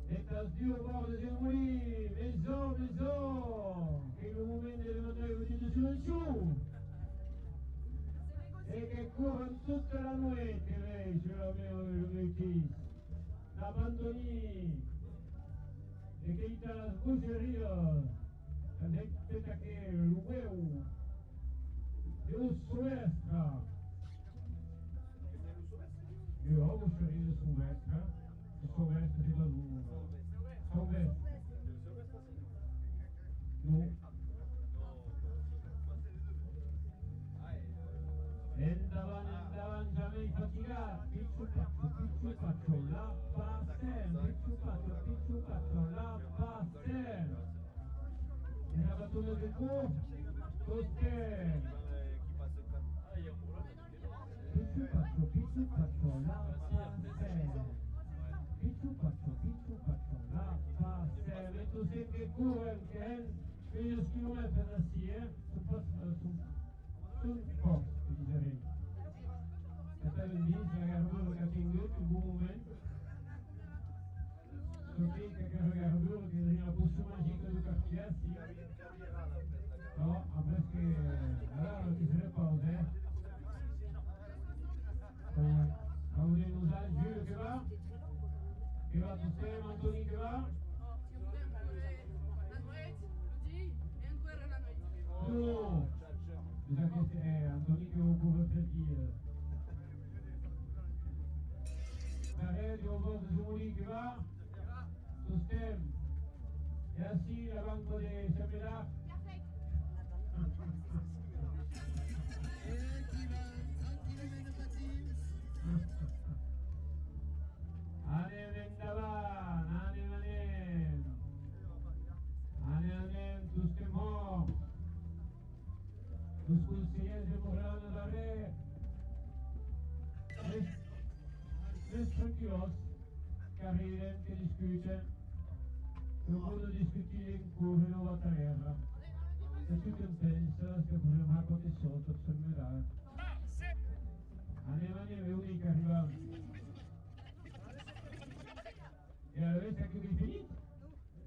Et à Dieu au bord des émoulis, maison, che il momento delle manœuvre di silenzio. E che corrono tutta la notte lei sulla mia lunedì. L'abbandoni e che ita las bucerías, aspetta che l'ueu de Usuestra. Io ho buceria de Suestra, Suestra di la luna. Suestra. No. Andavan jamais fatigat, picciu faccio, la passen, picciu faccio, la passen. E la battuta del cuore, sosten. Picciu faccio, la passen. Picciu faccio, la passen. E tu sei che cuore, che è 20 km da sì, sul posto, direi. E per il viso, Garburo che ha tingut un buon momento. Così che Garburo che è la busta magica di Cartiassi. No, perché allora non ti sarebbe pausa, Ma vogliamo usare il giro che va? Che va tu stai, Antoni che va? No! Bisogna che Antoni che occupa per dire. L'arrêt au bord de Zumuli qui va, Tostem, et assis la banque de Samela. Anem, Tostemor. Los conseillers de Morano d'arrêt. Més tranquils, que arriben, que discuten, que volen discutir en curs no va a terra. E tu che penses que podrem acontecer tot semblarà. Anem, veu que arribam. E a veure que he finit?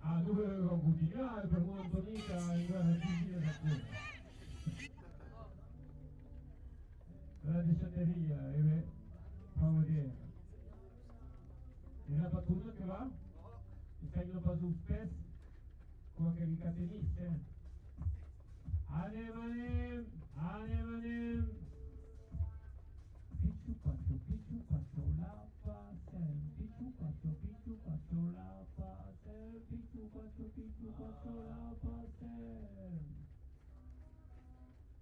Ah, tu vam continuar, per molt bonica, i va a dir la cosa. La desateria, fa vedere. E la battuta che va? Il segno va sul pes, come che vi catenisse. Anem. Picciu faccio, la passen. Picciu faccio, la passen. Picciu faccio, la passen.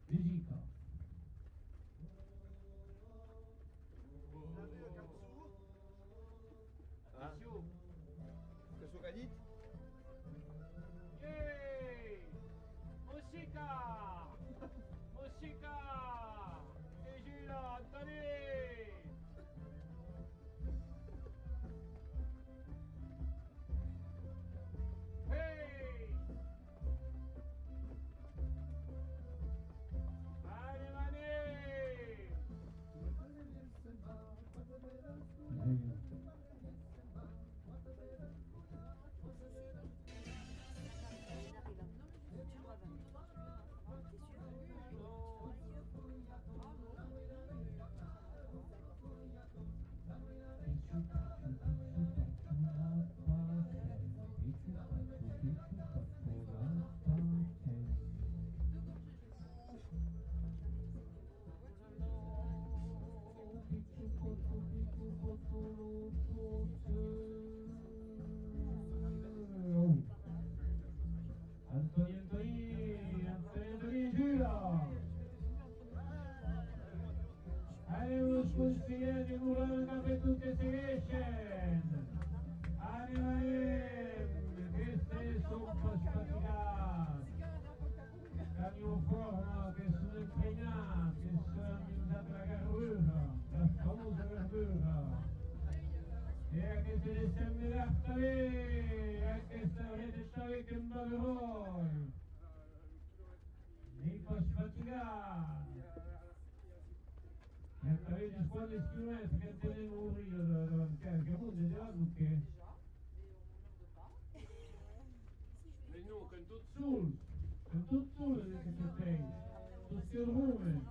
Musica. Che su cadit? Yay! Musica! E gira, Antoni! Hey! Mani! Antoni, gira! Allez, consiglieri di Murano che tutti si escono! Anem, che sono un po' sfaticati! Camion Avete squadre strumenti che devono morire davanti che appunto già che Mais nous, comme tout sul che tu sei tutti il rume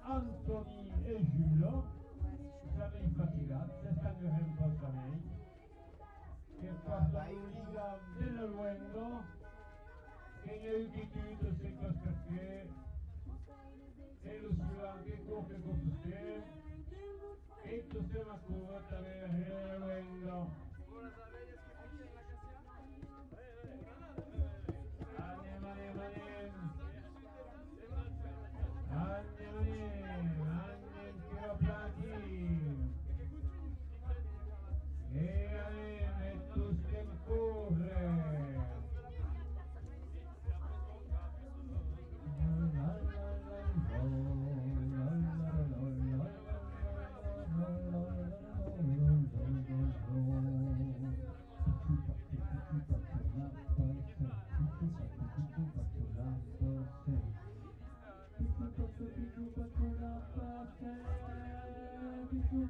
Anthony e Giulio, sono infatigati, si stanno rimborsando che parlano Liga del Luengo, che gli aiuti se perché e lo si va anche coppia con te e tu sei una curva del Luengo. Andiamo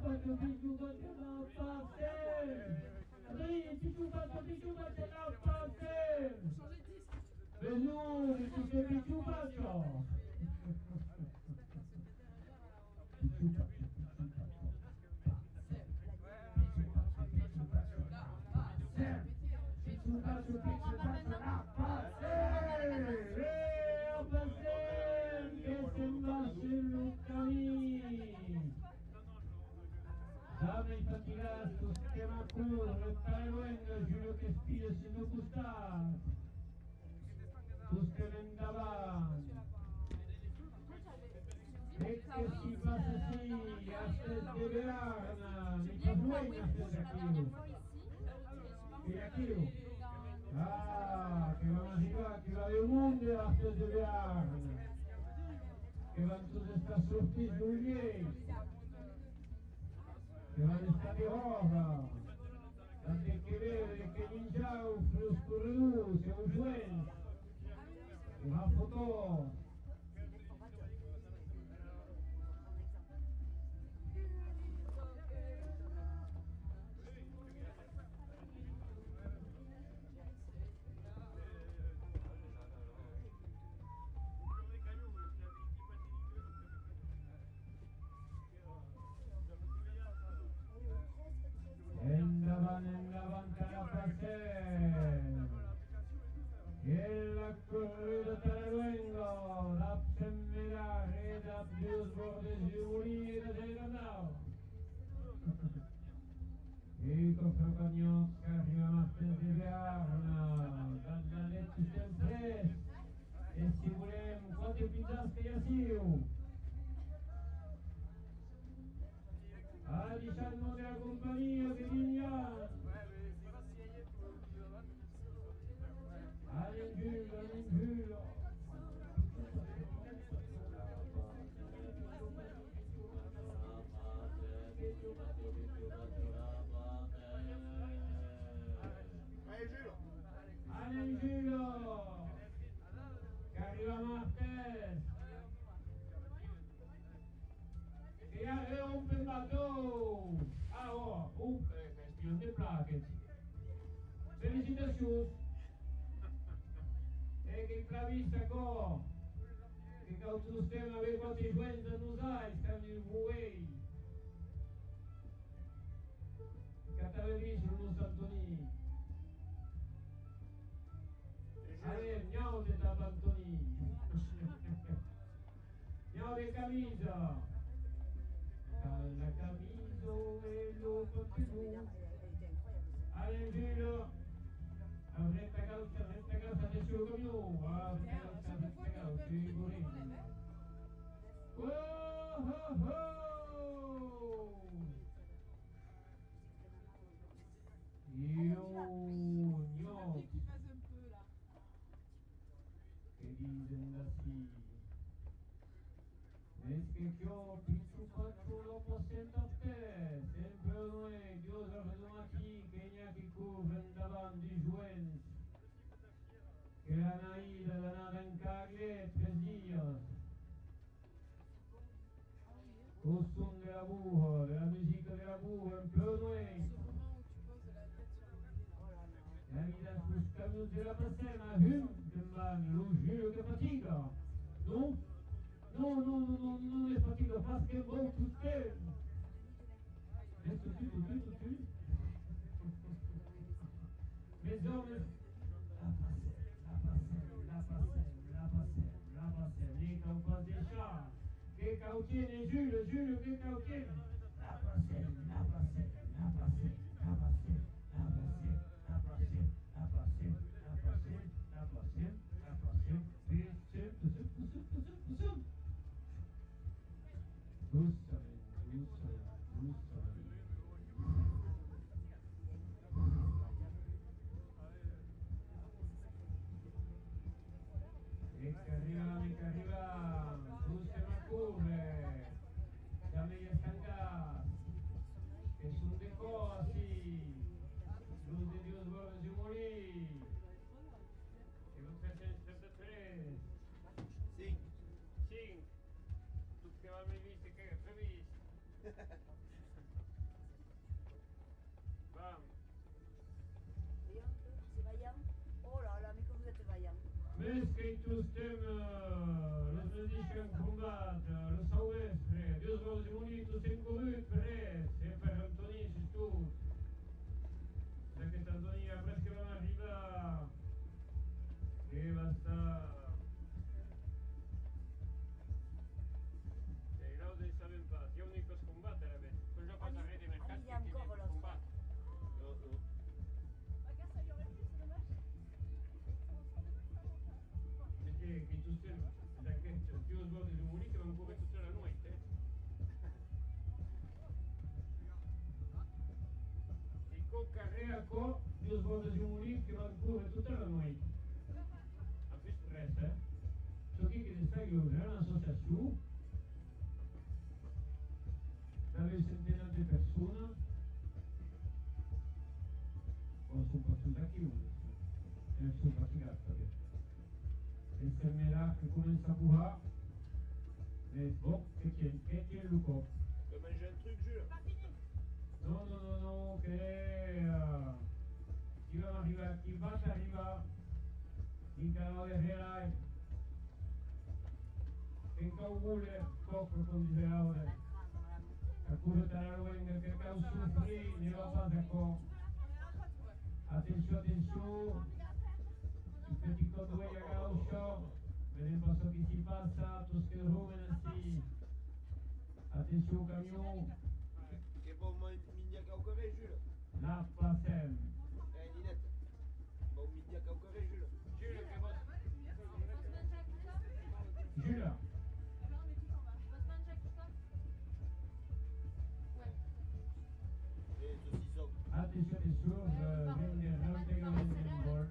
pichupacho, la passé. Adrien, pichupacho, la passé. Changer de disque. Mais non, mais tu fais pichupacho. Dame fatigastos que me ocurre, para luego giuro que espío si no gustas. Tus que vendaban. Es que si vas así, haces de verana, ni J'ai bien pas que buena la Wii haces la dernière fois aquí. ici. Y aquí. Dans... Ah, que van a arribar, que va de mundo haces de verana. Que van todas estas sorties muy bien. Que van a estar de roba. Antes que ver que ninja o los corredores, se os juez. Y va foto. Andaban cada paseo. Y en la corrida Talaluengo, la primera red de los bordes de unidos del ganado. Y con Francoño, que arriba más de Berna, la leche siempre. Et si vous voulez, quanto pizzas que ya sido. Ah, diciamo della compagnia che vigna. All'ingiulo. All'ingiulo. Che arriva Martes. Che arriva un pembato. Ah, oh, question de plaques. Felicitations. E che clavista co. Che cautus tema aveva conseguenza non sai, stanno in way. Catalevici non Santoni. Allez, miau de tabantoni. Miau de camisa. La camisa e lo continua. Allez, Gilles. Resta causa del suo camion. Resta causa di Gorini. Oh, oh, oh. Io, Qu'il fasse un peu là. che dicen así. Es que yo pienso cuánto lo posento a te, sempre noi, Dios ha aquí, que Iñaki cubren davant di Juens, que la naída la nada en cagle, 3 días. Au son de la bourre, de la musique de la bourre, un peu noi. Ce moment où tu poses la tête sur le La vida sus caminos de la pasena, man, lo juro que fatiga. Non? Non le fatiga, parce que bon, usted. Esto sí. Mes hommes, la passer, les campagnes des chats, que cautiene, Jules, que cautiene. La passer, que arriba, dulce macure, ya media estancada, que es un deco así, luz de Dios vuelve de morir, que no se hace 73, 5, tú que vas me viste que reviste. sistem los medicien combat, lo sauestre, Dios vos imunitus in corrut pres, e per Antoni si stut. Perché Antoni a presque non arriva, che basta. E là ne savem pas, io unico scombattere, beh. Quel gioco sarete nel Allez, il y a casco che encore viene l'autre. combattere. Regarde, ça y aurait pu, c'est dommage. Perché che tu stai, perché Dios vos imunitus che van correre tutta la notte. Carreaco, Dios vos imunitus che van correre tutta la notte. A più stress, eh? So che sta chiudere un'associazione dove centinaia di persone o sono passati da chiunque e sono passati infermiera che comincia a curare e bon, che tiene il lupo. Tu peux manger un truc, Jules? Pas fini. No, che chi va arriva in canale Herrai in Caule poco con diseraure a cui tararuen che causa soffri ne va pas d'accord. Attention, il petit convoi a gaucho, vedem pas ce qui si passa, tout ce che roven ainsi. Attention camion, Che bon mindia caucare, Jules? la passem. Ninette. Bon mindia caucare, Jules? Jules, che vos... Postman Jack, Jules, Alors, mais qui s'en va? Postman Jack, ouais. Et saucisson. attention, viens de réintégrer le bord.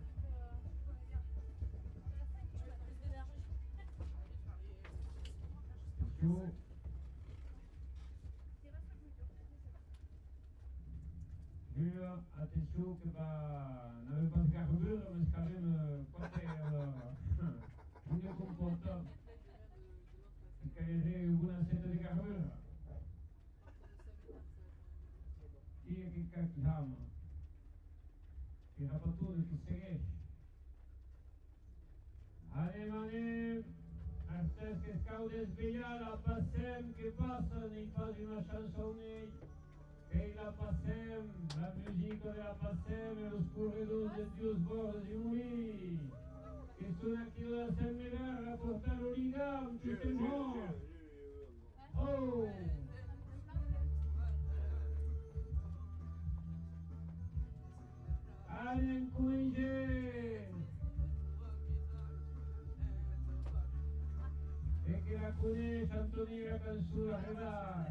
Plus d'énergie. Attention. Jules, attention che n'aveva pas de carburant, mais quand même, quante ne comporta che è una seta di carburant. Chi è che cacchiama? Che rapatore che seguesce. Allez, Artes che scaude svegliare, passem che passa nei fasi una chansonnée. Et la Passem, la musique de la Passem et los corredors de Dios vos iunis, que son aquí de la Semera a portar l'origam, tout est mort. Oh! Allez, encouragez! Et que la connaisse, Anthony la canzone la redà.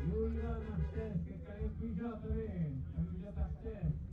Giuliano Artes che è il pigiato, il pigiato Artes.